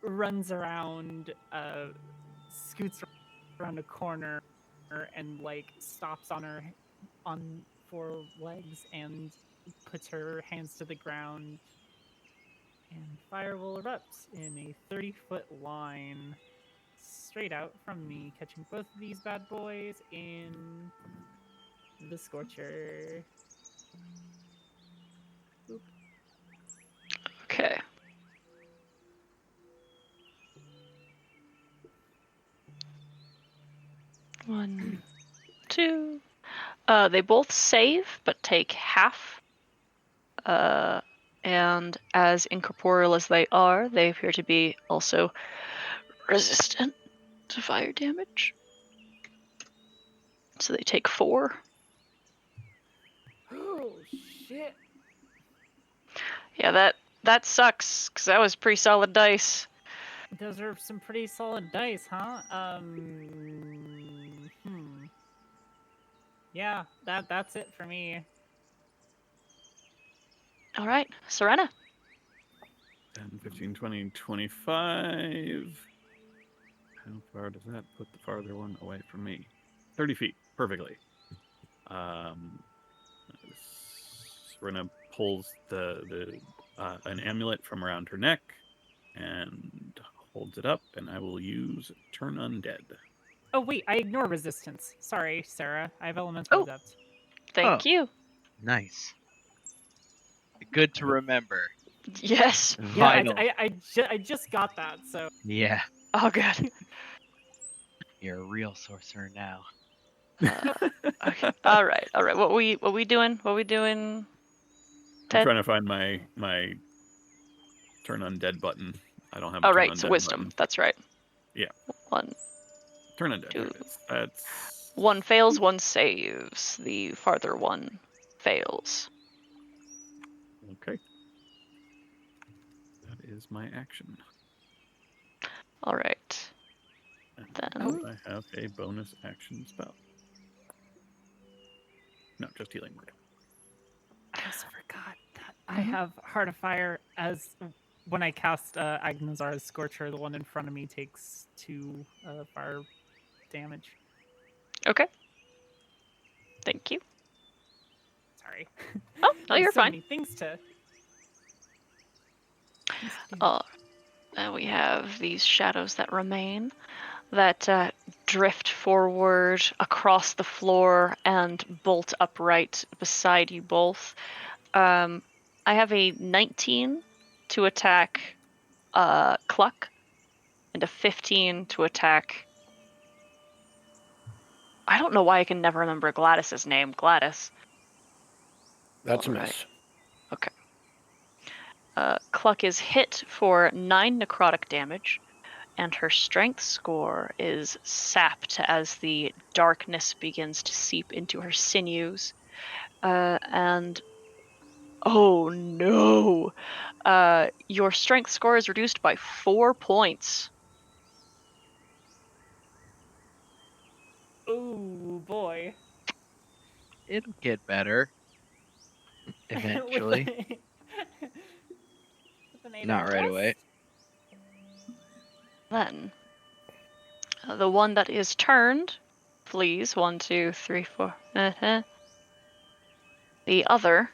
runs around, scoots around a corner, and like stops on 4 legs and puts her hands to the ground. And fire will erupt in a 30-foot line straight out from me, catching both of these bad boys in the Scorcher. Okay. They both save, but take half. And as incorporeal as they are, they appear to be also resistant to fire damage. So they take 4. Oh shit! Yeah, that sucks, because that was pretty solid dice. Those are some pretty solid dice, huh? Yeah, that's it for me. All right, Serena. 10, 15, 20, 25. How far does that put the farther one away from me? 30 feet, perfectly. Serena pulls an amulet from around her neck and holds it up, and I will use Turn Undead. Oh wait, I ignore resistance. Sorry, Sarah. I have elemental Oh. adept. Thank you. Nice. Good to remember. Yes. Yeah, Vital. I just got that. So Yeah. Oh, good. You're a real sorcerer now. Okay. All right. What we doing? I'm Ted? trying to find my Turn Undead button. I don't have a Oh, Turn right. Undead It's wisdom. button. That's right. Yeah. 1, Turn Undead. Two. There it is. That's 1 fails, 1 saves. The farther one fails. okay. That is my action. All right. And Then I have a bonus action spell. No, just healing word. I also forgot that I have Heart of Fire as when I cast Agnazar's Scorcher, the one in front of me takes 2 fire damage. okay. Thank you. Sorry. Oh, no, There's you're so fine. many things to do. Oh, and we have these shadows that remain that drift forward across the floor and bolt upright beside you both. I have a 19 to attack Cluck and a 15 to attack. I don't know why I can never remember Gladys's name. Gladys. That's a Alright. miss. Okay. Cluck is hit for 9 necrotic damage, and her strength score is sapped as the darkness begins to seep into her sinews. And oh no! Your strength score is reduced by 4 points. Oh boy. It'll get better. Eventually. With an 8 Not hour right rest? away. Then, the one that is turned flees. 1, 2, 3, 4. The other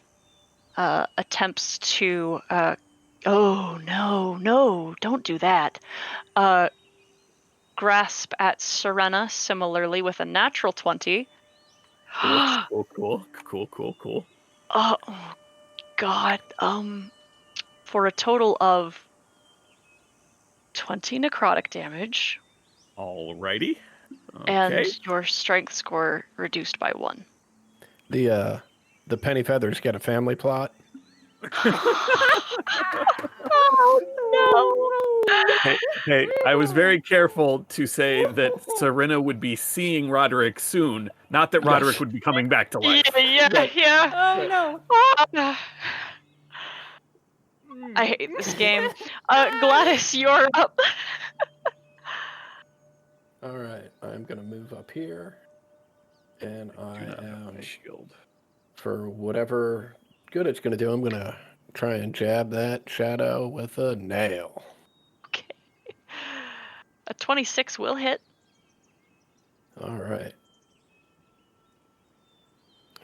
attempts to. Oh no! Don't do that. Grasp at Serena similarly with a natural 20. Cool. Oh God. For a total of 20 necrotic damage. Alrighty. Okay. And your strength score reduced by 1. The Penny Feathers get a family plot. Oh no! Hey, I was very careful to say that Serena would be seeing Roderick soon, not that Roderick would be coming back to life. Yeah. Oh no! I hate this game. Gladys, you're up. All right, I'm gonna move up here, and I Do not have am my shield. for whatever good it's gonna do. I'm gonna try and jab that shadow with a nail. Okay. A 26 will hit. All right.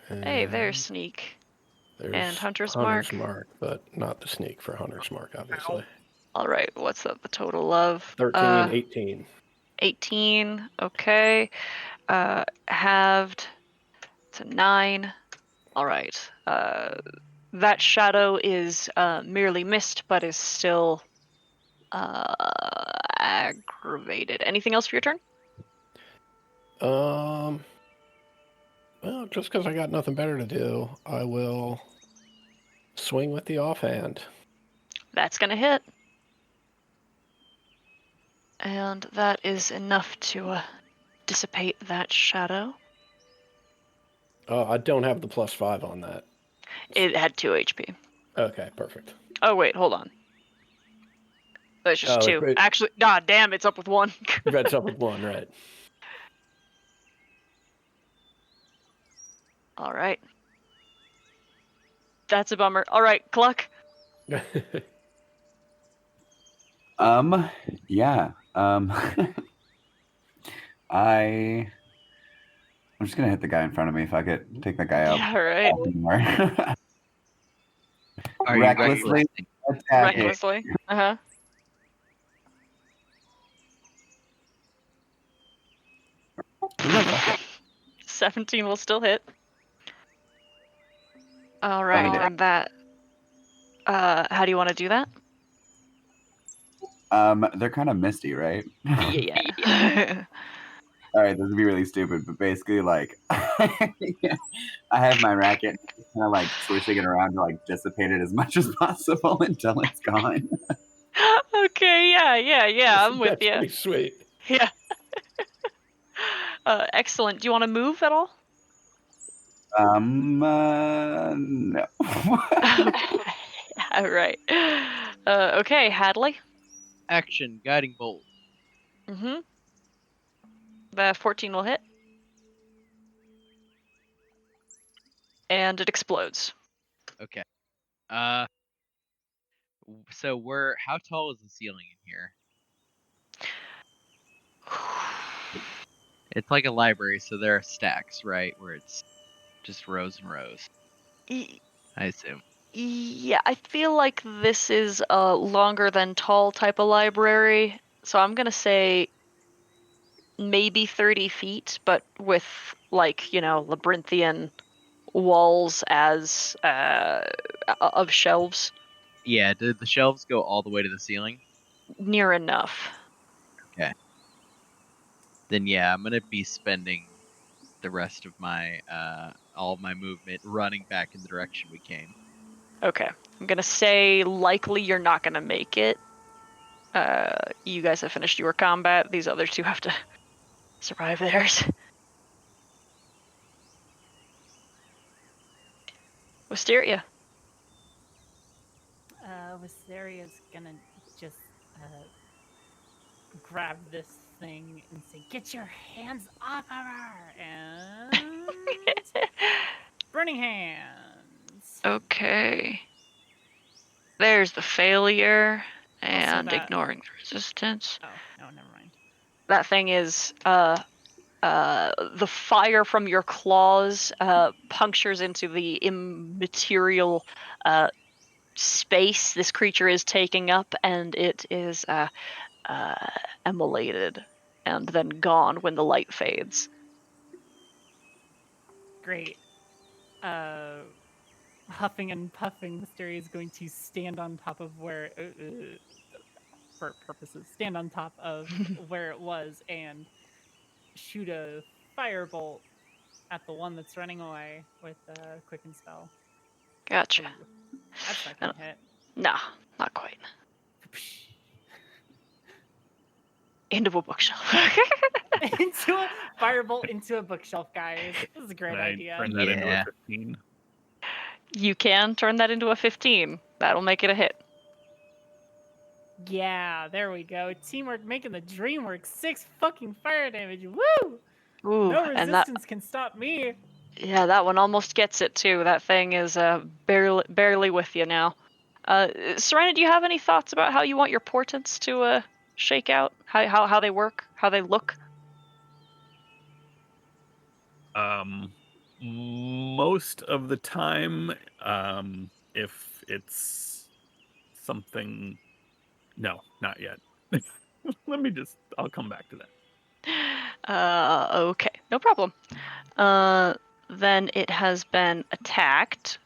Hey, there's And Sneak. there's and Hunter's Mark, Mark. but not the sneak for Hunter's Mark, obviously. All right, what's that? The total of 13, 18. 18. Okay. Halved to 9. All right. That shadow is merely missed, but is still aggravated. Anything else for your turn? Well, just because I got nothing better to do, I will swing with the offhand. That's gonna hit. And that is enough to dissipate that shadow. I don't have the +5 on that. It had 2 HP. Okay, perfect. Oh wait, hold on. That's just 2. it- Actually, god damn, it's up with 1. Red's up with 1, right? All right. That's a bummer. All right, Cluck. Yeah. I'm just gonna hit the guy in front of me. If I could take that guy out. Yeah, right. Anymore. Are you Recklessly attack it. Recklessly. Uh-huh. Ooh, 17 will still hit. All right, Okay. and that. How do you want to do that? They're kind of misty, right? Yeah. All right, this would be really stupid, but basically, like, I have my racket kind of like swishing it around to like dissipate it as much as possible until it's gone. Okay. Yeah. I'm with That's you. pretty sweet. Yeah. Excellent. Do you want to move at all? No. Okay. All right. Okay, Hadley. Action, guiding bolt. Mm-hmm. The 14 will hit. And it explodes. Okay. So how tall is the ceiling in here? It's like a library, so there are stacks, right? Where it's just rows and rows. I assume. Yeah, I feel like this is a longer than tall type of library. So I'm going to say maybe 30 feet, but with, like, labyrinthian walls as of shelves. Yeah, did the shelves go all the way to the ceiling? Near enough. Then yeah, I'm gonna be spending the rest of my all of my movement running back in the direction we came. Okay. I'm going to say likely you're not going to make it. You guys have finished your combat. These other two have to survive theirs. Wisteria. Wisteria's gonna just grab this thing and say, "Get your hands off of her!" And burning hands. Okay. There's the failure and that- ignoring the resistance. Oh no, never mind. That thing is the fire from your claws punctures into the immaterial space this creature is taking up, and it is immolated and then gone when the light fades. Great. Huffing and puffing, Mysteria is going to stand on top of where, for purposes, stand on top of where it was and shoot a firebolt at the one that's running away with a quicken spell. Gotcha. Ooh, that's not gonna hit. Nah, not quite. Into a bookshelf. Into a firebolt into a bookshelf, guys. This is a great Can I idea. turn that into Yeah. a 15? You can turn that into a 15. That'll make it a hit. Yeah, there we go. Teamwork making the dream work. 6 fucking fire damage. Woo! Ooh, No and that resistance can stop me. that one almost gets it too. That thing is barely with you now. Serena, do you have any thoughts about how you want your portents to shake out? How they work? How they look? Most of the time, if it's something, no, not yet. I'll come back to that. Okay, no problem. Then it has been attacked,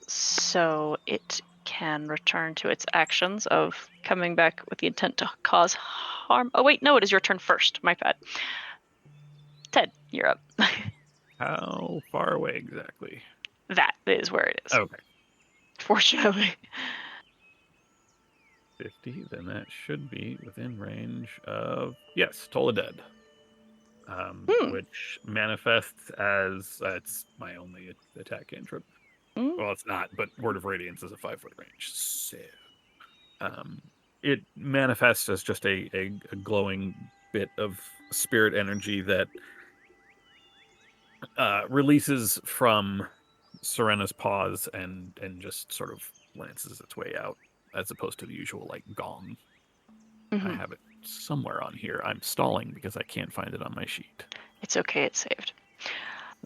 so it can return to its actions of coming back with the intent to cause harm. Oh wait, no, it is your turn first. My bad. Ted, you're up. How far away exactly? That is where it is. Okay. Fortunately. 50, then that should be within range of, yes, Toll of Dead. Which manifests as, it's my only attack cantrip. Well, it's not, but Word of Radiance is a 5-foot range. So, it manifests as just a glowing bit of spirit energy that releases from Serena's paws and just sort of lances its way out, as opposed to the usual like gong. I have it somewhere on here. I'm stalling because I can't find it on my sheet. It's okay, it's saved.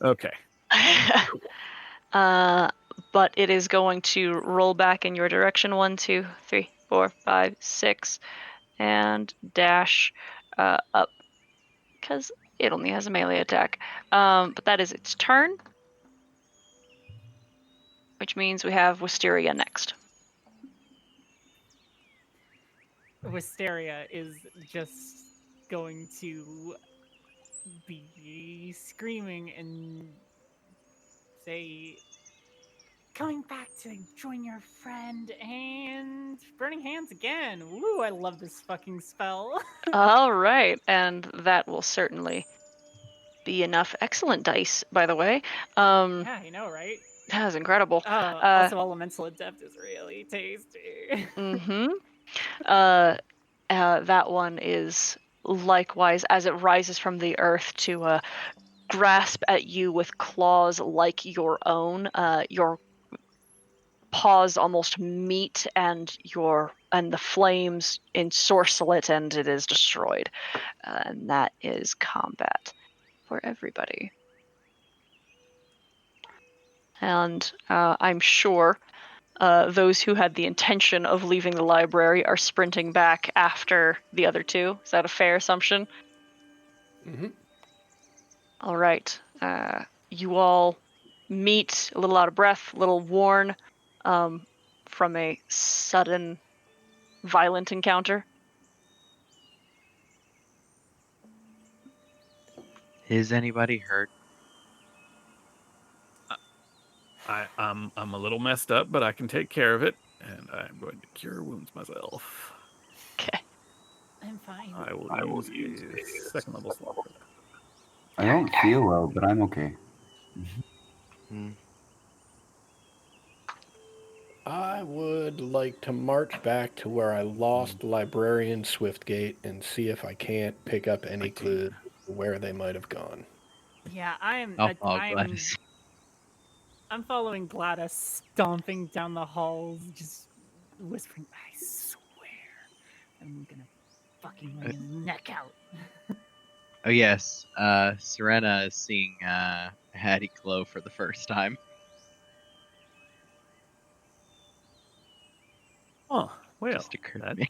Okay. But it is going to roll back in your direction. 1, 2, 3, 4, 5, 6, and dash up because it only has a melee attack. But that is its turn, which means we have Wisteria next. Wisteria is just going to be screaming and say, "Coming back to join your friend," and Burning Hands again. Woo, I love this fucking spell. All right, and that will certainly be enough. Excellent dice, by the way. Yeah, you know, right? That was incredible. Also, Elemental Adept is really tasty. That one is likewise, as it rises from the earth to grasp at you with claws like your own. Your paws almost meet, and the flames ensorcel it, and it is destroyed. And that is combat for everybody. And I'm sure those who had the intention of leaving the library are sprinting back after the other two. Is that a fair assumption? Mm-hmm. All right. You all meet a little out of breath, a little worn from a sudden, violent encounter. Is anybody hurt? I'm a little messed up, but I can take care of it, and I'm going to cure wounds myself. Okay. I'm fine. I will use a second level slot for that. I don't feel well, but I'm okay. I would like to march back to where I lost Librarian Swiftgate and see if I can't pick up any clue where they might have gone. Yeah, Gladys. I'm following Gladys, stomping down the halls, just whispering, "I swear, I'm gonna fucking lay his neck out." Oh yes, Serena is seeing Hattie glow for the first time. Oh, well, Just occurred to me.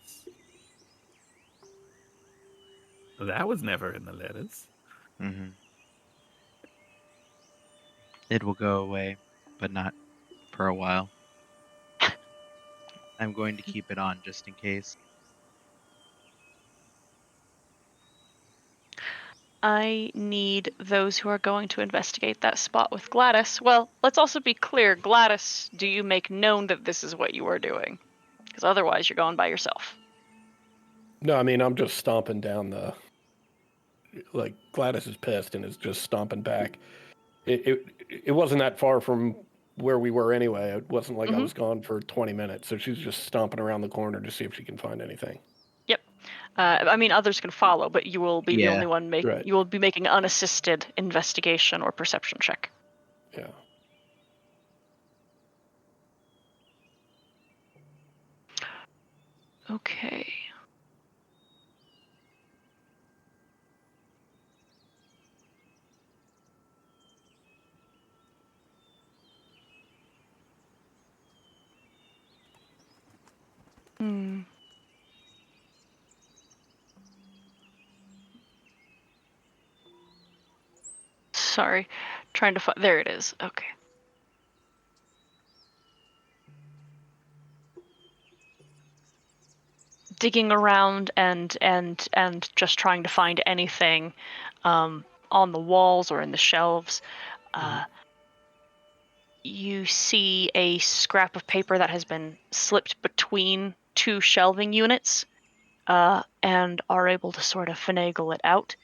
That was never in the letters. Mm-hmm. It will go away, but not for a while. I'm going to keep it on just in case. I need those who are going to investigate that spot with Gladys. Well, let's also be clear. Gladys, do you make known that this is what you are doing? Because otherwise you're going by yourself. No, I mean, I'm just stomping down like, Gladys is pissed and is just stomping back. It wasn't that far from where we were anyway. It wasn't like I was gone for 20 minutes, so she's just stomping around the corner to see if she can find anything. Yep. I mean, others can follow, but you will be the Yeah. only one Right. You will be making an unassisted investigation or perception check. Yeah. Okay. Sorry, trying to find. There it is. Okay. Digging around and just trying to find anything on the walls or in the shelves. You see a scrap of paper that has been slipped between two shelving units, and are able to sort of finagle it out.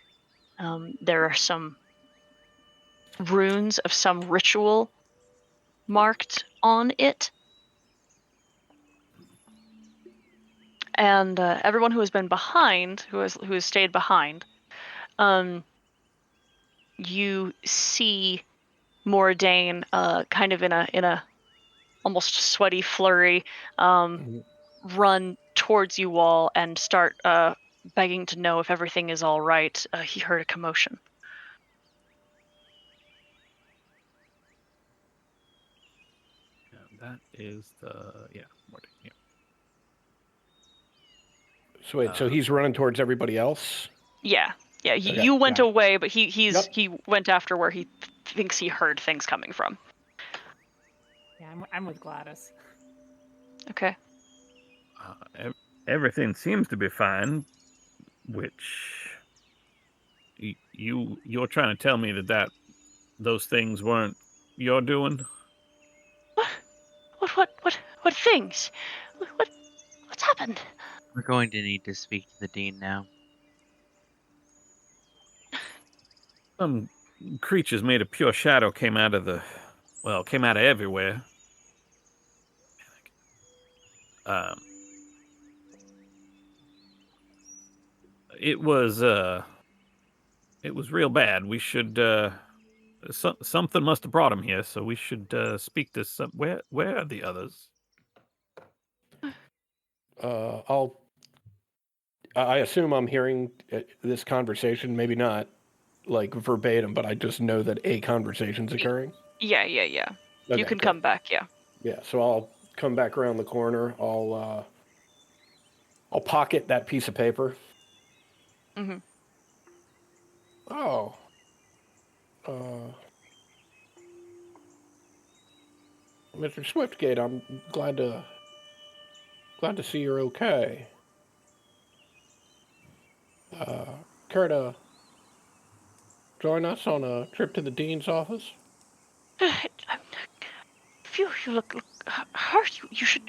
There are some runes of some ritual marked on it. And everyone who has been behind, who has stayed behind, you see Mordain kind of in a almost sweaty flurry run towards you all and start begging to know if everything is all right. He heard a commotion. That is Mordain. Yeah. So wait, so he's running towards everybody else? Yeah. Okay, You went got it. away, but he Yep. went after where he thinks he heard things coming from. Yeah, I'm with Gladys. Okay. Everything seems to be fine, which you're trying to tell me that those things weren't your doing? What things? What's happened? We're going to need to speak to the dean now. Some creatures made of pure shadow came out of everywhere. It was real bad. We should something must have brought him here, so we should speak to some. Where are the others? I assume I'm hearing this conversation, maybe not like verbatim, but I just know that a conversation's occurring. Yeah. Okay, You can good. come back, yeah. Yeah, so I'll come back around the corner. I'll pocket that piece of paper. Mm-hmm. Oh. Mr. Swiftgate, I'm glad to see you're okay. Care to join us on a trip to the dean's office? If you look hurt, you should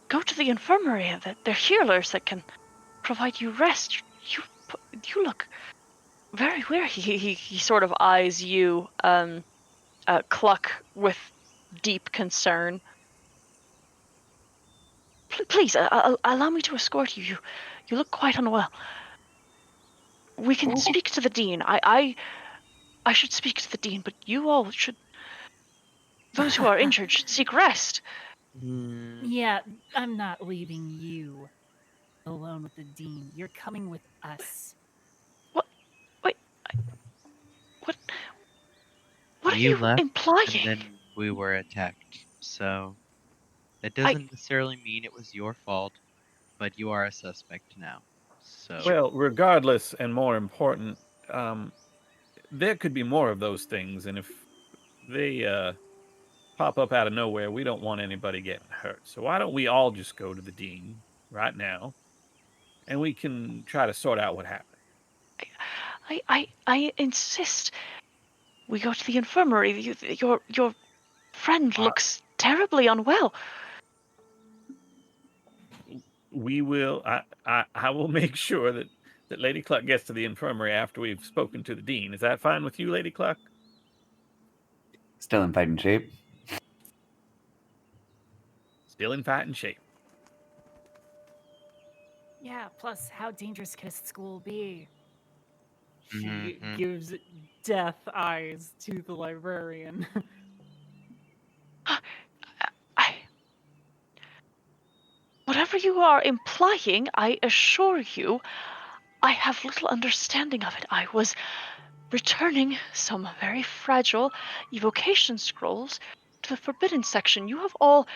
go to the infirmary. They're healers that can provide you rest. You look very weary. He sort of eyes you, Cluck, with deep concern. Please, allow me to escort you. You look quite unwell. We can speak to the dean. I should speak to the dean, but you all should. Those who are injured should seek rest. Yeah, I'm not leaving you alone with the dean. You're coming with us. What? Wait. What are You you left, implying? and then we were attacked. So that doesn't necessarily mean it was your fault, but you are a suspect now. So Well, regardless, and more important, there could be more of those things, and if they pop up out of nowhere, we don't want anybody getting hurt. So why don't we all just go to the dean right now, and we can try to sort out what happened. I insist. We go to the infirmary. Your friend looks terribly unwell. We will. I will make sure that Lady Cluck gets to the infirmary after we've spoken to the dean. Is that fine with you, Lady Cluck? Still in fighting shape. Still in fighting shape. Yeah, plus, how dangerous could a school be? She Mhm. gives death eyes to the librarian. Whatever you are implying, I assure you, I have little understanding of it. I was returning some very fragile evocation scrolls to the forbidden section. You have all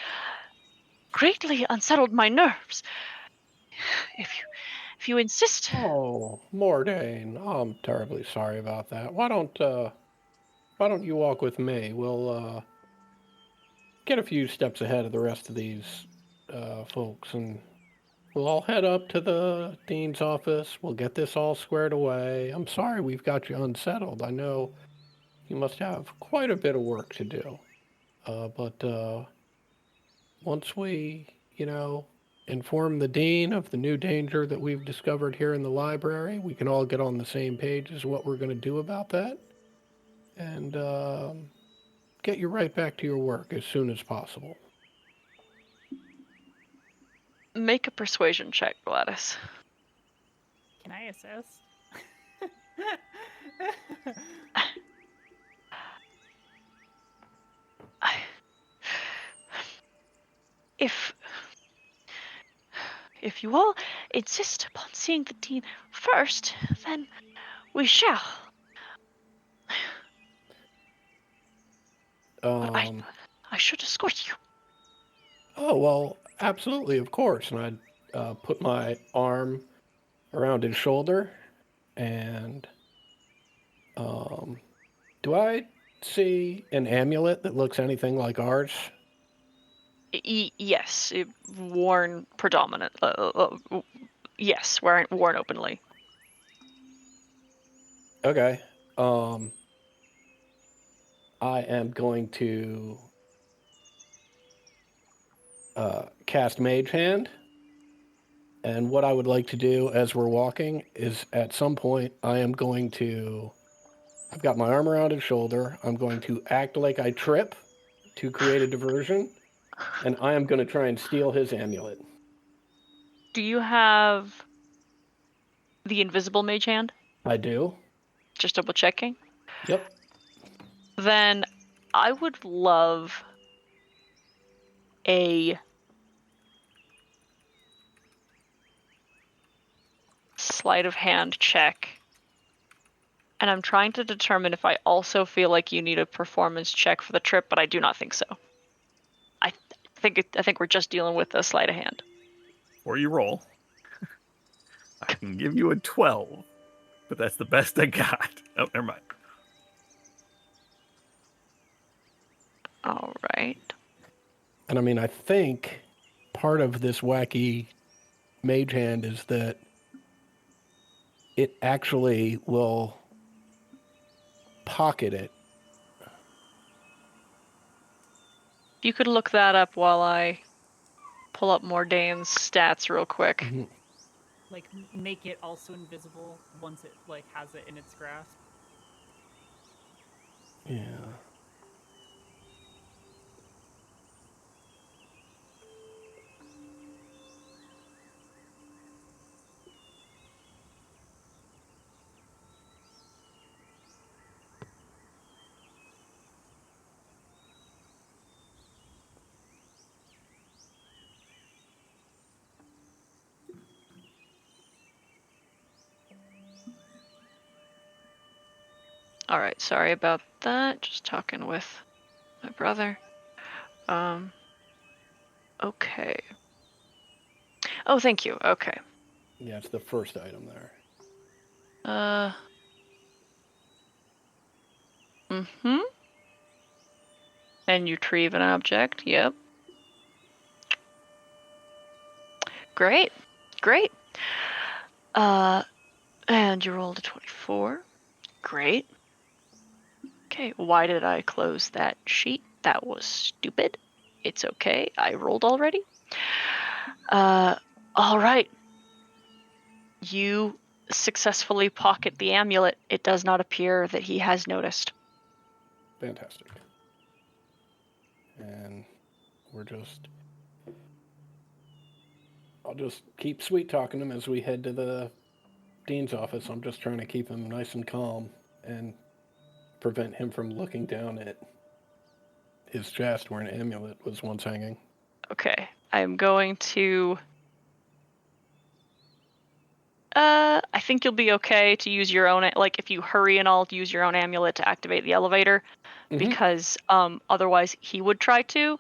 greatly unsettled my nerves. If you insist. Oh, Mordain, I'm terribly sorry about that. Why don't you walk with me? We'll get a few steps ahead of the rest of these folks, and we'll all head up to the dean's office. We'll get this all squared away. I'm sorry we've got you unsettled. I know, you must have quite a bit of work to do. But once we, inform the dean of the new danger that we've discovered here in the library, we can all get on the same page as what we're going to do about that, and get you right back to your work as soon as possible. Make a persuasion check, Gladys. Can I assist? If you all insist upon seeing the dean first, then we shall. But I should escort you. Oh, well, absolutely, of course. And I'd put my arm around his shoulder, and do I see an amulet that looks anything like ours? Yes, worn predominant. Yes, worn openly. Okay. I am going to cast Mage Hand. And what I would like to do as we're walking is at some point I've got my arm around his shoulder. I'm going to act like I trip to create a diversion. And I am going to try and steal his amulet. Do you have the invisible mage hand? I do. Just double checking. Yep. Then I would love a sleight of hand check. And I'm trying to determine if I also feel like you need a performance check for the trip, but I do not think so. I think we're just dealing with a sleight of hand. Before you roll, I can give you a 12, but that's the best I got. Oh, never mind. All right. And I mean, I think part of this wacky mage hand is that it actually will pocket it. If you could look that up while I pull up Mordane's stats real quick. Mhm. Like, make it also invisible once it, like, has it in its grasp. Yeah. All right, sorry about that. Just talking with my brother. Okay. Oh, thank you. Okay. Yeah, it's the first item there. And you retrieve an object. Yep. Great. And you rolled a 24. Great. Okay, why did I close that sheet? That was stupid. It's okay. I rolled already. All right. You successfully pocket the amulet. It does not appear that he has noticed. Fantastic. And I'll just keep sweet talking him as we head to the dean's office. I'm just trying to keep him nice and calm and prevent him from looking down at his chest where an amulet was once hanging. Okay, I'm going to... I think you'll be okay to use your own... Like, if you hurry and all, use your own amulet to activate the elevator. Mhm. Because otherwise he would try to.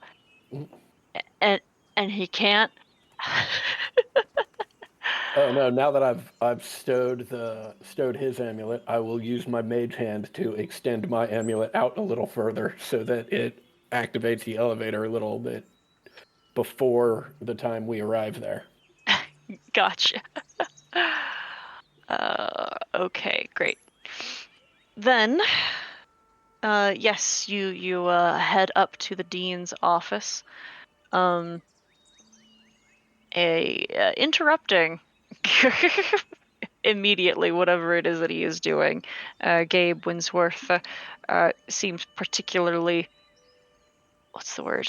And he can't. Oh no! Now that I've stowed his amulet, I will use my mage hand to extend my amulet out a little further so that it activates the elevator a little bit before the time we arrive there. Gotcha. Okay, great. Then Yes, you head up to the dean's office. Interrupting immediately whatever it is that he is doing. Gabe Winsworth seems particularly, what's the word,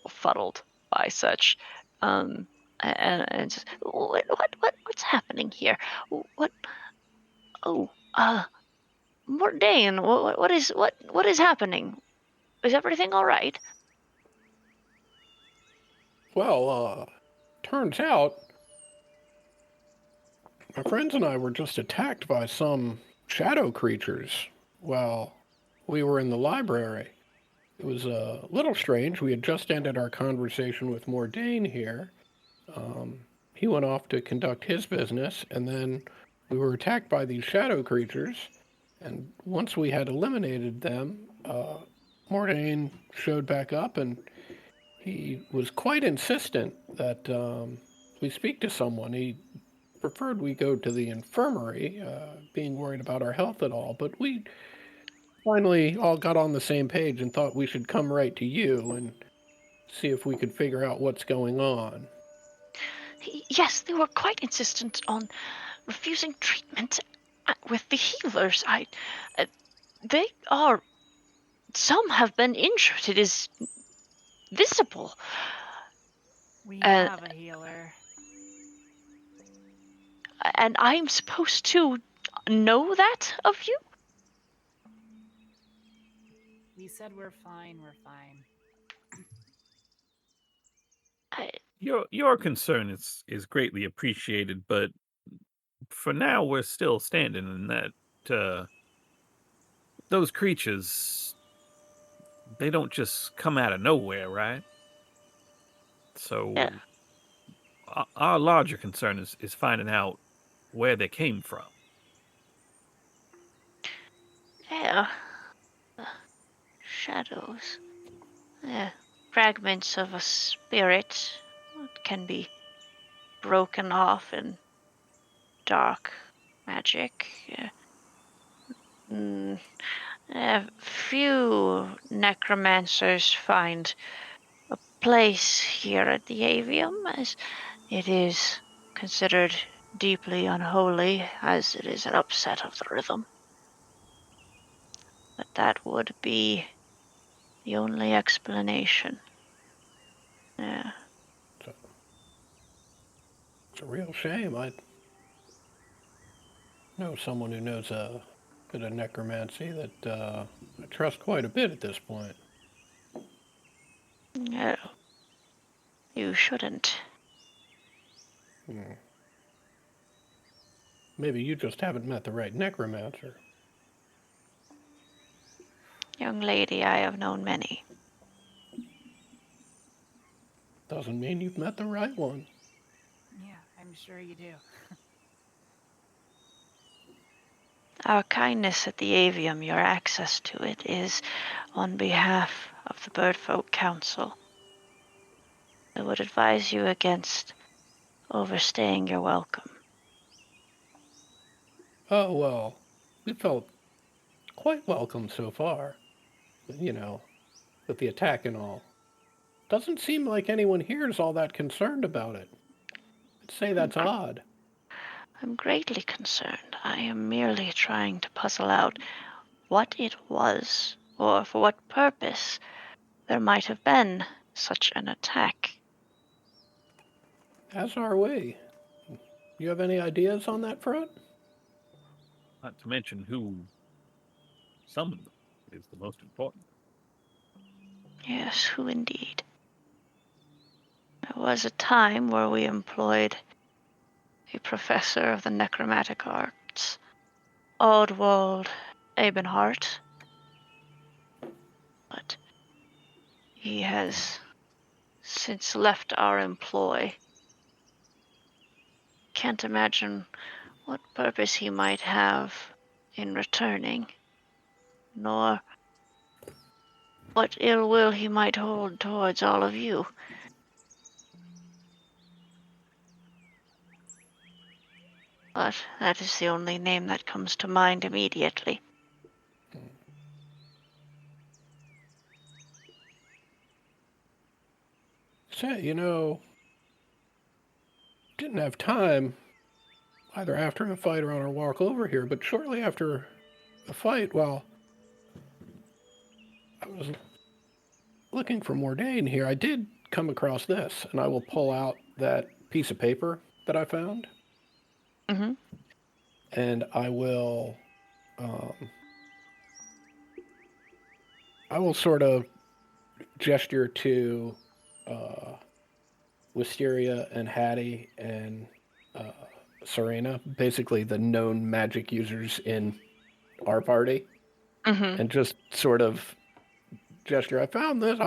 fuddled by such. And just, what's happening here? What? Oh, Mordain, what is happening? Is everything all right? Well, turns out my friends and I were just attacked by some shadow creatures while we were in the library. It was a little strange. We had just ended our conversation with Mordain here. He went off to conduct his business, and then we were attacked by these shadow creatures. And once we had eliminated them, Mordain showed back up, and he was quite insistent that we speak to someone. He preferred we go to the infirmary, being worried about our health at all. But we finally all got on the same page and thought we should come right to you and see if we could figure out what's going on. Yes, they were quite insistent on refusing treatment with the healers. They are. Some have been injured. It is visible. We have a healer. And I'm supposed to know that of you? We said we're fine, we're fine. Your concern is greatly appreciated, but for now we're still standing in that those creatures, they don't just come out of nowhere, right? So Yeah. our larger concern is finding out where they came from. Yeah. Shadows. Fragments of a spirit that can be broken off in dark magic. Few necromancers find a place here at the Avium, as it is considered deeply unholy, as it is an upset of the rhythm. But that would be the only explanation. Yeah. It's a real shame. I know someone who knows a bit of necromancy that I trust quite a bit at this point. No. You shouldn't. Maybe you just haven't met the right necromancer. Young lady, I have known many. Doesn't mean you've met the right one. Yeah, I'm sure you do. Our kindness at the Avium, your access to it, is on behalf of the Birdfolk Council. I would advise you against overstaying your welcome. Oh, well, we felt quite welcome so far. You know, with the attack and all. Doesn't seem like anyone here is all that concerned about it. I'd say that's odd. I'm greatly concerned. I am merely trying to puzzle out what it was, or for what purpose there might have been such an attack. As are we. You have any ideas on that front? Not to mention who summoned them is the most important. Yes, who indeed? There was a time where we employed a professor of the necromantic arts, Oddwald Ebenhart, but he has since left our employ. Can't imagine what purpose he might have in returning, nor what ill will he might hold towards all of you. But that is the only name that comes to mind immediately. Say, didn't have time either after the fight or on our walk over here, but shortly after the fight, while I was looking for Mordain here, I did come across this, and I will pull out that piece of paper that I found. Mm-hmm. And I will sort of gesture to Wisteria and Hattie and Serena, basically the known magic users in our party, Mm-hmm. and just sort of gesture. I found this.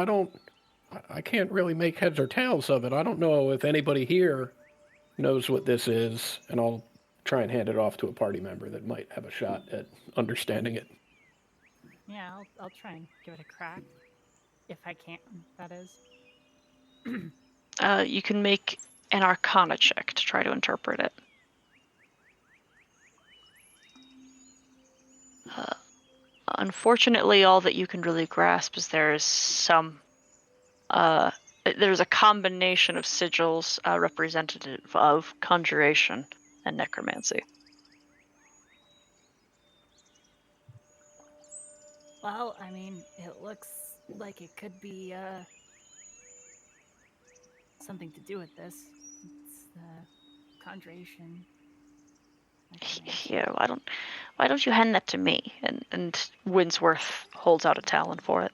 I can't really make heads or tails of it. I don't know if anybody here knows what this is, and I'll try and hand it off to a party member that might have a shot at understanding it. Yeah, I'll try and give it a crack. If I can, that is. You can make an Arcana check to try to interpret it. Unfortunately, all that you can really grasp is there's a combination of sigils representative of conjuration and necromancy. Well, I mean, it looks like it could be something to do with this. It's the conjuration. Here, why don't you hand that to me? And Winsworth holds out a talon for it.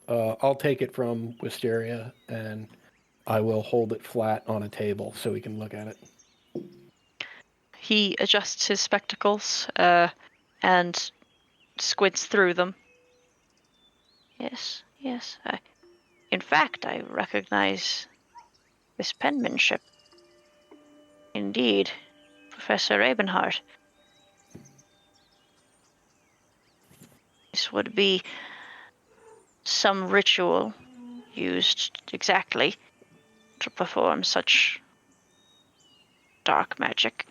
I'll take it from Wisteria, and I will hold it flat on a table so we can look at it. He adjusts his spectacles and squints through them. Yes. In fact, I recognize this penmanship. Indeed, Professor Rabenhart. This would be some ritual used exactly to perform such dark magic.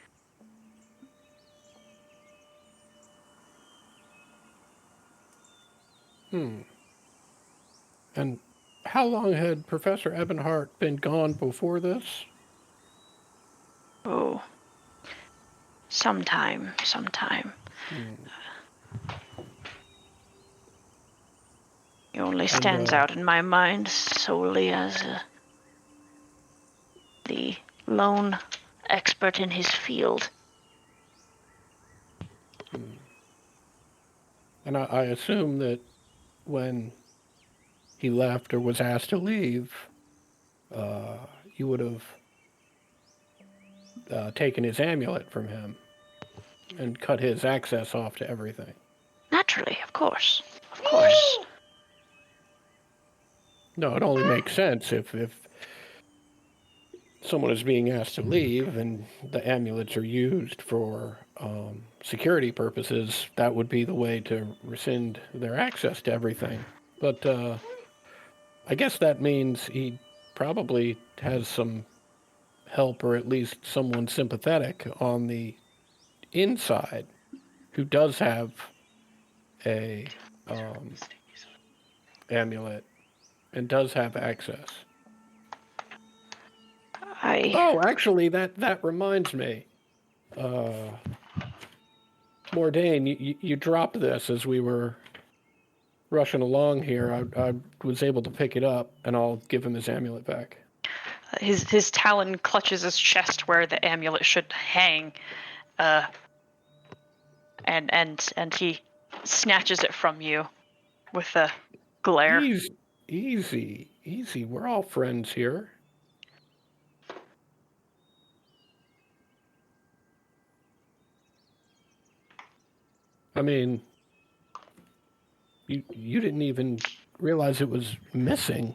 And how long had Professor Ebenhart been gone before this? Oh, sometime. He only stands out in my mind solely as the lone expert in his field. And I assume that when he left or was asked to leave, you would have taken his amulet from him and cut his access off to everything. Naturally, of course. No, it only makes sense if someone is being asked to leave and the amulets are used for security purposes, that would be the way to rescind their access to everything. But I guess that means he probably has some help, or at least someone sympathetic on the inside who does have a amulet and does have access. Oh, actually, that reminds me. Mordain, you dropped this as we were rushing along here. I was able to pick it up, and I'll give him his amulet back. His talon clutches his chest where the amulet should hang, and he snatches it from you with a glare. Easy. We're all friends here. I mean, you didn't even realize it was missing,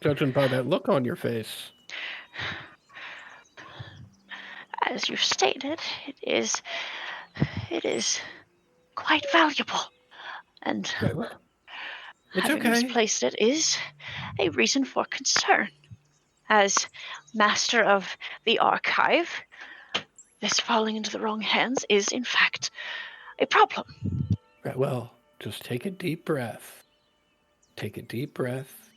judging by that look on your face. As you've stated, it is quite valuable, and having misplaced it is a reason for concern. As master of the archive, this falling into the wrong hands is, in fact, a problem. Well, just take a deep breath. take a deep breath.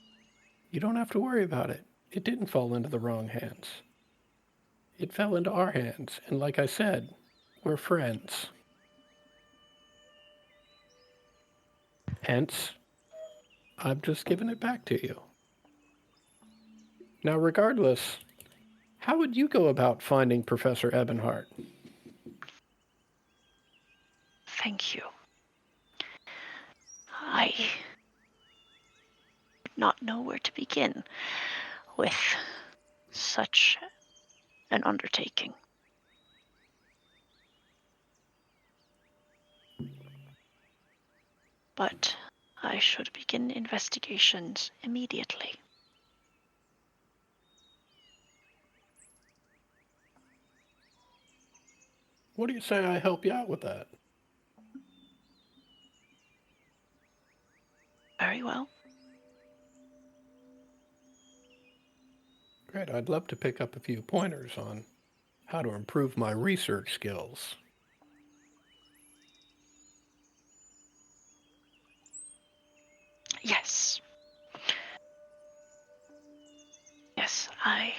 You don't have to worry about it. It didn't fall into the wrong hands. It fell into our hands, and like I said, we're friends. Hence, I'm just giving it back to you. Now, regardless, how would you go about finding Professor Ebonheart? Thank you. I would not know where to begin with such an undertaking. But I should begin investigations immediately. What do you say I help you out with that? Very well. Great, I'd love to pick up a few pointers on how to improve my research skills. Yes. Yes, I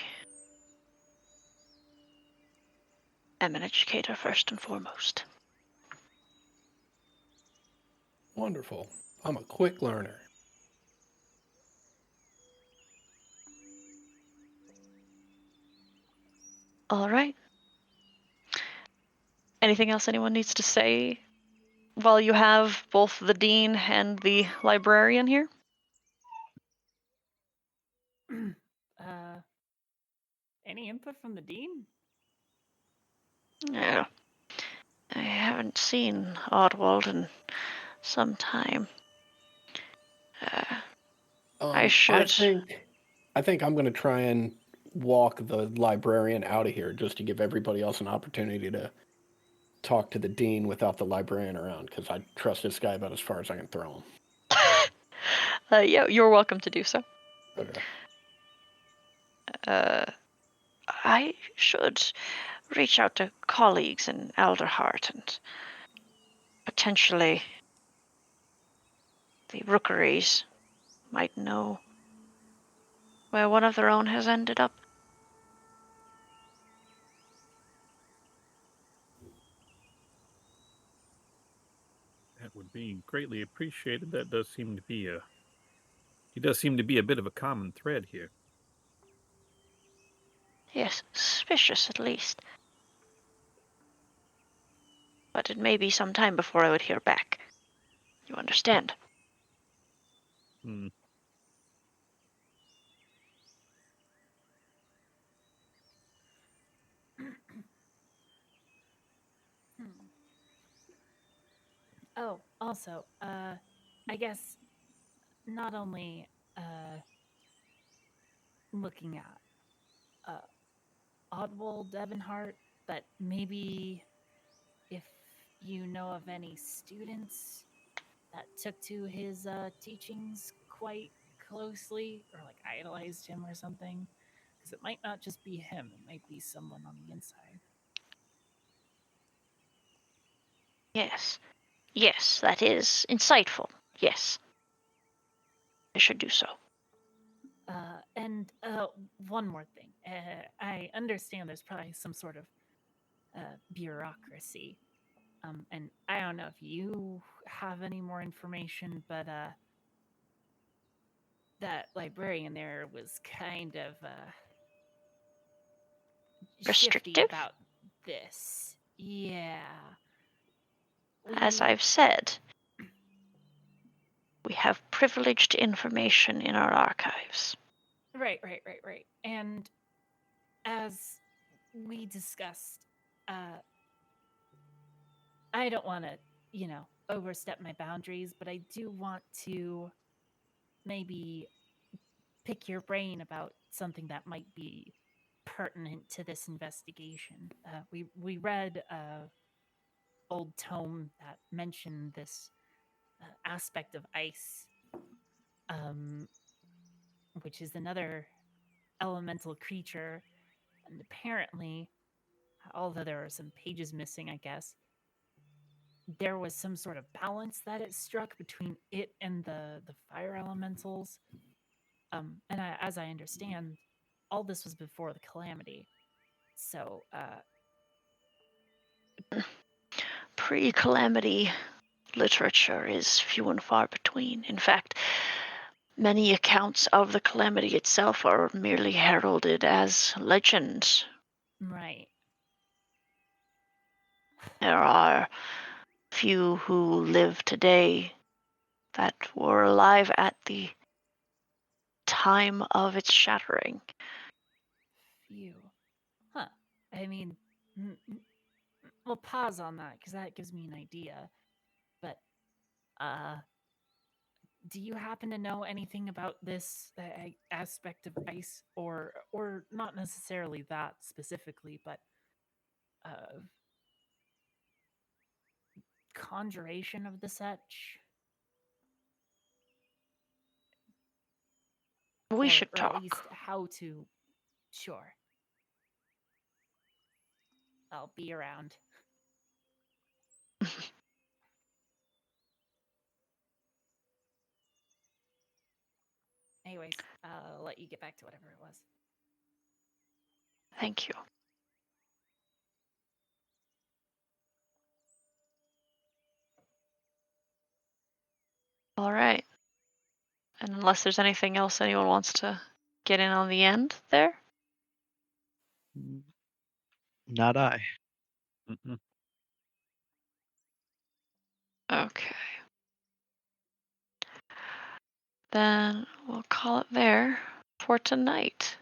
am an educator first and foremost. Wonderful. I'm a quick learner. All right. Anything else anyone needs to say while you have both the dean and the librarian here? Any input from the dean? Yeah. I haven't seen Oddwald in some time. I should. I think I'm going to try and walk the librarian out of here just to give everybody else an opportunity to talk to the dean without the librarian around, because I trust this guy about as far as I can throw him. Yeah, you're welcome to do so. Okay. I should reach out to colleagues in Elderheart and potentially the Rookeries might know where one of their own has ended up. That would be greatly appreciated. That does seem to be he does seem to be a bit of a common thread here. Yes, suspicious at least. But it may be some time before I would hear back. You understand? Hmm. Oh, also, I guess not only looking at Oddwald Ebonheart, but maybe if you know of any students that took to his teachings quite closely or like idolized him or something, because it might not just be him, it might be someone on the inside. Yes. Yes, that is insightful. Yes. I should do so. And one more thing. I understand there's probably some sort of bureaucracy. And I don't know if you have any more information, but that librarian there was kind of shifty Restrictive? about this. Yeah. As I've said, we have privileged information in our archives. Right. And as we discussed, I don't want to, overstep my boundaries, but I do want to maybe pick your brain about something that might be pertinent to this investigation. We read a old tome that mentioned this aspect of ice, which is another elemental creature, and apparently, although there are some pages missing, I guess, there was some sort of balance that it struck between it and the fire elementals. And as I understand, all this was before the calamity. So, Pre-calamity literature is few and far between. In fact, many accounts of the calamity itself are merely heralded as legends. right. There are few who live today that were alive at the time of its shattering. Few. Huh. I mean, we'll pause on that because that gives me an idea. But, do you happen to know anything about this aspect of ice, or not necessarily that specifically, but conjuration of the such? We should Or talk. at least how to. Sure. I'll be around. Anyways, I'll let you get back to whatever it was. Thank you. All right. And unless there's anything else anyone wants to get in on the end there? Not I. Mm-mm. Okay. Then we'll call it there for tonight.